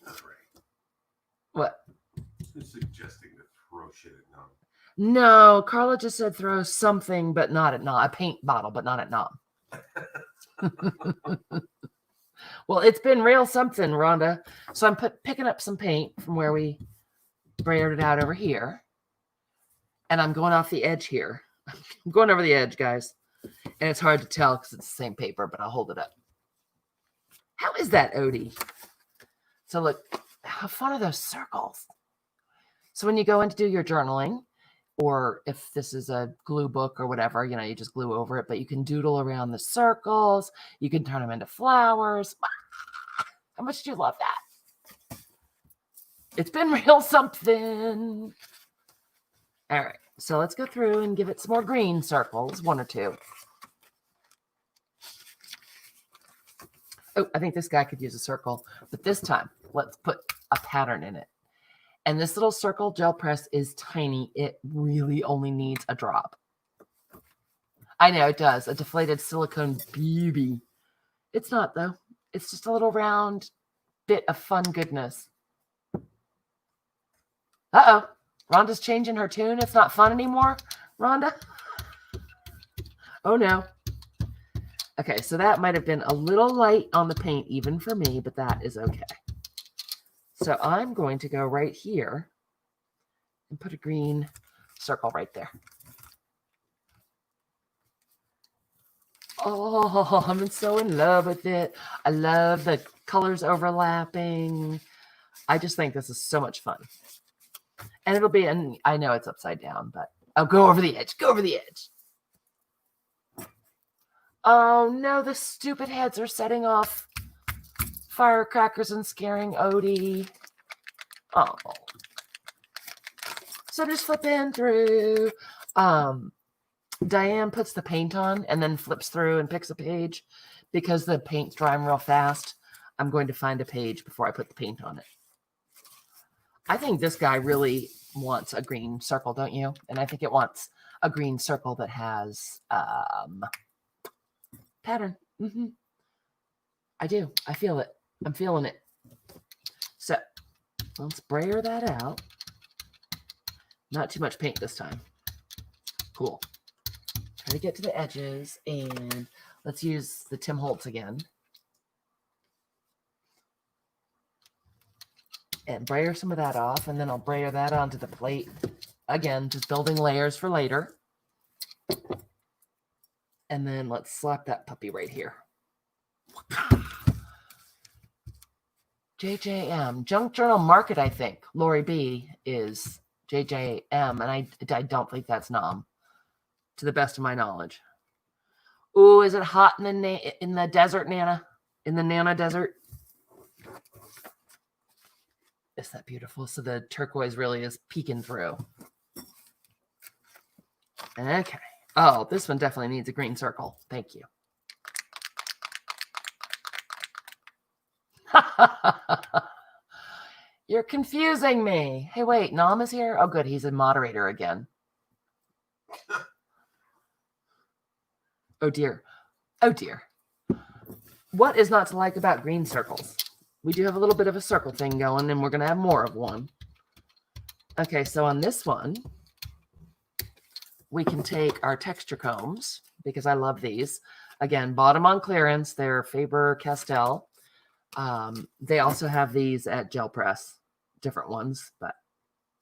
That's right. What? You're suggesting to throw shit at Nom. No, Carla just said throw something, but not at Nom. A paint bottle, but not at Nom. Well, it's been real something, Rhonda. So I'm picking up some paint from where we braided it out over here. And I'm going off the edge here. I'm going over the edge, guys. And it's hard to tell because it's the same paper, but I'll hold it up. How is that, Odie? So look, how fun are those circles? So when you go in to do your journaling, or if this is a glue book or whatever, you just glue over it, but you can doodle around the circles. You can turn them into flowers. How much do you love that? It's been real something. All right, so let's go through and give it some more green circles, 1 or 2. Oh, I think this guy could use a circle, but this time, let's put a pattern in it. And this little circle gel press is tiny. It really only needs a drop. I know it does. A deflated silicone BB. It's not, though. It's just a little round bit of fun goodness. Uh-oh. Rhonda's changing her tune. It's not fun anymore, Rhonda? Oh, no. Okay, so that might have been a little light on the paint even for me, but that is okay. So I'm going to go right here and put a green circle right there. Oh, I'm so in love with it. I love the colors overlapping. I just think this is so much fun. And it'll be, and I know it's upside down, but I'll go over the edge. Go over the edge. Oh no, the stupid heads are setting off firecrackers and scaring Odie. Oh. So just flipping through. Diane puts the paint on and then flips through and picks a page because the paint's drying real fast. I'm going to find a page before I put the paint on it. I think this guy really wants a green circle, don't you? And I think it wants a green circle that has pattern. I do. I feel it. I'm feeling it. So let's brayer that out. Not too much paint this time. Cool. Try to get to the edges, and let's use the Tim Holtz again. And brayer some of that off, and then I'll brayer that onto the plate. Again, just building layers for later. And then let's slap that puppy right here. JJM. Junk Journal Market, I think. Lori B is JJM, and I don't think that's Nom, to the best of my knowledge. Ooh, is it hot in the desert, Nana? In the Nana desert? Is that beautiful? So the turquoise really is peeking through. Okay. Oh, this one definitely needs a green circle. Thank you. You're confusing me. Hey, wait, Nom is here? Oh, good. He's a moderator again. Oh, dear. Oh, dear. What is not to like about green circles? We do have a little bit of a circle thing going, and we're going to have more of one. Okay, so on this one, we can take our texture combs, because I love these. Again, bottom on clearance. They're Faber-Castell. They also have these at Gel Press. Different ones, but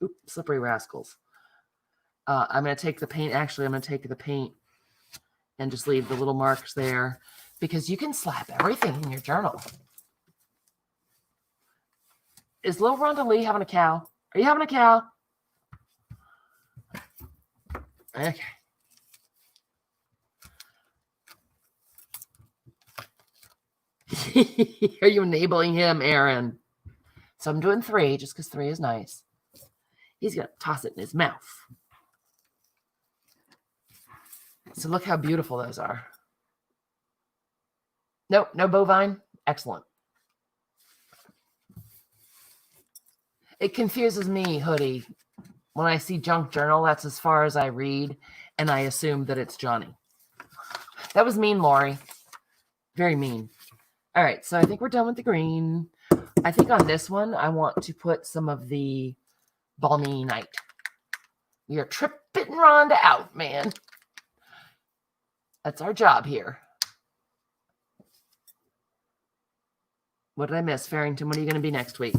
oops, slippery rascals. I'm going to take the paint. Actually, I'm going to take the paint and just leave the little marks there, because you can slap everything in your journal. Is little Rhonda Lee having a cow? Are you having a cow? Okay. Are you enabling him, Aaron? So I'm doing 3 just because 3 is nice. He's going to toss it in his mouth. So look how beautiful those are. Nope, no bovine. Excellent. It confuses me, Hoodie. When I see junk journal, that's as far as I read, and I assume that it's Johnny. That was mean, Lori. Very mean. All right, so I think we're done with the green. I think on this one, I want to put some of the Balmy Night. We are tripping Rhonda out, man. That's our job here. What did I miss? Farrington, what are you going to be next week?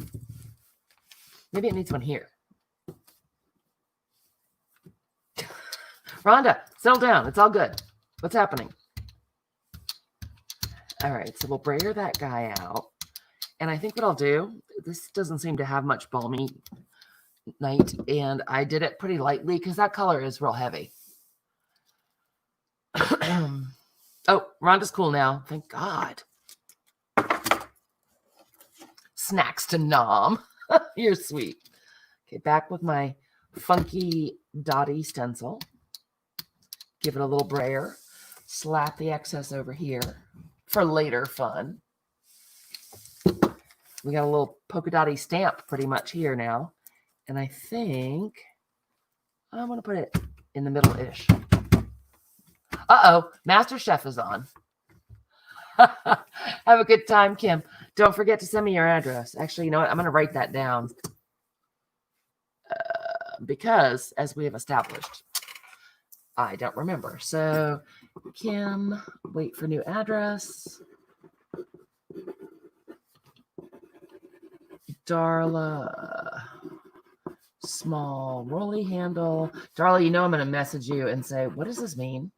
Maybe it needs one here. Rhonda, settle down. It's all good. What's happening? All right, so we'll brayer that guy out. And I think what I'll do, this doesn't seem to have much Balmy Night, and I did it pretty lightly because that color is real heavy. Oh, Rhonda's cool now. Thank God. Snacks to Nom. You're sweet. Okay, back with my funky Dottie stencil. Give it a little brayer. Slap the excess over here for later fun. We got a little polka dotty stamp pretty much here now. And I think I'm going to put it in the middle-ish. Uh-oh, Master Chef is on. Have a good time, Kim. Don't forget to send me your address. Actually, you know what? I'm going to write that down. Because, as we have established, I don't remember. So, Kim, wait for new address. Darla, small rolly handle. Darla, you know I'm going to message you and say, what does this mean?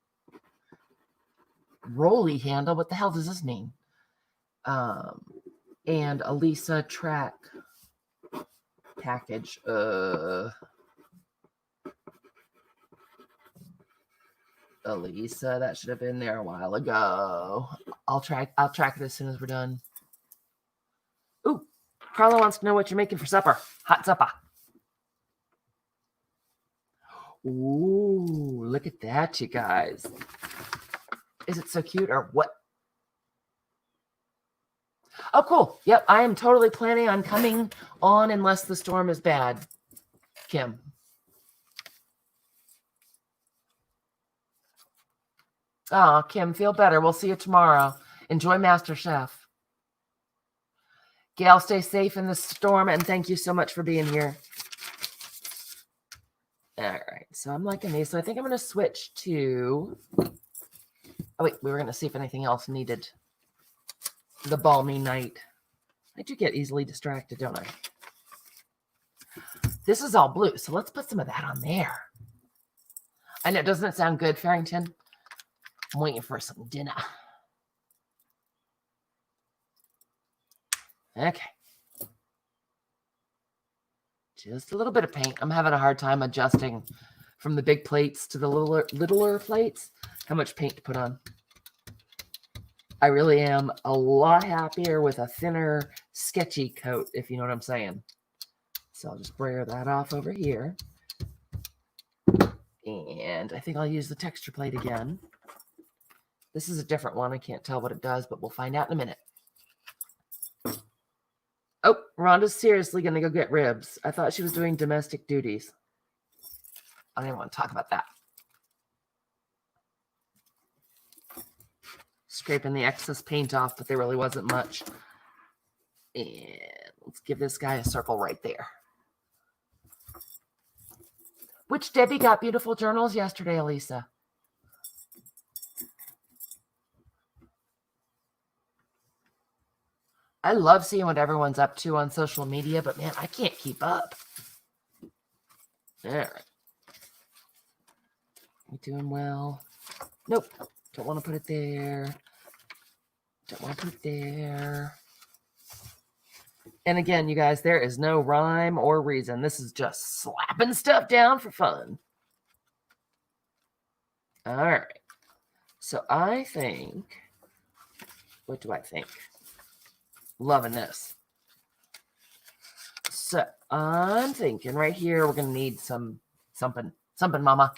Rolly handle? What the hell does this mean? And Elisa track package. Elisa, that should have been there a while ago. I'll track it as soon as we're done. Ooh, Carla wants to know what you're making for supper. Hot supper. Ooh, look at that, you guys. Is it so cute or what? Oh, cool. Yep, I am totally planning on coming on unless the storm is bad. Kim. Oh, Kim, feel better. We'll see you tomorrow. Enjoy MasterChef. Gail, stay safe in the storm, and thank you so much for being here. All right, so I'm liking these. So I think I'm going to switch to... Oh, wait, we were going to see if anything else needed the balmy night. I do get easily distracted, don't I? This is all blue, so let's put some of that on there. I know, doesn't it sound good, Farrington? I'm waiting for some dinner. Okay. Just a little bit of paint. I'm having a hard time adjusting from the big plates to the littler plates how much paint to put on. I really am a lot happier with a thinner, sketchy coat, if you know what I'm saying. So I'll just brayer that off over here. And I think I'll use the texture plate again. This is a different one. I can't tell what it does, but we'll find out in a minute. Oh, Rhonda's seriously going to go get ribs. I thought she was doing domestic duties. I don't even want to talk about that. Scraping the excess paint off, but there really wasn't much. And let's give this guy a circle right there. Which Debbie got beautiful journals yesterday, Elisa? I love seeing what everyone's up to on social media, but man, I can't keep up. All right. We doing well? Nope. Don't want to put it there. Don't want to put it there. And again, you guys, there is no rhyme or reason. This is just slapping stuff down for fun. All right. So I think, what do I think? Loving this. So I'm thinking right here, we're going to need something, mama.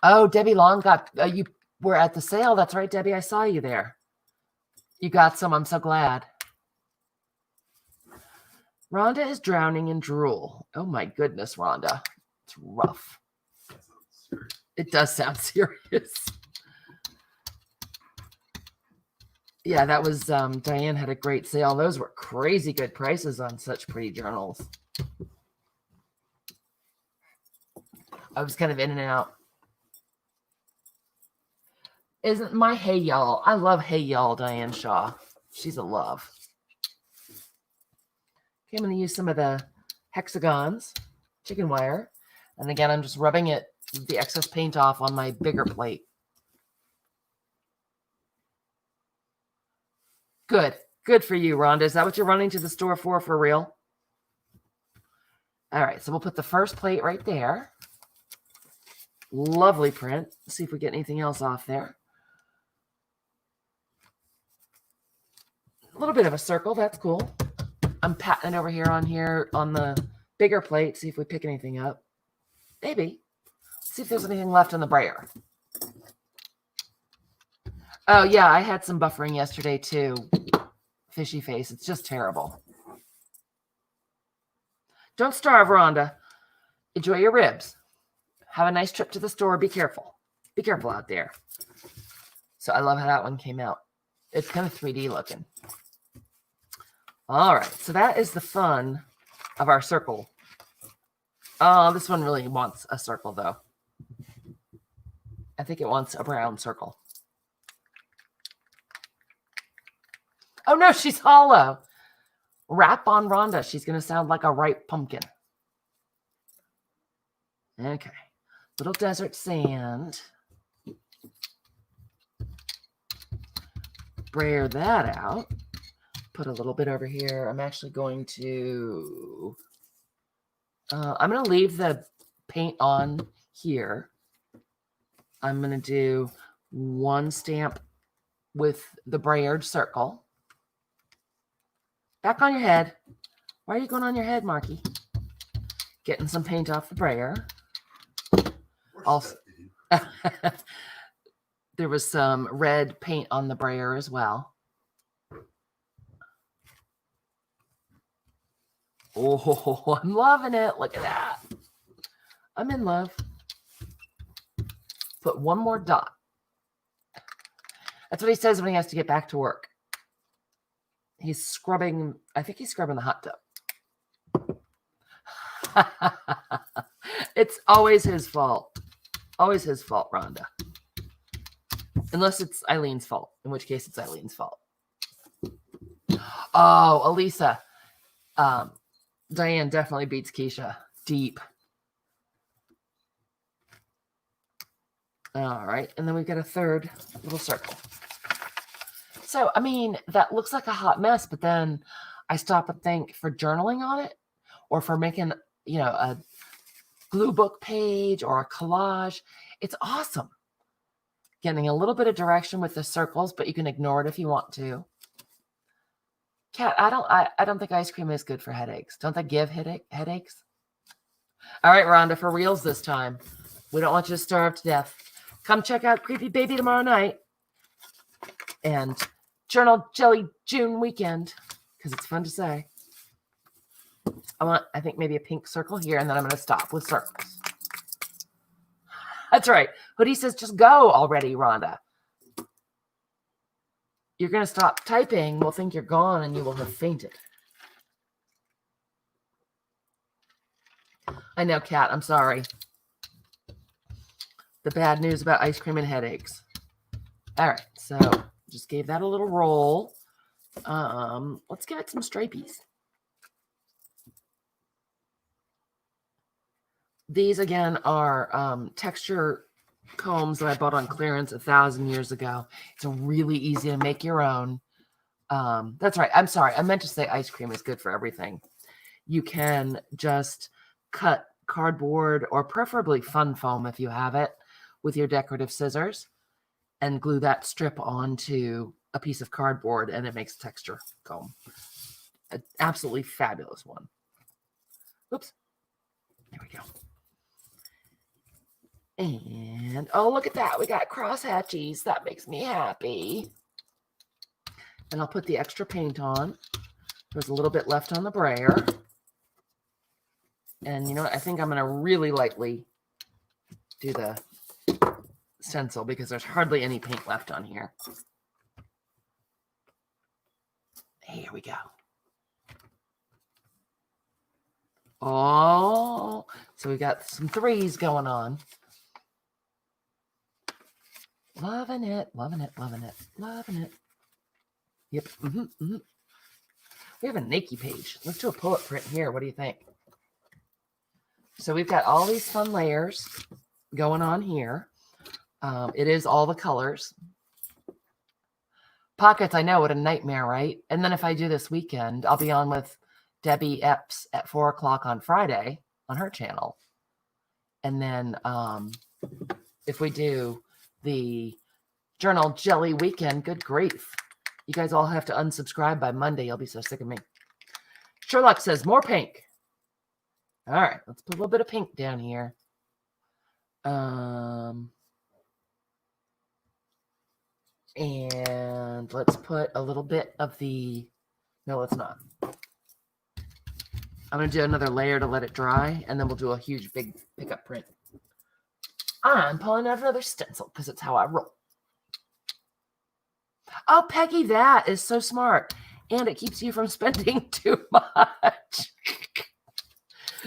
Oh, Debbie Long got, you were at the sale. That's right, Debbie. I saw you there. You got some. I'm so glad. Rhonda is drowning in drool. Oh my goodness, Rhonda. It's rough. It does sound serious. Yeah, that was, Diane had a great sale. Those were crazy good prices on such pretty journals. I was kind of in and out. Isn't my Hey Y'all? I love Hey Y'all, Diane Shaw. She's a love. Okay, I'm going to use some of the hexagons, chicken wire. And again, I'm just rubbing the excess paint off on my bigger plate. Good. Good for you, Rhonda. Is that what you're running to the store for real? All right, so we'll put the first plate right there. Lovely print. Let's see if we get anything else off there. A little bit of a circle. That's cool. I'm patting it over here on the bigger plate. See if we pick anything up. Maybe. See if there's anything left on the brayer. Oh, yeah, I had some buffering yesterday, too. Fishy face. It's just terrible. Don't starve, Rhonda. Enjoy your ribs. Have a nice trip to the store. Be careful. Be careful out there. So I love how that one came out. It's kind of 3D looking. All right. So that is the fun of our circle. Oh, this one really wants a circle, though. I think it wants a brown circle. Oh, no, she's hollow. Rap on Rhonda. She's going to sound like a ripe pumpkin. Okay. Little desert sand. Brayer that out. Put a little bit over here. I'm actually going to... I'm going to leave the paint on here. I'm going to do one stamp with the brayered circle. Back on your head. Why are you going on your head, Marky? Getting some paint off the brayer. Also, there was some red paint on the brayer as well. Oh, I'm loving it. Look at that. I'm in love. Put one more dot. That's what he says when he has to get back to work. He's scrubbing, I think he's scrubbing the hot tub. It's always his fault. Always his fault, Rhonda. Unless it's Eileen's fault, in which case it's Eileen's fault. Oh, Elisa. Diane definitely beats Keisha. Deep. All right. And then we've got a third little circle. So, I mean, that looks like a hot mess, but then I stop and think for journaling on it or for making, you know, a glue book page or a collage, it's awesome. Getting a little bit of direction with the circles, but you can ignore it if you want to. Kat, I don't think ice cream is good for headaches. Don't they give headaches? All right, Rhonda, for reals this time. We don't want you to starve to death. Come check out Creepy Baby tomorrow night. And Journal Jelly June weekend, because it's fun to say. I think maybe a pink circle here, and then I'm going to stop with circles. That's right. Hoodie says, just go already, Rhonda. You're going to stop typing. We'll think you're gone, and you will have fainted. I know, Kat. I'm sorry. The bad news about ice cream and headaches. All right. So just gave that a little roll. Let's give it some stripies. These, again, are texture combs that I bought on clearance 1,000 years ago. It's really easy to make your own. That's right. I'm sorry. I meant to say ice cream is good for everything. You can just cut cardboard or preferably fun foam if you have it with your decorative scissors and glue that strip onto a piece of cardboard, and it makes a texture comb. An absolutely fabulous one. Oops. There we go. And, oh, look at that. We got crosshatchies. That makes me happy. And I'll put the extra paint on. There's a little bit left on the brayer. And you know what? I think I'm going to really lightly do the stencil because there's hardly any paint left on here. Here we go. Oh, so we got some threes going on. Loving it, loving it, loving it, loving it. Yep. We have a Nike page. Let's do a pull-up print here. What do you think? So we've got all these fun layers going on here. It is all the colors. Pockets, I know, what a nightmare, right? And then if I do this weekend, I'll be on with Debbie Epps at 4 o'clock on Friday on her channel. And then if we do the Journal Jelly weekend, good grief. You guys all have to unsubscribe by Monday. You'll be so sick of me. Sherlock says, more pink. All right, let's put a little bit of pink down here. And let's put a little bit of the, no, let's not. I'm going to do another layer to let it dry, and then we'll do a huge, big pickup print. I'm pulling out another stencil because it's how I roll. Oh, Peggy, that is so smart. And it keeps you from spending too much.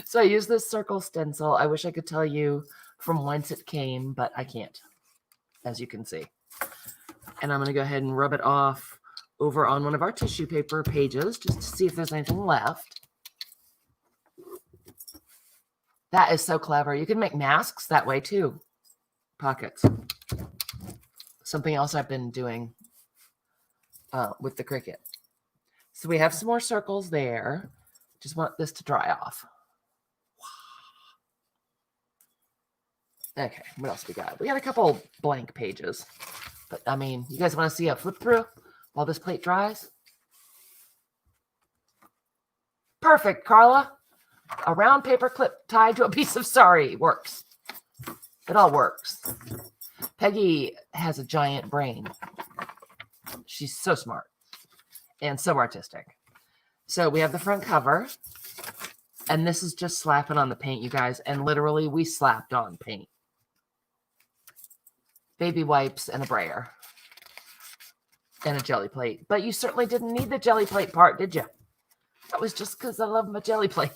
So I use this circle stencil. I wish I could tell you from whence it came, but I can't, as you can see. And I'm going to go ahead and rub it off over on one of our tissue paper pages just to see if there's anything left. That is so clever. You can make masks that way too. Pockets. Something else I've been doing with the Cricut. So we have some more circles there. Just want this to dry off. Okay, what else we got? We got a couple blank pages. But, I mean, you guys want to see a flip through while this plate dries? Perfect, Carla. A round paper clip tied to a piece of sari works. It all works. Peggy has a giant brain. She's so smart and so artistic. So we have the front cover. And this is just slapping on the paint, you guys. And literally, we slapped on paint. Baby wipes and a brayer. And a jelly plate. But you certainly didn't need the jelly plate part, did you? That was just because I love my jelly plate.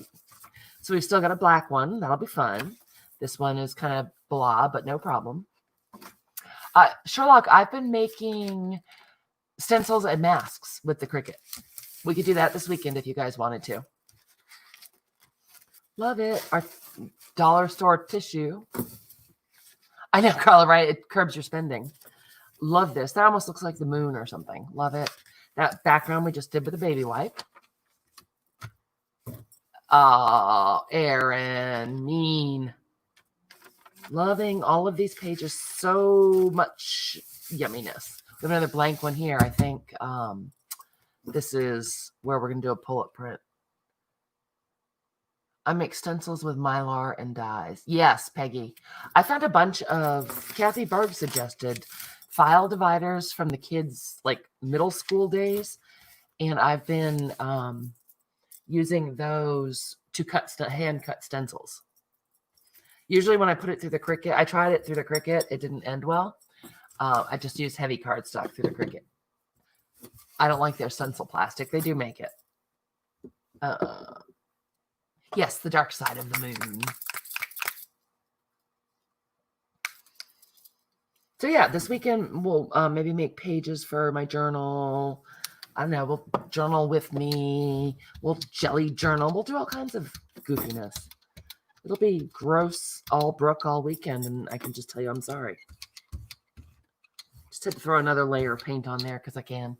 So we've still got a black one. That'll be fun. This one is kind of blah, but no problem. Sherlock, I've been making stencils and masks with the Cricut. We could do that this weekend if you guys wanted to. Love it. Our dollar store tissue. I know, Carla, right? It curbs your spending. Love this. That almost looks like the moon or something. Love it. That background we just did with a baby wipe. Oh, Erin, mean. Loving all of these pages. So much yumminess. We have another blank one here. I think this is where we're going to do a pull-up print. I make stencils with Mylar and dyes. Yes, Peggy. I found a bunch of, Kathy Berg suggested file dividers from the kids' like middle school days. And I've been using those to hand cut stencils. Usually when I put it through the Cricut, I tried it through the Cricut. It didn't end well. I just use heavy cardstock through the Cricut. I don't like their stencil plastic. They do make it. Yes, the dark side of the moon. So yeah, this weekend we'll maybe make pages for my journal. I don't know. We'll journal with me. We'll jelly journal. We'll do all kinds of goofiness. It'll be gross all Brooke all weekend, and I can just tell you I'm sorry. Just had to throw another layer of paint on there because I can.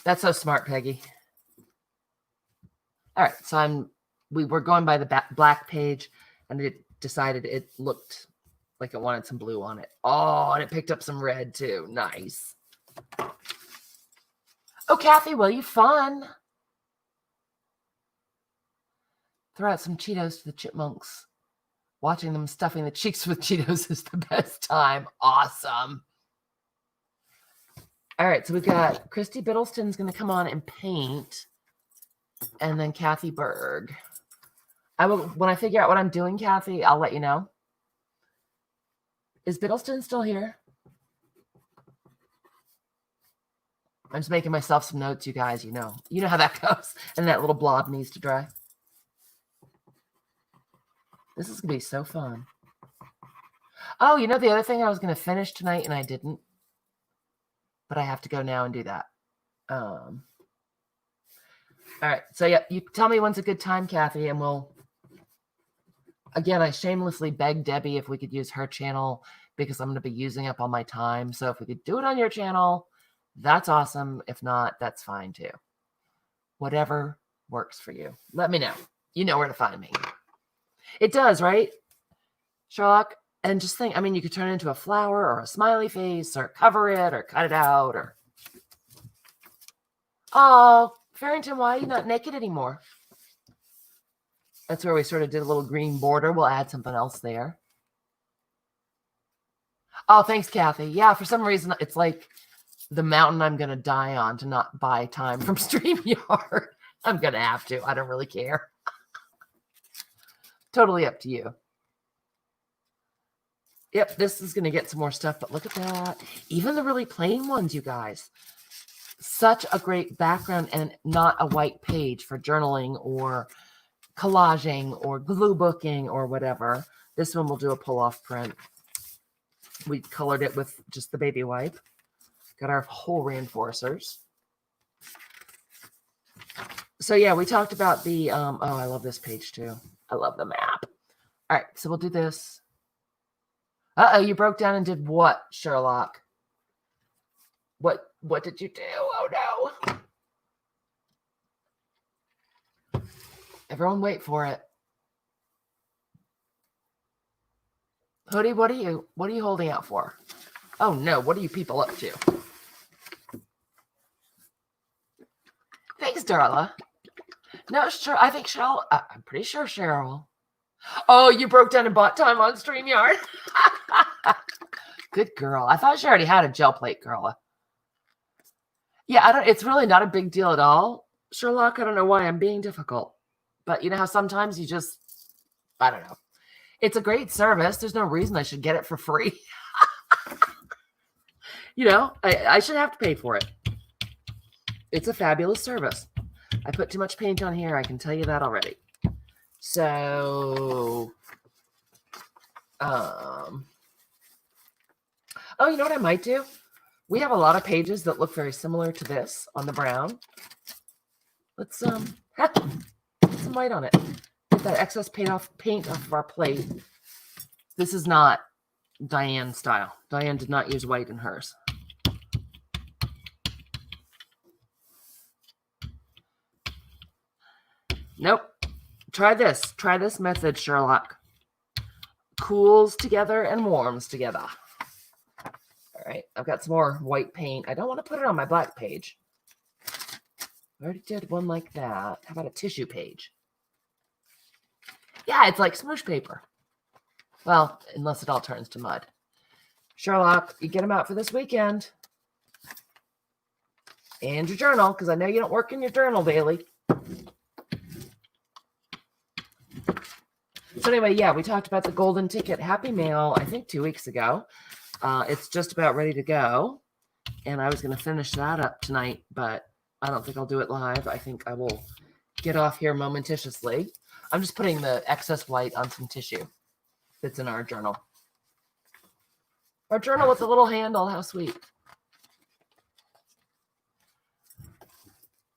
That's so smart, Peggy. All right, so we were going by the black page, and it decided it looked like it wanted some blue on it. Oh, and it picked up some red too. Nice. Oh, Kathy, will you fun? Throw out some Cheetos to the chipmunks. Watching them stuffing the cheeks with Cheetos is the best time. Awesome. All right, so we've got Christy Biddleston's going to come on and paint. And then Kathy Berg. When I figure out what I'm doing, Kathy, I'll let you know. Is Biddleston still here? I'm just making myself some notes, you guys. You know how that goes. And that little blob needs to dry. This is going to be so fun. Oh, you know the other thing I was going to finish tonight and I didn't. But I have to go now and do that. All right. So, yeah, you tell me when's a good time, Kathy, and we'll... Again, I shamelessly begged Debbie if we could use her channel because I'm going to be using up all my time. So if we could do it on your channel, that's awesome. If not, that's fine too. Whatever works for you. Let me know. You know where to find me. It does, right, Sherlock? And just think, I mean, you could turn it into a flower or a smiley face or cover it or cut it out or... Oh, Farrington, why are you not naked anymore? That's where we sort of did a little green border. We'll add something else there. Oh, thanks, Kathy. Yeah, for some reason, it's like the mountain I'm going to die on to not buy time from StreamYard. I'm going to have to. I don't really care. Totally up to you. Yep, this is going to get some more stuff, but look at that. Even the really plain ones, you guys. Such a great background and not a white page for journaling or collaging or glue booking or whatever. This one will do a pull-off print. We colored it with just the baby wipe. Got our whole reinforcers. So yeah, we talked about the, oh, I love this page too. I love the map. All right, so we'll do this. Uh-oh, you broke down and did what, Sherlock? What did you do? Oh, no. Everyone wait for it. Hoodie, what are you holding out for? Oh no, what are you people up to? Thanks, Darla. No, sure. I think Cheryl. I'm pretty sure Cheryl. Oh, you broke down and bought time on StreamYard. Good girl. I thought she already had a gel plate, girl. Yeah, it's really not a big deal at all, Sherlock. I don't know why I'm being difficult. But you know how sometimes you just, I don't know. It's a great service. There's no reason I should get it for free. You know, I should have to pay for it. It's a fabulous service. I put too much paint on here. I can tell you that already. So, oh, you know what I might do? We have a lot of pages that look very similar to this on the brown. Let's put some white on it. Get that excess paint off of our plate. This is not Diane style. Diane did not use white in hers. Nope. Try this. Try this method, Sherlock. Cools together and warms together. All right. I've got some more white paint. I don't want to put it on my black page. I already did one like that. How about a tissue page? Yeah, it's like smoosh paper. Well, unless it all turns to mud. Sherlock, you get them out for this weekend. And your journal, because I know you don't work in your journal daily. So anyway, yeah, we talked about the golden ticket Happy Mail, I think 2 weeks ago. It's just about ready to go. And I was going to finish that up tonight, but I don't think I'll do it live. I think I will get off here momentarily. I'm just putting the excess white on some tissue that's in our journal. Our journal with a little handle. How sweet.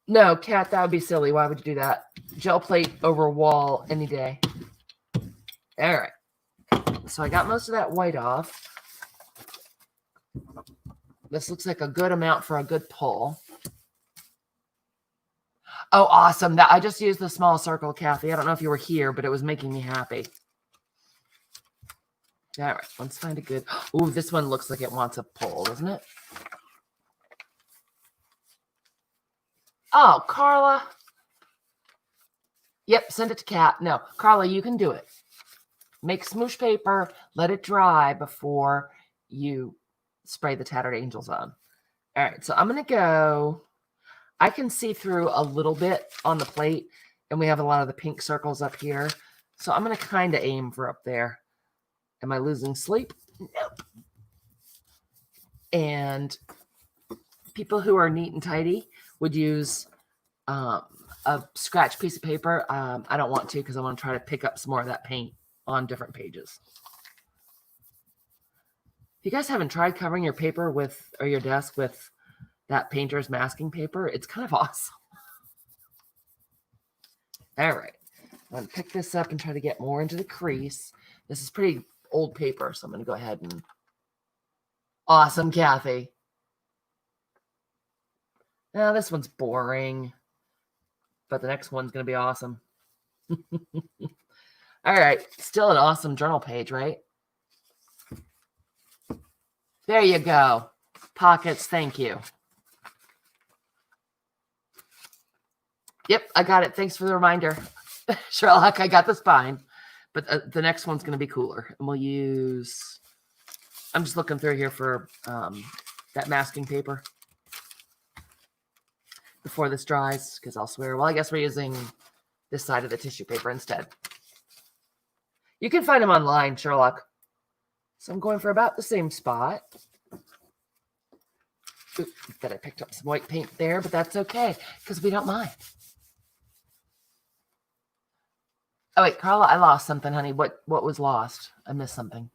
No, Kat, that would be silly. Why would you do that? Gel plate over wall any day. All right. So I got most of that white off. This looks like a good amount for a good pull. Oh, awesome. I just used the small circle, Kathy. I don't know if you were here, but it was making me happy. All right. Let's find a good... Ooh, this one looks like it wants a pull, doesn't it? Oh, Carla. Yep, send it to Kat. No, Carla, you can do it. Make smoosh paper, let it dry before you spray the Tattered Angels on. All right, so I'm going to go... I can see through a little bit on the plate, and we have a lot of the pink circles up here. So I'm going to kind of aim for up there. Am I losing sleep? Nope. And people who are neat and tidy would use a scratch piece of paper. I don't want to because I want to try to pick up some more of that paint on different pages. If you guys haven't tried covering your paper with, or your desk with that painter's masking paper, it's kind of awesome. All right. I'm going to pick this up and try to get more into the crease. This is pretty old paper, so I'm going to go ahead and... Awesome, Kathy. Now, this one's boring, but the next one's going to be awesome. All right. Still an awesome journal page, right? There you go. Pockets, thank you. Yep, I got it. Thanks for the reminder. Sherlock, I got the spine. But the next one's going to be cooler. And we'll use... I'm just looking through here for that masking paper before this dries, because I'll swear, well, I guess we're using this side of the tissue paper instead. You can find them online, Sherlock. So I'm going for about the same spot. Oop, that I picked up some white paint there, but that's okay, because we don't mind. Oh, wait, Carla, I lost something, honey. What was lost? I missed something.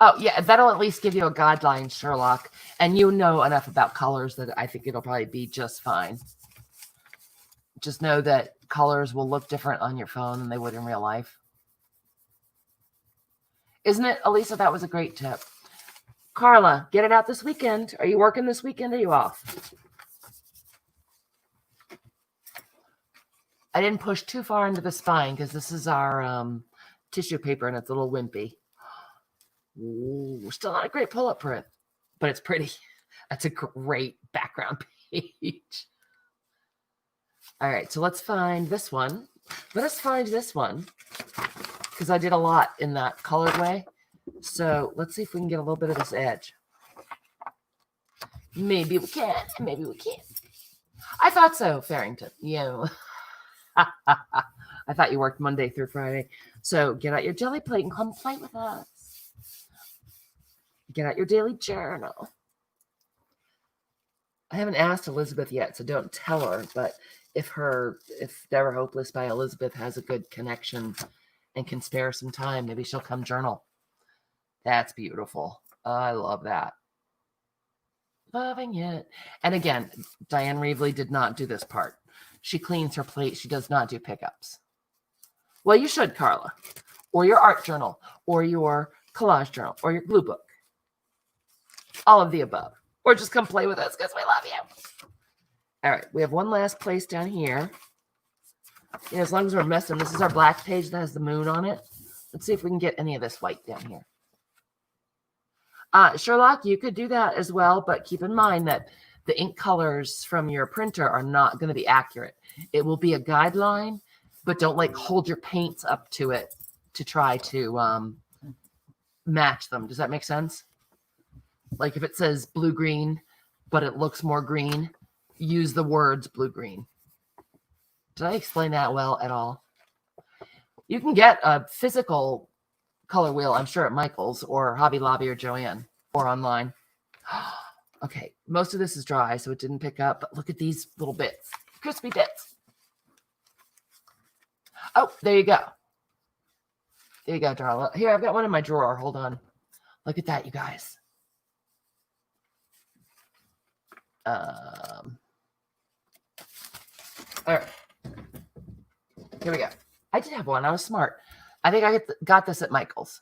Oh, yeah, that'll at least give you a guideline, Sherlock. And you know enough about colors that I think it'll probably be just fine. Just know that colors will look different on your phone than they would in real life. Isn't it, Elisa? That was a great tip. Carla, get it out this weekend. Are you working this weekend or are you off? I didn't push too far into the spine because this is our tissue paper and it's a little wimpy. Ooh, still not a great pull-up print, but it's pretty. That's a great background page. All right, so let's find this one. Let us find this one because I did a lot in that colored way. So let's see if we can get a little bit of this edge. Maybe we can, maybe we can't. I thought so, Farrington. Yeah. I thought you worked Monday through Friday. So get out your jelly plate and come play with us. Get out your daily journal. I haven't asked Elizabeth yet, so don't tell her. But if Never Hopeless by Elizabeth has a good connection and can spare some time, maybe she'll come journal. That's beautiful. I love that. Loving it. And again, Diane Reevely did not do this part. She cleans her plate. She does not do pickups. Well, you should, Carla. Or your art journal. Or your collage journal. Or your glue book. All of the above. Or just come play with us because we love you. All right. We have one last place down here. Yeah, as long as we're messing. This is our black page that has the moon on it. Let's see if we can get any of this white down here. Sherlock, you could do that as well, but keep in mind that the ink colors from your printer are not going to be accurate. It will be a guideline, but don't like hold your paints up to it to try to match them. Does that make sense? Like if it says blue-green, but it looks more green, use the words blue-green. Did I explain that well at all? You can get a physical color wheel, I'm sure, at Michael's or Hobby Lobby or Joann or online. Okay, most of this is dry, so it didn't pick up, but look at these little bits, crispy bits. Oh, there you go. There you go, Darla. Here, I've got one in my drawer. Hold on. Look at that, you guys. All right. Here we go. I did have one. I was smart. I think I got this at Michael's.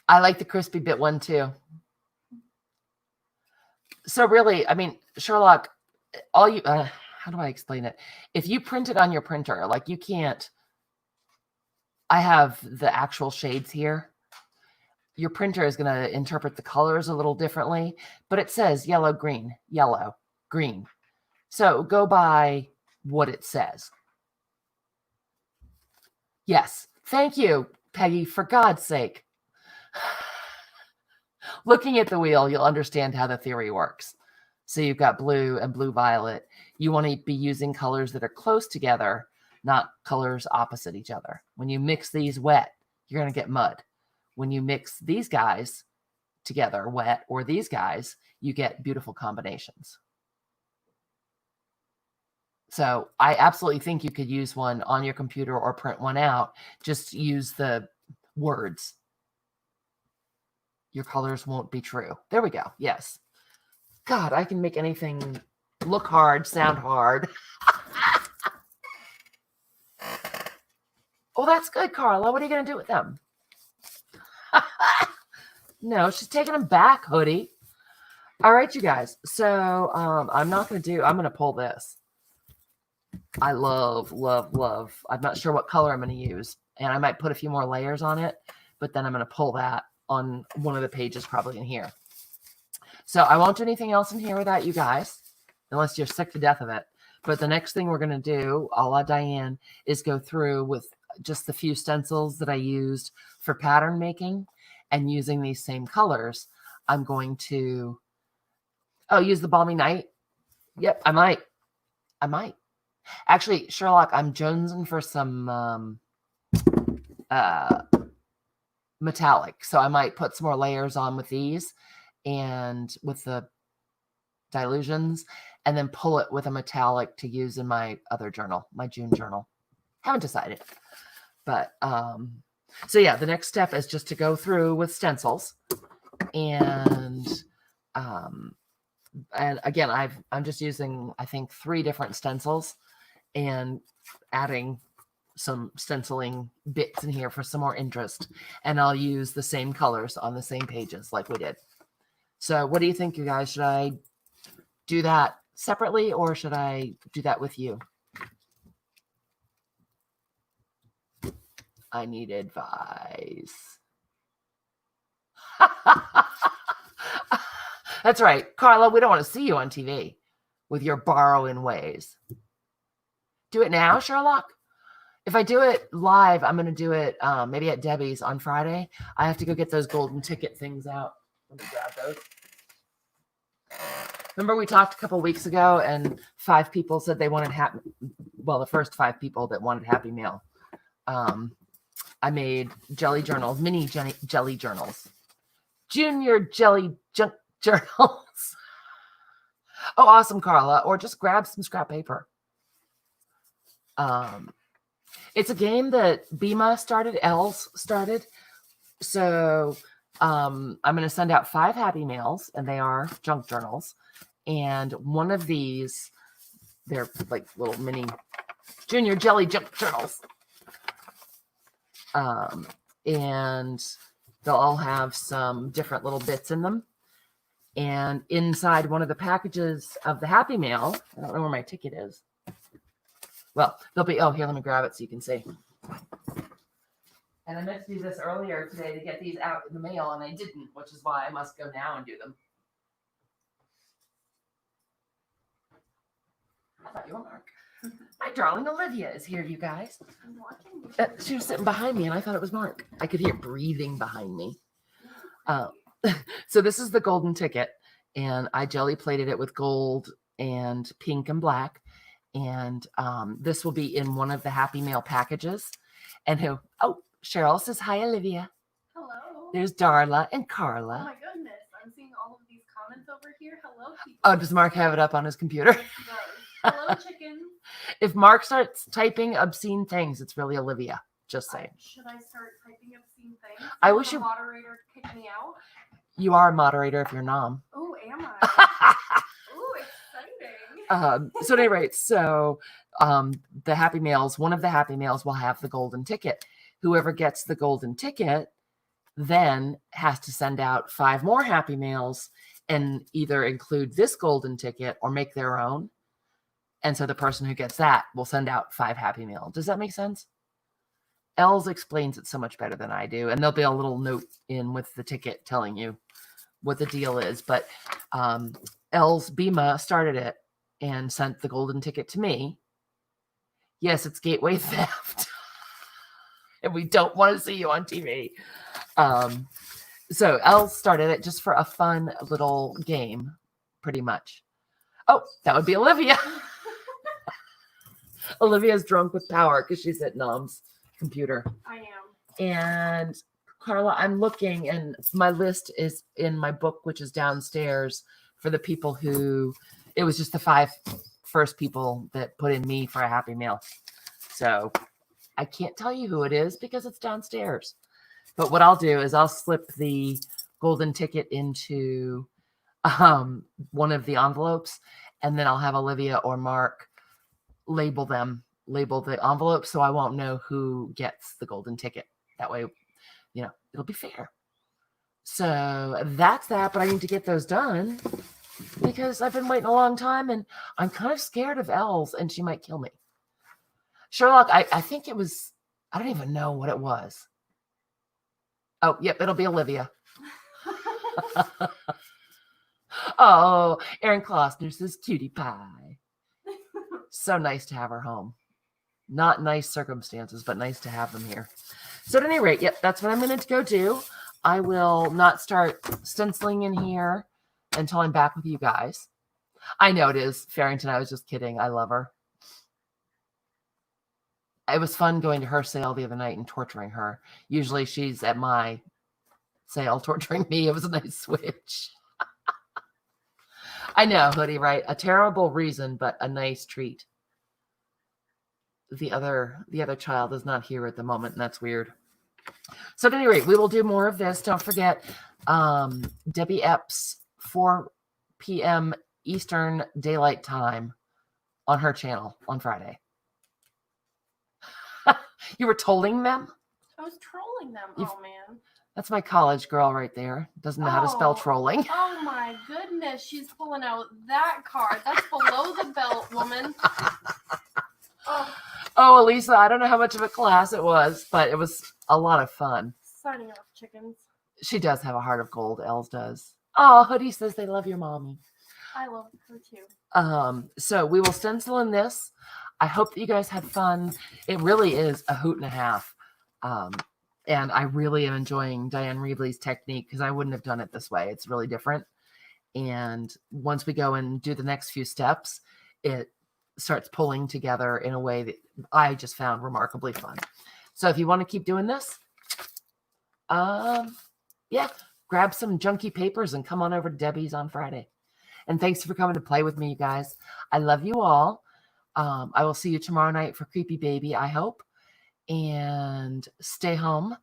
I like the crispy bit one too. So really, I mean, Sherlock, all you, how do I explain it? If you print it on your printer, like you can't, I have the actual shades here. Your printer is going to interpret the colors a little differently, but it says yellow, green, yellow, green. So go by what it says. Yes. Thank you, Peggy, for God's sake. Looking at the wheel, you'll understand how the theory works. So you've got blue and blue-violet. You want to be using colors that are close together, not colors opposite each other. When you mix these wet, you're going to get mud. When you mix these guys together, wet, or these guys, you get beautiful combinations. So I absolutely think you could use one on your computer or print one out. Just use the words. Your colors won't be true. There we go. Yes. God, I can make anything look hard, sound hard. Oh, that's good, Carla. What are you going to do with them? No, she's taking them back, hoodie. All right, you guys. So I'm going to pull this. I love, love, love. I'm not sure what color I'm going to use. And I might put a few more layers on it. But then I'm going to pull that on one of the pages probably in here. So I won't do anything else in here without you guys. Unless you're sick to death of it. But the next thing we're going to do, a la Diane, is go through with just the few stencils that I used for pattern making. And using these same colors, I'm going to... Oh, use the Balmy Night? Yep, I might. Actually, Sherlock, I'm jonesing for some metallic. So I might put some more layers on with these and with the dilutions and then pull it with a metallic to use in my other journal, my June journal. Haven't decided. But, so yeah, the next step is just to go through with stencils and again, I'm just using, I think, 3 different stencils and adding some stenciling bits in here for some more interest. And I'll use the same colors on the same pages like we did. So what do you think, you guys? Should I do that separately or should I do that with you? I need advice. That's right. Carla, we don't want to see you on TV with your borrowing ways. Do it now, Sherlock. If I do it live, I'm going to do it maybe at Debbie's on Friday. I have to go get those golden ticket things out. Let me grab those. Remember we talked a couple weeks ago and 5 people said they wanted the first 5 people that wanted Happy Meal. I made jelly journals, mini jelly journals. Junior jelly junk journals. Oh, awesome, Carla. Or just grab some scrap paper. It's a game that Bima started, Els started. So I'm going to send out 5 Happy Meals, and they are junk journals. And one of these, they're like little mini junior jelly junk journals. And they'll all have some different little bits in them. And inside one of the packages of the Happy Meal, I don't know where my ticket is. Well, they'll be, oh, here, let me grab it so you can see. And I meant to do this earlier today to get these out in the mail, and I didn't, which is why I must go now and do them. I thought you were Mark. My darling Olivia is here, you guys. I'm watching. She was sitting behind me, and I thought it was Mark. I could hear breathing behind me. So this is the golden ticket, and I jelly plated it with gold and pink and black. And this will be in one of the Happy Meal packages. And Cheryl says, hi, Olivia. Hello. There's Darla and Oh Carla. my goodness. I'm seeing all of these comments over here. Hello, people. Oh, does Mark have it up on his computer? Hello, chicken. If Mark starts typing obscene things, it's really Olivia. Just saying. Should I start typing obscene things? I Will wish the you- moderator kick me out? You are a moderator if you're nom. Oh, am I? Oh, exciting. So at any rate, the Happy Meals, one of the Happy Meals will have the golden ticket. Whoever gets the golden ticket then has to send out 5 more Happy Meals and either include this golden ticket or make their own. And so the person who gets that will send out 5 Happy Meal. Does that make sense? Els explains it so much better than I do. And there'll be a little note in with the ticket telling you what the deal is. But Els Bima started it and sent the golden ticket to me. Yes, it's gateway theft. And we don't want to see you on TV. So Els started it just for a fun little game, pretty much. Oh, that would be Olivia. Olivia's drunk with power because she's at Nom's computer. I am. And Carla, I'm looking, and my list is in my book, which is downstairs for the people who, it was just the 5 first people that put in me for a Happy Meal. So I can't tell you who it is because it's downstairs. But what I'll do is I'll slip the golden ticket into one of the envelopes, and then I'll have Olivia or Mark label the envelope so I won't know who gets the golden ticket. That way, it'll be fair. So that's that, but I need to get those done because I've been waiting a long time and I'm kind of scared of Els and she might kill me. Sherlock, I think it was, I don't even know what it was. Oh, yep, it'll be Olivia. Oh, Erin Klossner says cutie pie. So nice to have her home. Not nice circumstances, but nice to have them here. So at any rate, yep, that's what I'm going to go do. I will not start stenciling in here until I'm back with you guys. I know it is. Farrington, I was just kidding. I love her. It was fun going to her sale the other night and torturing her. Usually she's at my sale torturing me. It was a nice switch. I know, Hoodie, right? A terrible reason, but a nice treat. The other child is not here at the moment, and that's weird. So at any rate, we will do more of this. Don't forget, Debbie Epps, 4 p.m. Eastern Daylight Time on her channel on Friday. You were trolling them? I was trolling them. Oh, man. That's my college girl right there. Doesn't know how to spell Oh. trolling. Oh, my goodness. She's pulling out that card. That's below the belt, woman. Oh. Oh, Elisa, I don't know how much of a class it was, but it was a lot of fun. Signing off, chickens. She does have a heart of gold. Els does. Oh, Hoodie says they love your mommy. I love her too. So we will stencil in this. I hope that you guys had fun. It really is a hoot and a half. And I really am enjoying Diane Reevely's technique because I wouldn't have done it this way. It's really different. And once we go and do the next few steps, it starts pulling together in a way that I just found remarkably fun. So if you want to keep doing this, yeah, grab some junky papers and come on over to Debbie's on Friday. And thanks for coming to play with me, you guys. I love you all. I will see you tomorrow night for Creepy Baby, I hope. And stay home,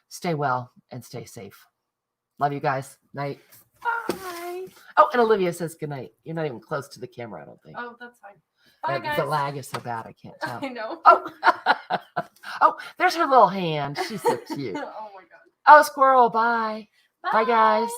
stay well, and stay safe. Love you guys. Night. Bye. Oh, and Olivia says good night. You're not even close to the camera, I don't think. Oh, that's fine. Bye, guys. The lag is so bad, I can't tell. I know. Oh, oh, there's her little hand. She's so cute. Oh my god. Oh, squirrel. Bye. Bye, guys.